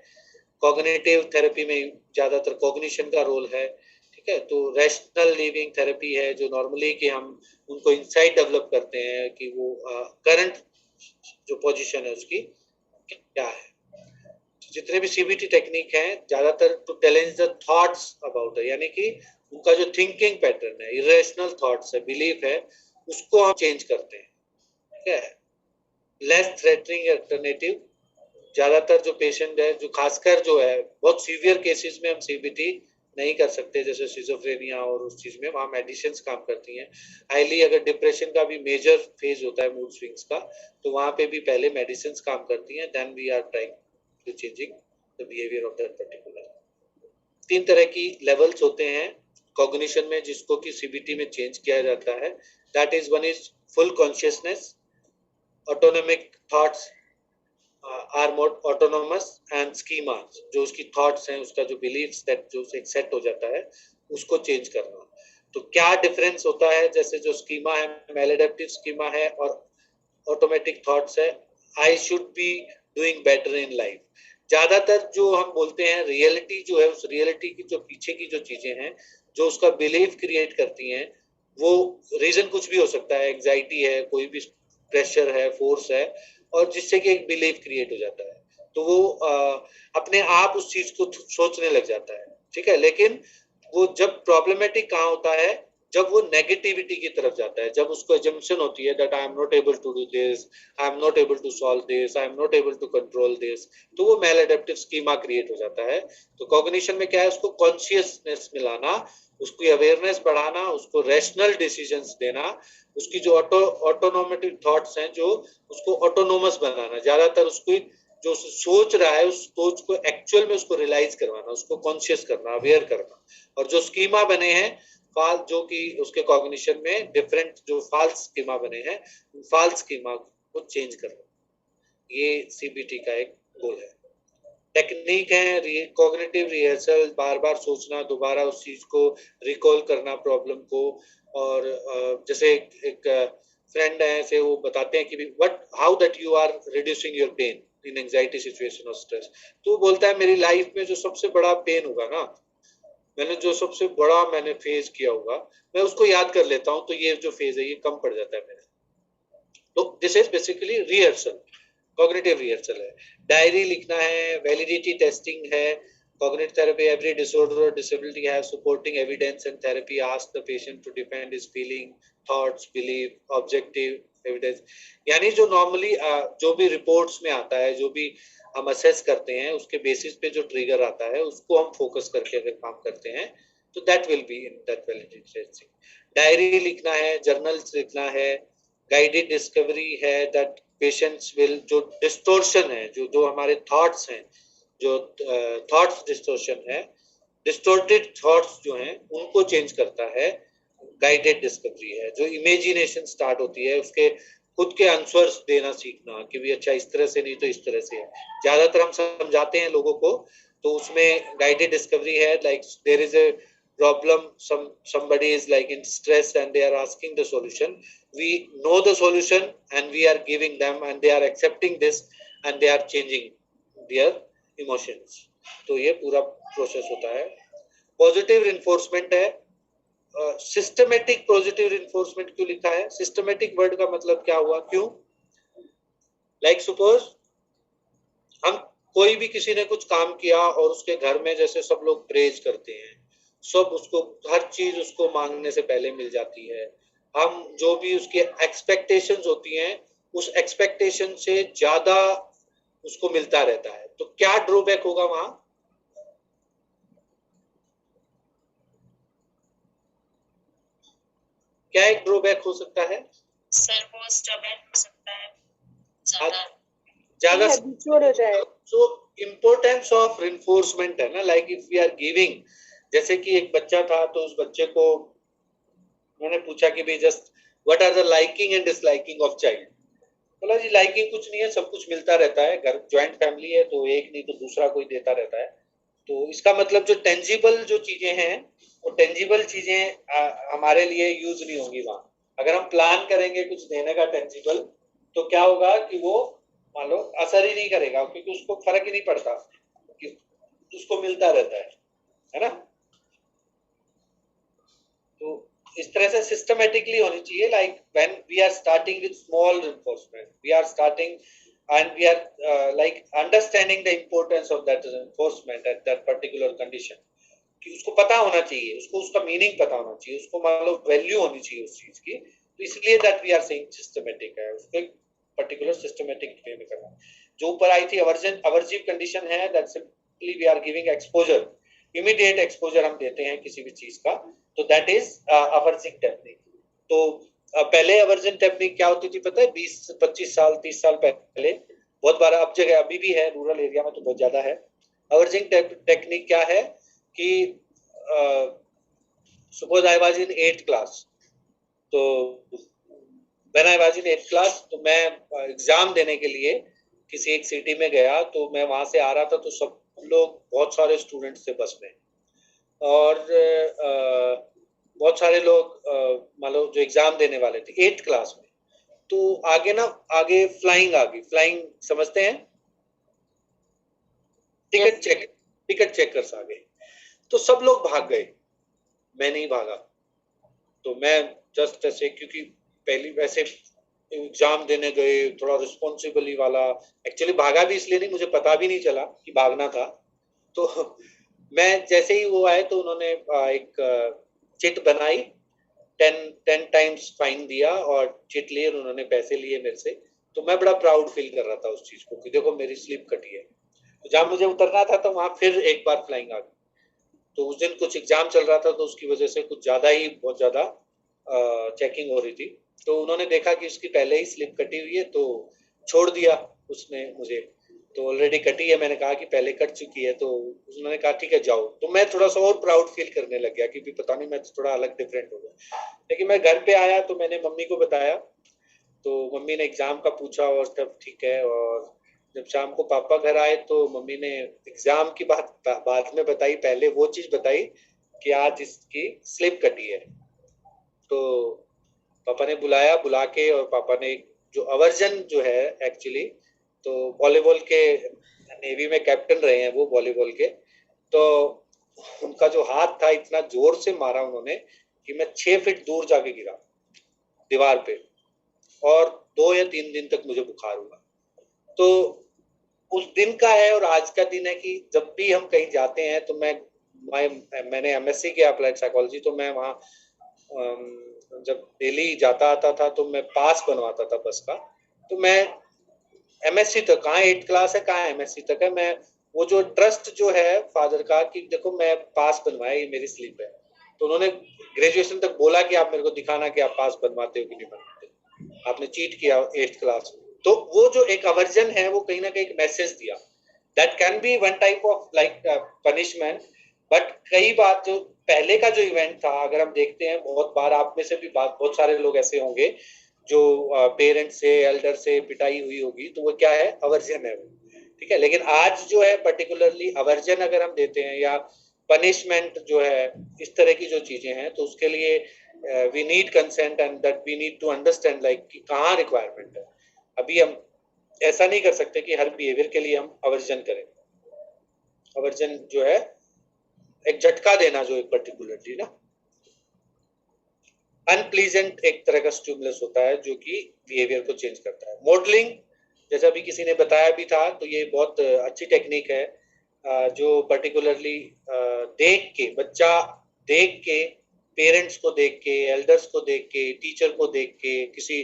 कॉग्निटिव थेरेपी में ज्यादातर कॉग्निशन का रोल है, ठीक है। तो रैशनल लिविंग थेरेपी है जो नॉर्मली कि हम उनको इंसाइट डेवलप करते हैं कि वो करंट जो पोजीशन है उसकी क्या है। जितने भी सीबीटी टेक्निक है ज्यादातर to challenge the thoughts about है, यानी कि उनका जो थिंकिंग पैटर्न है, इरेशनल थॉट्स है, बिलीफ है, उसको हम चेंज करते हैं, ठीक है। लेस थ्रेटनिंग अल्टरनेटिव, ज्यादातर जो पेशेंट है, जो खासकर जो है बहुत सीवियर केसेस में हम सीबीटी नहीं कर सकते, जैसे सिजोफ्रेनिया और उस चीज में, वहाँ मेडिसिन्स काम करती हैं। हाईली अगर डिप्रेशन का भी मेजर फेज होता है मूड स्विंग्स का, तो वहाँ पे भी पहले मेडिसिन्स काम करती हैं, then we are trying to changing the behaviour of that particular. 3 तरह की लेवल्स होते हैं कॉग्निशन में जिसको कि सीबीटी में चेंज किया जाता है, that is one is full consciousness, autonomic thoughts are more autonomous, and schema जो उसकी थॉट्स हैं, उसका जो बिलीफ्स दैट जो एक सेट हो जाता है उसको चेंज करना। तो क्या डिफरेंस होता है, जैसे जो स्कीमा है मैलेडेप्टिव स्कीमा है और ऑटोमेटिक थॉट्स है, I should be doing better in life. ज्यादातर जो हम बोलते हैं रियलिटी जो है, उस रियलिटी की जो पीछे की जो चीजें हैं जो उसका बिलीफ क्रिएट करती हैं, वो रीजन कुछ भी हो सकता है, एंजाइटी है, कोई भी प्रेशर है, फोर्स है, और जिससे कि एक बिलीफ क्रिएट हो जाता है, तो वो अपने आप उस चीज को सोचने लग जाता है, ठीक है। लेकिन वो जब प्रॉब्लमेटिक कहाँ होता है, जब वो नेगेटिविटी की तरफ जाता है, जब उसको एजम्पशन होती है that I am not able to do this, I am not able to solve this, I am not able to control this, तो वो मैलएडेप्टिव स्कीमा क्रिएट हो जाता है। तो कॉग्निशन में क्या है, उसको कॉन्शियसनेस में लाना, उसकी अवेयरनेस बढ़ाना, उसको रैशनल डिसीजंस देना, उसकी जो ऑटोनोमेटिव थॉट्स हैं जो उसको ऑटोनोमस बनाना, ज्यादातर उसको जो सोच रहा है उस सोच को एक्चुअल में उसको रियलाइज करवाना, उसको कॉन्शियस करना, अवेयर करना। और जो स्कीमा बने हैं जो कि उसके कॉग्निशन में डिफरेंट जो फाल्स स्कीमा बने हैं, फाल्स स्कीमा को चेंज करना, ये सीबीटी का एक गोल है। टेक्निक है कॉग्निटिव रिहर्सल, बार बार सोचना, दोबारा उस चीज को रिकॉल करना प्रॉब्लम को। और जैसे एक फ्रेंड है ऐसे, वो बताते हैं कि what how that you are reducing your pain in anxiety situation और स्ट्रेस। तो वो बोलता है मेरी लाइफ में जो सबसे बड़ा पेन होगा ना, मैंने जो सबसे बड़ा मैंने फेस किया होगा, मैं उसको याद कर लेता हूँ, तो ये जो फेज है ये कम पड़ जाता है मेरा। तो this is basically rehearsal, cognitive rehearsal है। डायरी लिखना है, वैलिडिटी टेस्टिंग है। Cognitive therapy, every disorder or disability has supporting evidence, and therapy asks the patient to defend his feeling, thoughts, belief, objective evidence. यानी जो नॉर्मली जो भी रिपोर्ट्स में आता है, जो भी हम असेस करते हैं, उसके बेसिस पे जो ट्रिगर आता है उसको हम फोकस करके अगर काम करते हैं तो that will be in that validity testing. Diary लिखना है, जर्नल्स लिखना है, गाइडेड डिस्कवरी है, दैट पेशेंट्स विल, जो डिस्टोर्शन है, जो हमारे थॉट्स हैं, जो थॉट्स डिस्टोर्शन है, डिस्टोर्टेड थॉट्स जो हैं उनको चेंज करता है, गाइडेड डिस्कवरी है। जो इमेजिनेशन स्टार्ट होती है, उसके खुद के आंसर्स देना सीखना कि भी अच्छा इस तरह से नहीं तो इस तरह से है। ज्यादातर हम समझाते हैं लोगों को तो उसमें गाइडेड डिस्कवरी है, like there is a problem, somebody is like in stress and they are asking the solution, we know the solution and we are giving them and they are accepting this and they are changing their emotions। तो ये पूरा प्रोसेस होता है। पॉजिटिव रिइंफोर्समेंट है, सिस्टमेटिक पॉजिटिव रिइंफोर्समेंट क्यों लिखा है? सिस्टमेटिक वर्ड का मतलब क्या हुआ, क्यों? लाइक सपोज हम कोई भी किसी ने कुछ काम किया और उसके घर में जैसे सब लोग प्रेज करते हैं, सब उसको हर चीज उसको मांगने से पहले मिल जाती है, हम जो भी उसके एक्सपेक्टेशंस होती हैं उस एक्सपेक्टेशन से ज्यादा उसको मिलता रहता है, तो क्या ड्रॉबैक होगा वहां? क्या एक ड्रॉबैक हो सकता है? सर वो स्टबर्न हो सकता है, ज्यादा हैबिचुअल हो जाए। सो इम्पोर्टेंस ऑफ रिइंफोर्समेंट है ना, like if we are giving, जैसे कि एक बच्चा था तो उस बच्चे को मैंने पूछा कि भाई just what are the liking and disliking of child, बोला जी लाइकिंग कुछ नहीं है, सब कुछ मिलता रहता है, घर ज्वाइंट फैमिली है तो एक नहीं तो दूसरा कोई देता रहता है। तो इसका मतलब जो टेंजिबल जो चीजें हैं वो टेंजिबल चीजें हमारे लिए यूज नहीं होंगी वहां। अगर हम प्लान करेंगे कुछ देने का टेंजिबल तो क्या होगा कि वो मान लो असर ही नहीं करेगा, क्योंकि उसको फर्क ही नहीं पड़ता कि उसको मिलता रहता है ना। तो इस तरह से सिस्टमेटिकली होनी चाहिए, like when we are starting with small reinforcement, we are starting and we are like understanding the importance of that reinforcement at that particular condition, कि उसको पता होना चाहिए, उसको उसका मीनिंग पता होना चाहिए, उसको मान लो वैल्यू होनी चाहिए उस चीज की, तो इसलिए that we are saying systematic है, उसको एक पर्टिकुलर सिस्टमेटिक वे में करना। जो ऊपर आई थी अवर्जिव कंडीशन है, that simply we are giving exposure, immediate exposure हम देते हैं किसी भी चीज का, तो दैट इज अवर्जिंग टेक्निक। तो पहले अवर्जन टेक्निक क्या होती थी पता है? 20-25 साल 30 साल पहले बहुत बार, अब जगह अभी भी है, रूरल एरिया में तो बहुत ज्यादा है। अवर्जिंग टेक्निक क्या है कि suppose I was in 8th class, तो when I was in 8th class तो मैं एग्जाम देने के लिए किसी एक सिटी में गया, तो मैं वहां से आ रहा था तो सब लोग बहुत सारे स्टूडेंट्स थे बस में, और बहुत सारे लोग मान लो जो एग्जाम देने वाले थे 8th क्लास में, तो आगे फ्लाइंग आ गई। फ्लाइंग समझते हैं? टिकट चेकर्स आ गए, तो सब लोग भाग गए, मैं नहीं भागा। तो मैं जस्ट ऐसे, क्योंकि पहली वैसे एग्जाम देने गए, थोड़ा रिस्पॉन्सिबली वाला, एक्चुअली भागा भी इसलिए नहीं, मुझे पता भी नहीं चला कि भागना था। तो मैं जैसे ही वो आए तो उन्होंने एक चिट बनाई, 10 टाइम्स फाइन दिया और चिट लिए, उन्होंने पैसे लिए मेरे से। तो मैं बड़ा प्राउड फील कर रहा था उस चीज को कि देखो मेरी स्लिप कटी है। तो जहाँ मुझे उतरना था तो वहां फिर एक बार फ्लाइंग आ गई। तो उस दिन कुछ एग्जाम चल रहा था तो उसकी वजह से कुछ ज्यादा ही बहुत ज्यादा चेकिंग हो रही थी। तो उन्होंने देखा कि उसकी पहले ही स्लिप कटी हुई है तो छोड़ दिया उसने मुझे, तो ऑलरेडी कटी है, मैंने कहा कि पहले कट चुकी है, तो उन्होंने कहा ठीक है जाओ। तो मैं थोड़ा सा और प्राउड फील करने लग गया कि पता नहीं मैं थोड़ा अलग डिफरेंट हो गया। लेकिन मैं घर पे आया तो मैंने मम्मी को बताया, तो मम्मी ने एग्जाम का पूछा और तब ठीक है। और जब शाम को पापा घर आए तो मम्मी ने एग्जाम की बात बाद में बताई, पहले वो चीज बताई कि आज इसकी स्लिप कटी है। तो पापा ने बुला के, और पापा ने जो अवर्जन जो है एक्चुअली, तो वॉलीबॉल के नेवी में कैप्टन रहे हैं वो वॉलीबॉल के, तो उनका जो हाथ था इतना जोर से मारा उन्होंने कि मैं 6 फीट दूर जाके गिरा दीवार पे, और 2 या 3 दिन तक मुझे बुखार हुआ। तो उस दिन का है और आज का दिन है कि जब भी हम कहीं जाते हैं तो मैंने एमएससी किया अप्लाइड साइकोलॉजी, तो मैं वहाँ जब दिल्ली जाता आता था तो मैं पास बनवाता था बस का। तो मैं एमएससी तक, कहाँ 8th क्लास है कहाँ एमएससी तक है, मैं वो जो ट्रस्ट जो है फादर का कि देखो मैं पास बनवाया, ये मेरी स्लिप है। तो उन्होंने ग्रेजुएशन तक बोला कि आप मेरे को दिखाना कि आप पास बनवाते हो कि नहीं बनवाते, आपने चीट किया 8th क्लास में। तो वो जो एक अवर्जन है वो कहीं ना कहीं एक मैसेज दिया, that can be one type of like punishment. But कई बार जो पहले का जो इवेंट था, अगर हम देखते हैं बहुत बार, आप में से भी बहुत सारे लोग ऐसे होंगे जो पेरेंट्स से एल्डर से पिटाई हुई होगी, तो वो क्या है, अवर्जन है वो, ठीक है। लेकिन आज जो है पर्टिकुलरली अवर्जन अगर हम देते हैं या पनिशमेंट जो है, इस तरह की जो चीजें हैं, तो उसके लिए we need consent and that we need to understand like कि कहाँ रिक्वायरमेंट है। अभी हम ऐसा नहीं कर सकते कि हर बिहेवियर के लिए हम अवर्जन करें। अवर्जन जो है एक झटका देना, जो एक पर्टिकुलरली ना अनप्लीजेंट एक तरह का स्टिमुलस होता है जो कि बिहेवियर को चेंज करता है। मॉडलिंग जैसा अभी किसी ने बताया भी था, तो ये बहुत अच्छी टेक्निक है जो पर्टिकुलरली देख के, बच्चा देख के, पेरेंट्स को देख के, एल्डर्स को देख के, टीचर को देख के, किसी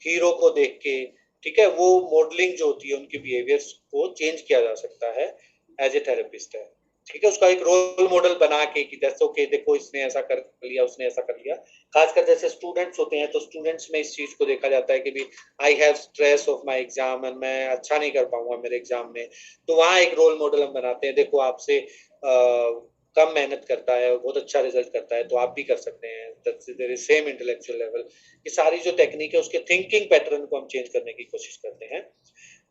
हीरो को देख के, ठीक है, वो मॉडलिंग जो होती है उनके बिहेवियर्स को चेंज किया जा सकता है एज ए थेरेपिस्ट है, ठीक है। उसका एक रोल मॉडल बना के कि जैसे ओके देखो इसने ऐसा कर लिया, उसने ऐसा कर लिया। खासकर जैसे स्टूडेंट्स होते हैं तो स्टूडेंट्स में इस चीज को देखा जाता है कि भी I have stress of my exam and मैं अच्छा नहीं कर पाऊंगा मेरे एग्जाम में, तो वहाँ एक रोल मॉडल हम बनाते हैं, देखो आपसे कम मेहनत करता है और बहुत अच्छा रिजल्ट करता है, तो आप भी कर सकते हैं, there is same intellectual level. ये सारी जो टेक्निक है उसके थिंकिंग पैटर्न को हम चेंज करने की कोशिश करते हैं।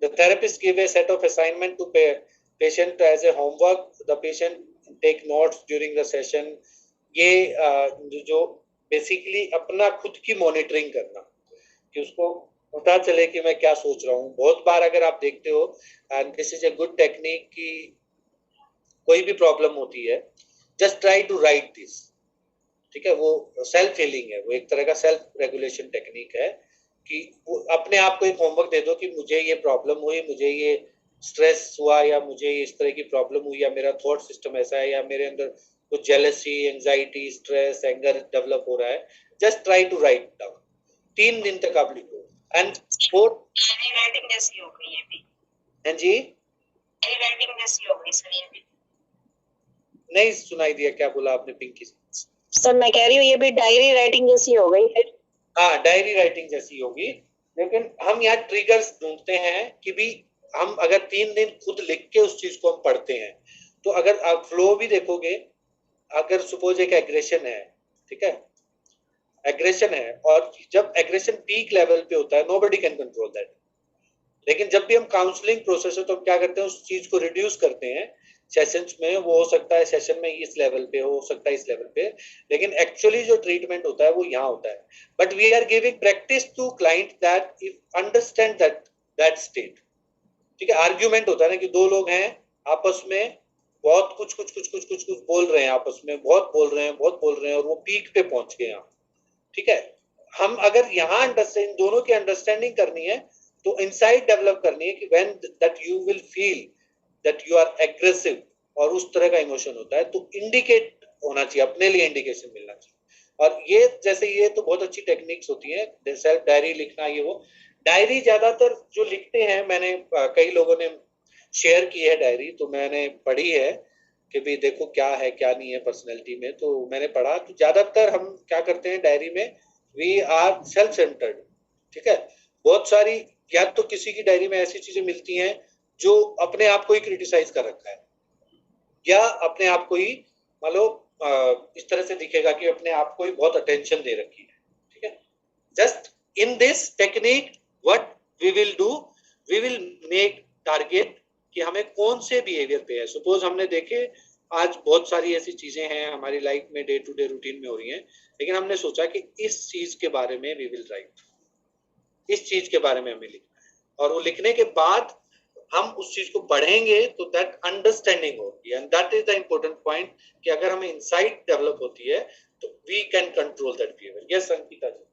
The therapist give a set of assignment to patient as a homework, the patient take notes during the session। ये जो बेसिकली अपना खुद की मॉनिटरिंग करना, कि उसको पता चले कि मैं क्या सोच रहा हूँ। बहुत बार अगर आप देखते हो, and this is a good technique, कि कोई भी प्रॉब्लम होती है, just try to write this, ठीक है। वो सेल्फ हीलिंग है, वो एक तरह का सेल्फ रेगुलेशन टेक्निक है, कि अपने आप को एक होमवर्क दे दो कि मुझे ये प्रॉब्लम हुई, मुझे ये स्ट्रेस हुआ, या मुझे इस तरह की प्रॉब्लम हुई, या मेरा थॉट सिस्टम ऐसा है, या मेरे अंदर कुछ jealousy, anxiety, stress, anger develop हो रहा है। Just try to write down, 3 दिन तक आप लिखो। एंड राइटिंग जैसी हो गई ये भी। हाँ जी, राइटिंग जैसी हो गई सर ये भी। नहीं सुनाई दिया, क्या बोला आपने पिंकी? सर मैं कह रही हूँ ये भी डायरी राइटिंग जैसी हो गई है। हाँ, डायरी राइटिंग जैसी होगी, लेकिन हम यहाँ ट्रिगर्स ढूंढते हैं कि भी हम अगर 3 दिन खुद लिख के उस चीज को हम पढ़ते हैं, तो अगर आप फ्लो भी देखोगे, अगर सपोज एक एग्रेशन है, ठीक है, एग्रेशन है, और जब एग्रेशन पीक लेवल पे होता है, नोबडी कैन कंट्रोल दैट। लेकिन जब भी हम काउंसलिंग प्रोसेस है, तो हम क्या करते हैं, उस चीज को रिड्यूस करते हैं सेशंस में। वो हो सकता है सेशन में इस लेवल पे, हो सकता है इस लेवल पे, लेकिन एक्चुअली जो ट्रीटमेंट होता है वो यहाँ होता है। But we are giving practice to client that if understand that state, ठीक है। आर्ग्यूमेंट होता है ना, कि 2 लोग हैं आपस में, बहुत कुछ बोल रहे हैं, आपस में बहुत बोल रहे हैं, और वो पीक पे पहुंच गए यहाँ, ठीक है। हम अगर यहाँ अंडरस्टैंड, दोनों की अंडरस्टैंडिंग करनी है, तो इनसाइट डेवलप करनी है कि when that you will feel that you are aggressive, और उस तरह का इमोशन होता है, तो इंडिकेट होना चाहिए, अपने लिए इंडिकेशन मिलना चाहिए। और ये जैसे ये तो बहुत अच्छी टेक्निक्स होती है, सेल्फ डायरी लिखना, ये वो डायरी ज्यादातर जो लिखते हैं, मैंने कई लोगों ने शेयर की है डायरी, तो मैंने पढ़ी है कि भी देखो क्या है क्या नहीं है पर्सनैलिटी में, तो मैंने पढ़ा, तो ज्यादातर हम क्या करते हैं डायरी में, वी आर सेल्फ सेंटर्ड, ठीक है। बहुत सारी, या तो किसी की डायरी में ऐसी चीजें मिलती हैं जो अपने आप को ही क्रिटिसाइज कर रखा है, या अपने आप को ही मान लो इस तरह से दिखेगा कि अपने आप को ही बहुत अटेंशन दे रखी है, ठीक है। Just in this technique what we will do, we will make target कि हमें कौन से बिहेवियर पे है। सपोज हमने देखे आज बहुत सारी ऐसी चीजें हैं हमारी लाइफ में, डे टू डे रूटीन में हो रही हैं, लेकिन हमने सोचा कि इस चीज के बारे में वी विल राइट, इस चीज के बारे में हमें लिखना है, और वो लिखने के बाद हम उस चीज को पढ़ेंगे तो दैट अंडरस्टैंडिंग होगी, and that is the important point, कि अगर हमें इंसाइट डेवलप होती है तो we can control that behaviour. Yes Ankita ji.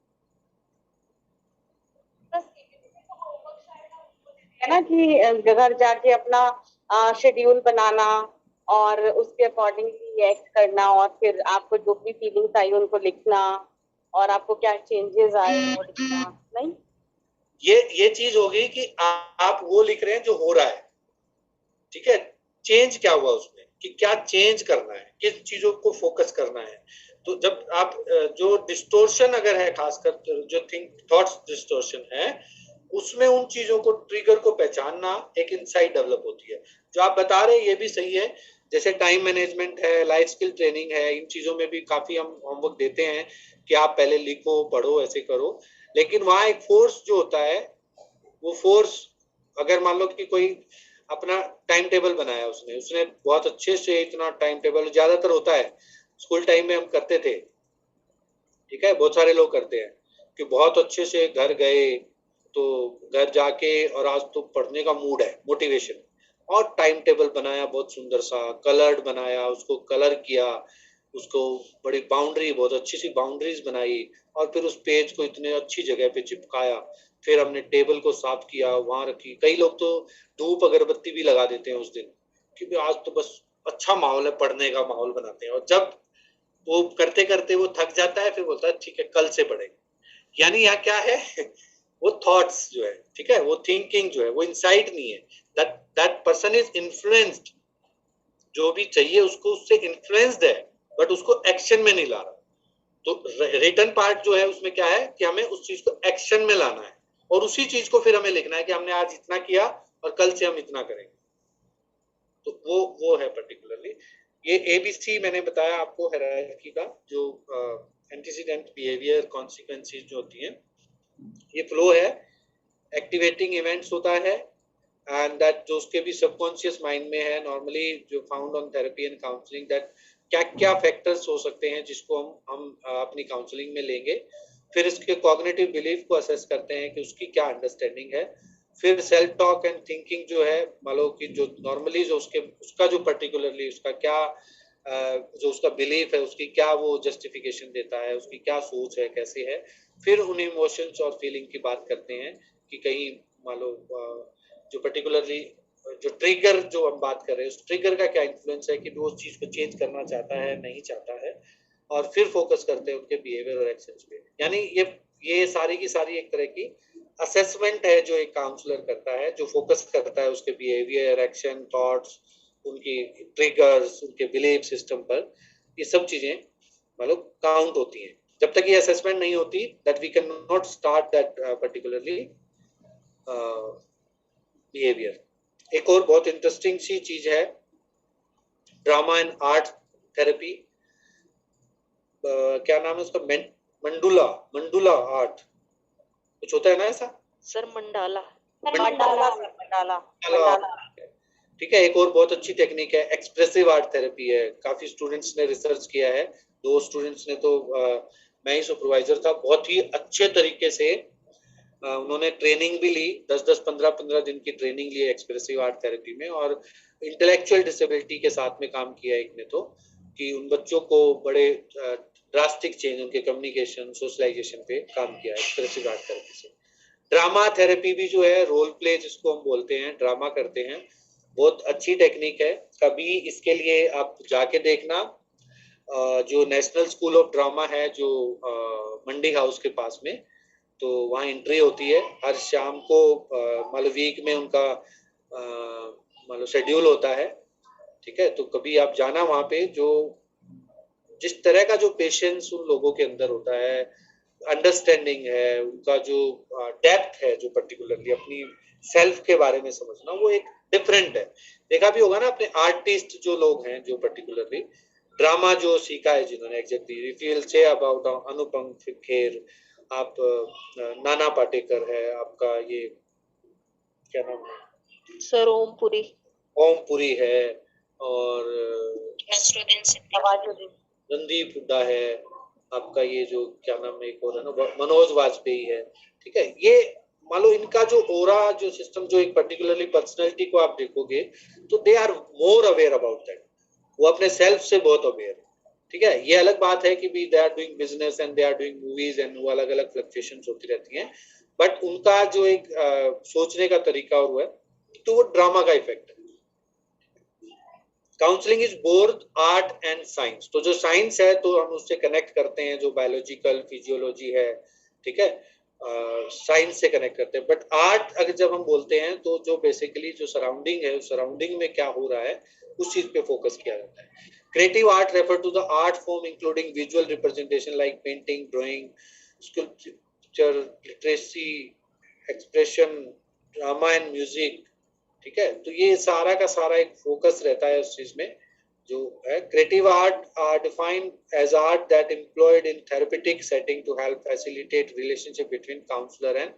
है ना, कि घर जाके अपना शेड्यूल बनाना और उसके अकॉर्डिंगली एक्ट करना, और फिर आपको जो भी फीलिंग्स आई उनको लिखना, और आपको क्या चेंजेस आए वो लिखना। नहीं, ये चीज होगी कि आप वो लिख रहे हैं जो हो रहा है, ठीक है, चेंज क्या हुआ उसमें, कि क्या चेंज करना है, किस चीजों को फोकस करना है। तो जब आप जो डिस्टोर्शन अगर है, खासकर जो थॉट्स डिस्टोर्शन है, उसमें उन चीजों को, ट्रिगर को पहचानना, एक इनसाइट डेवलप होती है। जो आप बता रहे हैं ये भी सही है, जैसे टाइम मैनेजमेंट है, लाइफ स्किल ट्रेनिंग है, इन चीजों में भी काफी हम होमवर्क देते हैं कि आप पहले लिखो, पढ़ो, ऐसे करो। लेकिन वहाँ एक फोर्स जो होता है, वो फोर्स अगर मान लो कि कोई अपना टाइम टेबल बनाया उसने बहुत अच्छे से, इतना टाइम टेबल ज्यादातर होता है स्कूल टाइम में हम करते थे, ठीक है, बहुत सारे लोग करते हैं कि बहुत अच्छे से घर गए तो घर जाके और आज तो पढ़ने का मूड है, मोटिवेशन, और टाइम टेबल बनाया बहुत सुंदर सा, कलर्ड बनाया, उसको कलर किया, उसको बड़ी बाउंड्री, बहुत अच्छी सी बाउंड्रीज बनाई, और फिर उस पेज को इतने अच्छी जगह पे चिपकाया, फिर हमने टेबल को साफ किया, वहां रखी। कई लोग तो धूप अगरबत्ती भी लगा देते हैं उस दिन, क्योंकि आज तो बस अच्छा माहौल है, पढ़ने का माहौल बनाते हैं। और जब वो करते करते वो थक जाता है, फिर बोलता है ठीक है कल से पढ़ेंगे। यानी यहाँ क्या है वो थॉट्स जो है, ठीक है, वो थिंकिंग जो है, वो इनसाइट नहीं है, दैट पर्सन इज इन्फ्लुएंस्ड, जो भी चाहिए उसको उससे इन्फ्लुएंस्ड है, बट उसको एक्शन में नहीं ला रहा। तो रिटर्न पार्ट जो है उसमें क्या है कि हमें उस चीज को एक्शन में लाना है, और उसी चीज को फिर हमें लिखना है कि हमने आज इतना किया और कल से हम इतना करेंगे। तो वो है पर्टिकुलरली ये एबीसी मैंने बताया आपको हायरार्की का, जो एंटीसीडेंट बिहेवियर कॉन्सिक्वेंसेस जो होती हैं, ये फ्लो है, एक्टिवेटिंग इवेंट्स होता है, एंड दैट जो उसके भी सबकॉन्शियस माइंड में है नॉर्मली, जो found on therapy and counselling, that क्या क्या फैक्टर्स हो सकते हैं जिसको हम अपनी काउंसलिंग में लेंगे। फिर इसके कॉग्निटिव बिलीफ को असेस करते हैं कि उसकी क्या अंडरस्टैंडिंग है। फिर सेल्फ टॉक एंड थिंकिंग जो है, मान लो कि जो नॉर्मली जो उसका जो पर्टिकुलरली उसका क्या जो उसका बिलीफ है, उसकी क्या वो जस्टिफिकेशन देता है, उसकी क्या सोच है, कैसे है। फिर उन इमोशंस और फीलिंग की बात करते हैं कि कहीं मान लो जो पर्टिकुलरली जो ट्रिगर जो हम बात कर रहे हैं, उस ट्रिगर का क्या इन्फ्लुएंस है कि वो उस चीज को चेंज करना चाहता है, नहीं चाहता है, और फिर फोकस करते हैं उनके बिहेवियर और एक्शंस पे। यानी ये सारी की सारी एक तरह की असेसमेंट है जो एक काउंसलर करता है, जो फोकस करता है उसके बिहेवियर, एक्शन, थॉट्स, उनकी ट्रिगर्स, उनके बिलीफ सिस्टम पर। ये सब चीजें मतलब काउंट होती हैं। जब तक ये असेसमेंट नहीं होती, that we can not start that particularly behaviour. एक और बहुत इंटरेस्टिंग सी चीज है ड्रामा एंड आर्ट थेरेपी, क्या नाम है उसका, मंडुला आर्ट कुछ होता है ना ऐसा सर? मंडाला। ठीक है। एक और बहुत अच्छी टेक्निक है एक्सप्रेसिव आर्ट थेरेपी है, काफी स्टूडेंट्स ने रिसर्च किया है, 2 स्टूडेंट्स ने, तो मैं ही सुपरवाइजर था, बहुत ही अच्छे तरीके से उन्होंने ट्रेनिंग भी ली, 10-10, 15-15 दिन की ट्रेनिंग ली एक्सप्रेसिव आर्ट थेरेपी में, और इंटेलेक्चुअल डिसेबिलिटी के साथ में काम किया एक ने, तो कि उन बच्चों को बड़े ड्रास्टिक चेंज उनके कम्युनिकेशन, सोशलाइजेशन पे काम किया एक्सप्रेसिव आर्ट थेरेपी से। ड्रामा थेरेपी भी जो है, रोल प्ले जिसको हम बोलते हैं, ड्रामा करते हैं, बहुत अच्छी टेक्निक है। कभी इसके लिए आप जाके देखना, जो नेशनल स्कूल ऑफ ड्रामा है जो मंडी हाउस के पास में, तो वहाँ एंट्री होती है हर शाम को, मतलब वीक में उनका मतलब शेड्यूल होता है, ठीक है। तो कभी आप जाना वहाँ पे, जो जिस तरह का जो पेशेंस उन लोगों के अंदर होता है, अंडरस्टैंडिंग है, उनका जो डेप्थ है, जो पर्टिकुलरली अपनी सेल्फ के बारे में समझना, वो एक डिफरेंट है। देखा भी होगा ना अपने आर्टिस्ट जो लोग हैं, जो पर्टिकुलरली ड्रामा जो सीखा है जिन्होंने, exactly if you will say about Anupam Kher, आप नाना पाटेकर है, आपका ये क्या नाम है सर? ओमपुरी है, और रणदीप हुड्डा है, आपका ये जो क्या नाम है एक और है ना, मनोज वाजपेयी है, ठीक है। ये मान लो इनका जो ओरा जो सिस्टम, जो एक पर्टिकुलरली पर्सनैलिटी को आप देखोगे तो they are more aware about that, वो अपने सेल्फ से बहुत अवेयर है, ठीक है। ये अलग बात है कि भी they are doing business and they are doing movies and वो अलग अलग फ्लक्चुएशंस होती रहती हैं, बट उनका जो एक सोचने का तरीका और वो है, तो वो ड्रामा का इफेक्ट है। Counselling is both art and science, तो जो साइंस है तो हम उससे कनेक्ट करते हैं, जो बायोलॉजिकल फिजियोलॉजी है, ठीक है, साइंस से कनेक्ट करते हैं। बट आर्ट अगर जब हम बोलते हैं तो जो बेसिकली जो सराउंडिंग है, उस सराउंडिंग में क्या हो रहा है उस चीज पे फोकस किया जाता है। Creative art refer to the art form including visual representation like painting, drawing, sculpture, literacy, expression, drama and music, ठीक है। तो ये सारा का सारा एक फोकस रहता है उस चीज में, जो है creative art are defined as art that employed in therapeutic setting to help facilitate relationship between counsellor and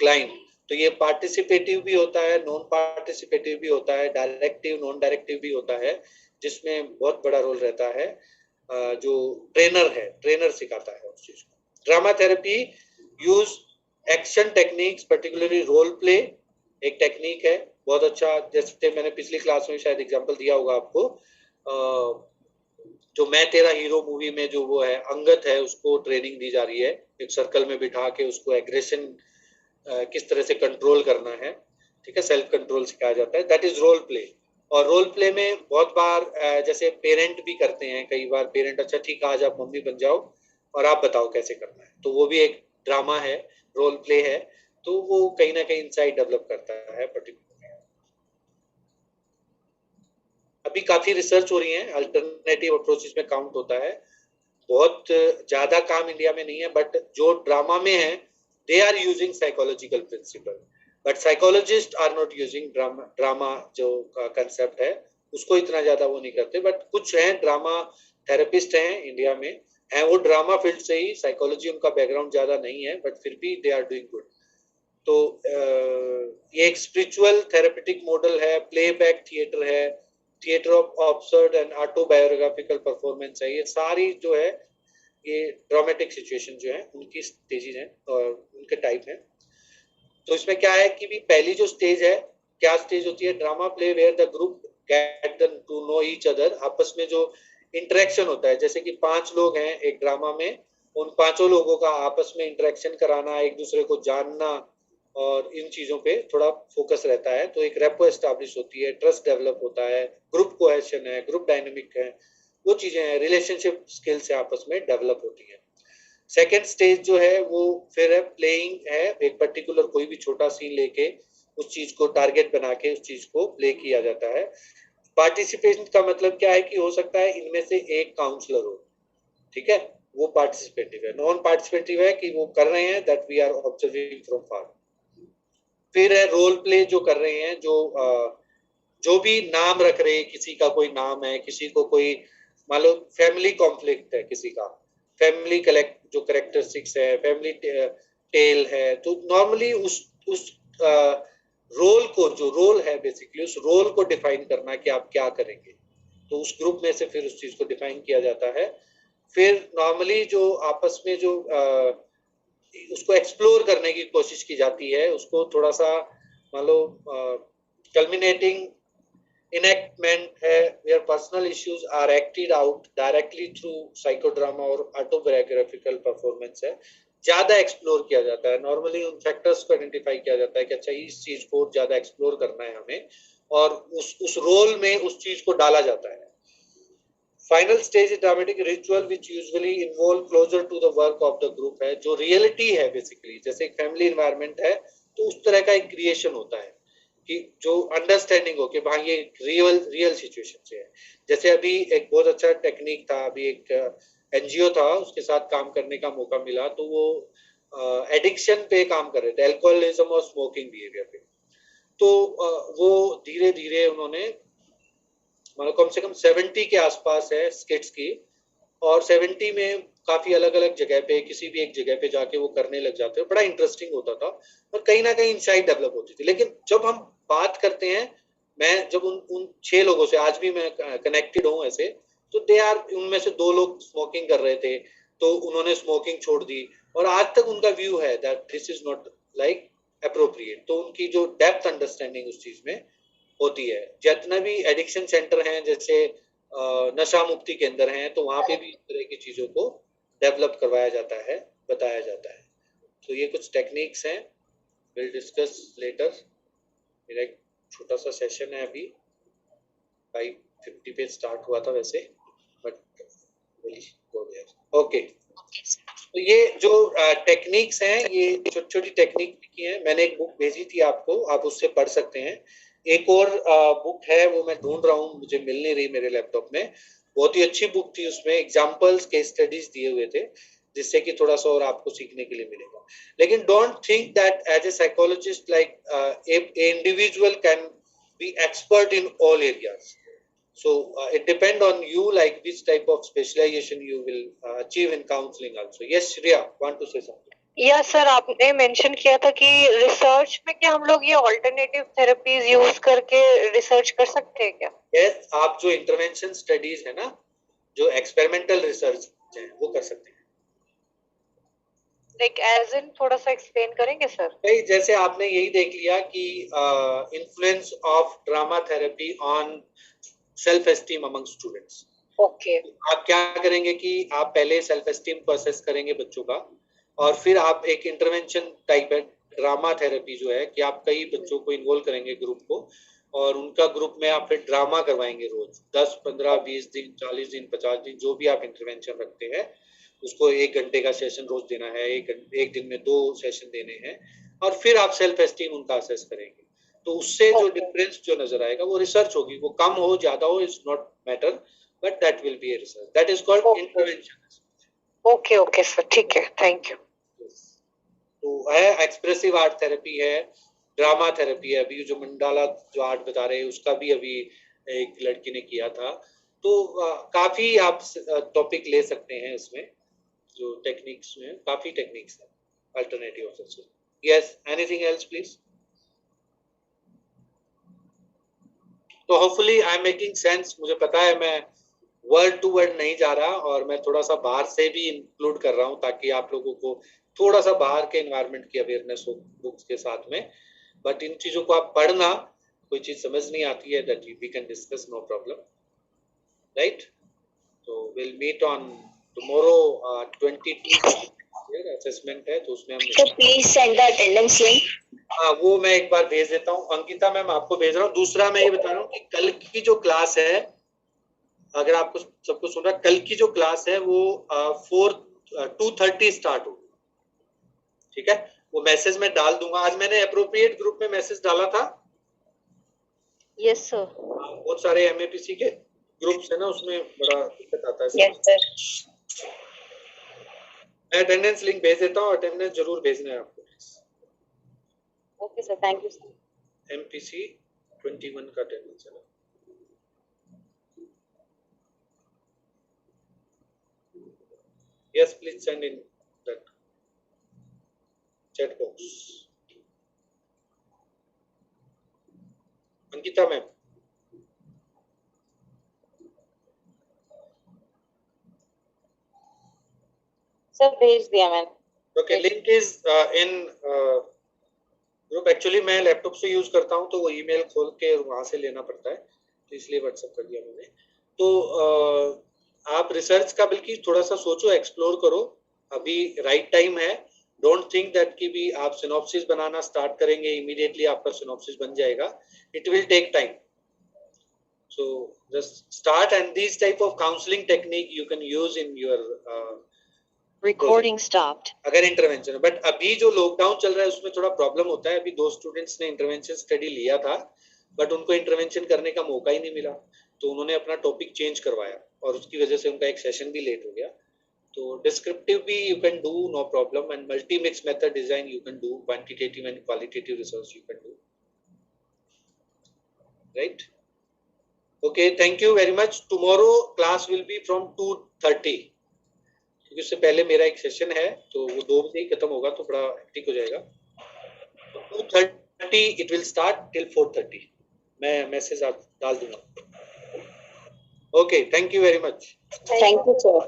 client. तो ये पार्टिसिपेटिव भी होता है, नॉन पार्टिसिपेटिव भी होता है, डायरेक्टिव नॉन डायरेक्टिव भी होता है, जिसमें बहुत बड़ा रोल रहता है जो ट्रेनर है, ट्रेनर सिखाता है उस चीज को। Drama therapy use action techniques, particularly role play एक टेक्निक है बहुत अच्छा, जैसे मैंने पिछली क्लास में शायद एग्जांपल दिया होगा आपको, जो मैं तेरा हीरो मूवी में जो वो है अंगद है, उसको ट्रेनिंग दी जा रही है, एक सर्कल में बिठा के उसको एग्रेशन किस तरह से कंट्रोल करना है, ठीक है, सेल्फ कंट्रोल सिखाया जाता है, दैट इज रोल प्ले। और रोल प्ले में बहुत बार जैसे पेरेंट भी करते हैं, कई बार पेरेंट अच्छा ठीक है आज आप मम्मी बन जाओ और आप बताओ कैसे करना है, तो वो भी एक ड्रामा है, रोल प्ले है, तो वो कहीं ना कहीं इनसाइट डेवलप करता है पर्टिकुलर। अभी काफी रिसर्च हो रही है, अल्टरनेटिव अप्रोचेस में काउंट होता है, बहुत ज्यादा काम इंडिया में नहीं है, बट जो ड्रामा में है they are using psychological principle, but psychologist are not using drama जो कंसेप्ट है उसको इतना ज्यादा वो नहीं करते, बट कुछ हैं ड्रामा थेरेपिस्ट हैं इंडिया में, हैं वो ड्रामा फील्ड से ही, साइकोलॉजी उनका बैकग्राउंड ज्यादा नहीं है, बट फिर भी दे आर डूइंग गुड। तो ये एक स्पिरिचुअल थेरेपेटिक मॉडल है, प्लेबैक थिएटर है, theatre of absurd and autobiographical performance है, ये सारी जो है ये ड्रामेटिक सिचुएशन जो है उनकी स्टेजेस हैं और उनके टाइप हैं। तो इसमें क्या है कि भी पहली जो स्टेज है, क्या स्टेज होती है, drama play where the group get to know each other, आपस में जो इंटरेक्शन होता है, जैसे कि 5 लोग हैं एक ड्रामा में, उन 5 लोगों का आपस में इंटरेक्शन कराना, एक दूसरे को जानना और इन चीजों पे थोड़ा फोकस रहता है, तो एक रेपो एस्टैब्लिश होती है, ट्रस्ट डेवलप होता है, ग्रुप कोहेशन है, ग्रुप डायनेमिक है, वो चीजें हैं, रिलेशनशिप स्किल से आपस में डेवलप होती है। सेकेंड स्टेज जो है वो फिर है प्लेइंग है, एक पर्टिकुलर कोई भी छोटा सीन लेके उस चीज को टारगेट बना के उस चीज को प्ले किया जाता है। पार्टिसिपेशन का मतलब क्या है कि हो सकता है इनमें से एक काउंसलर हो, ठीक है, वो पार्टिसिपेटिव है। नॉन पार्टिसिपेटिव है कि वो कर रहे हैं, that we are observing from far. फिर है रोल प्ले जो कर रहे हैं, जो भी नाम रख रहे हैं, किसी का कोई नाम है, किसी को कोई मान लो फैमिली कॉन्फ्लिक्ट है, किसी का फैमिली जो करेक्टरिस्टिक्स है, फैमिली टेल है, तो नॉर्मली उस रोल को, जो रोल है बेसिकली उस रोल को डिफाइन करना कि आप क्या करेंगे, तो उस ग्रुप में से फिर उस चीज को डिफाइन किया जाता है। फिर नॉर्मली जो आपस में जो उसको एक्सप्लोर करने की कोशिश की जाती है, उसको थोड़ा सा मान लो कल्मिनेटिंग इनेक्टमेंट है, where personal issues are acted out directly through psychodrama और ऑटोबायोग्राफिकल परफॉर्मेंस है, ज्यादा एक्सप्लोर किया जाता है। नॉर्मली उन फैक्टर्स को आइडेंटिफाई किया जाता है कि अच्छा इस चीज को ज्यादा एक्सप्लोर करना है हमें, और उस रोल में उस चीज को डाला जाता है। Final stage is dramatic ritual which usually involve closure to the work of the group है, जो रियलिटी है बेसिकली, जैसे एक फैमिली एनवायरनमेंट है तो उस तरह का एक क्रिएशन होता है कि जो अंडरस्टैंडिंग हो कि भाई ये रियल सिचुएशन से है। जैसे अभी एक बहुत अच्छा टेक्निक था, अभी एक एनजीओ था, उसके साथ काम करने का मौका मिला, तो वो एडिक्शन पे काम कर रहे थे, अल्कोहलिज्म और स्मोकिंग बिहेवियर पे। तो वो धीरे धीरे उन्होंने मतलब कम से कम 70 के आसपास है स्किट्स की, और 70 में काफी अलग अलग जगह पे, किसी भी एक जगह पे जाके वो करने लग जाते हैं, बड़ा इंटरेस्टिंग होता था और कहीं ना कहीं इनसाइट डेवलप होती थी। लेकिन जब हम बात करते हैं, मैं जब उन 6 लोगों से आज भी मैं कनेक्टेड हूँ ऐसे, तो दे आर, उनमें से 2 लोग स्मोकिंग कर रहे थे, तो उन्होंने स्मोकिंग छोड़ दी, और आज तक उनका व्यू है that this is not like appropriate. तो उनकी जो डेप्थ अंडरस्टैंडिंग उस चीज में होती है। जितना भी एडिक्शन सेंटर हैं, जैसे नशा मुक्ति केंद्र हैं, तो वहां पे भी इस तरह की चीजों को डेवलप करवाया जाता है, बताया जाता है। तो ये कुछ टेक्निक्स हैं, विल डिस्कस लेटर। मेरा एक छोटा सा सेशन है, अभी 5:50 पे स्टार्ट हुआ था वैसे, बट ओके। तो ये जो टेक्निक्स हैं, ये छोटी छोटी टेक्निक की हैं, मैंने एक बुक भेजी थी आपको, आप उससे पढ़ सकते हैं। एक और बुक है, वो मैं ढूंढ रहा हूँ, मुझे मिल नहीं रही मेरे लैपटॉप में, बहुत ही अच्छी बुक थी, उसमें एग्जाम्पल्स के स्टडीज दिए हुए थे, जिससे कि थोड़ा सा और आपको सीखने के लिए मिलेगा। लेकिन don't think that as a psychologist like individual can be expert in all areas. So it depend on you, like which type of specialization you will achieve in counseling also. Yes, Shreya, want to say something? या सर, आपने मेंशन किया था कि रिसर्च में क्या हम लोग ये ऑल्टरनेटिव थेरेपीज यूज करके रिसर्च कर सकते हैं क्या? यस, आप जो इंटरवेंशन स्टडीज है ना, जो एक्सपेरिमेंटल रिसर्च है, वो कर सकते हैं। लाइक एज इन थोड़ा सा एक्सप्लेन करेंगे सर? नहीं, जैसे आपने यही देख लिया कि influence of drama therapy on self esteem among students. Okay. आप क्या करेंगे कि आप पहले सेल्फ एस्टीम को असेस करेंगे बच्चों का, और फिर आप एक इंटरवेंशन टाइप है ड्रामा थेरेपी जो है कि आप कई बच्चों को इन्वॉल्व करेंगे ग्रुप को, और उनका ग्रुप में आप फिर ड्रामा करवाएंगे रोज 10, 15, 20 दिन, 40 दिन, 50 दिन, जो भी आप इंटरवेंशन रखते हैं उसको 1 घंटे का सेशन रोज देना है, एक दिन में 2 सेशन देने हैं, और फिर आप सेल्फ एस्टीम उनका असेस करेंगे। तो उससे जो डिफरेंस जो नजर आएगा वो रिसर्च होगी, वो कम हो ज्यादा हो is not matter, but that will be a research, that is called intervention. Okay okay sir, ठीक है, थैंक यू। तो है एक्सप्रेसिव आर्ट थेरेपी है, ड्रामा थेरेपी है, अभी जो मंडाला जो आर्ट बता रहे हैं उसका भी अभी एक लड़की ने किया था। तो काफी आप टॉपिक ले सकते हैं इसमें, जो टेक्निक्स में काफी टेक्निक्स है alternative of such. Yes, anything else please? तो hopefully I am making sense, मुझे पता है मैं वर्ड टू वर्ड नहीं जा रहा, और मैं थोड़ा सा बाहर से भी इंक्लूड कर रहा हूँ ताकि आप लोगों को थोड़ा सा बाहर के एनवायरनमेंट की अवेयरनेस हो बुक्स के साथ में। बट इन चीजों को आप पढ़ना, कोई चीज समझ नहीं आती है that we can discuss, no problem, right? तो will meet on tomorrow 22 assessment है, तो उसमें हम please send the attendance link. हाँ, वो मैं एक बार भेज देता हूँ। अंकिता मैम आपको भेज रहा हूँ। दूसरा मैं ये बता रहा हूँ कि कल की जो क्लास है, अगर आपको सबको सुन रहा, कल की जो क्लास है वो 2:30 स्टार्ट होगी, ठीक है? वो मैसेज में डाल दूंगा। आज मैंने अप्रोप्रिएट ग्रुप में मैसेज डाला था। Yes sir. बहुत सारे एमएपीसी के ग्रुप्स है ना, उसमें बड़ा दिक्कत आता है। Yes sir. मैं अटेंडेंस लिंक भेज देता हूँ, अटेंडेंस जरूर भेजना है आपको। Okay sir, thank you sir. MPC 21 का अटेंडेंस है ना। Yes, please send in that chat box. Ankita ma'am. Sir भेज दिया मैंने। Okay, link is in group. Actually मैं लैपटॉप से यूज करता हूँ तो वो ईमेल खोल के वहां से लेना पड़ता है, तो इसलिए व्हाट्सएप कर दिया मैंने। तो आप रिसर्च का बल्कि थोड़ा सा सोचो, एक्सप्लोर करो, अभी राइट टाइम है। डोंट थिंक दैट कि भी आप सिनॉप्सिस बनाना स्टार्ट करेंगे इमीडिएटली आपका सिनॉप्सिस बन जाएगा, it will take time. So just start, and this type of counselling technique you can use in your recording stopped. अगर इंटरवेंशन है, बट अभी जो लॉकडाउन चल रहा है उसमें थोड़ा प्रॉब्लम होता है। अभी 2 स्टूडेंट्स ने इंटरवेंशन स्टडी लिया था, बट उनको इंटरवेंशन करने का मौका ही नहीं मिला, तो उन्होंने अपना टॉपिक चेंज करवाया और उसकी वजह से उनका एक सेशन भी लेट हो गया। तो डिस्क्रिप्टिव भी you can do, no problem, and multi mix method design you can do, quantitative and qualitative research you can do, right? Okay, thank you very much. Tomorrow class will be from 2:30, क्योंकि उससे पहले मेरा एक सेशन है, तो वो 2 बजे ही खत्म होगा, तो बड़ा हेक्टिक हो जाएगा। तो 2:30 इट विल स्टार्ट टिल 4:30। मैं मैसेज आप डाल दूंगा। Okay, thank you very much. Thank you sir.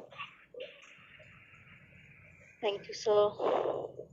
Thank you sir.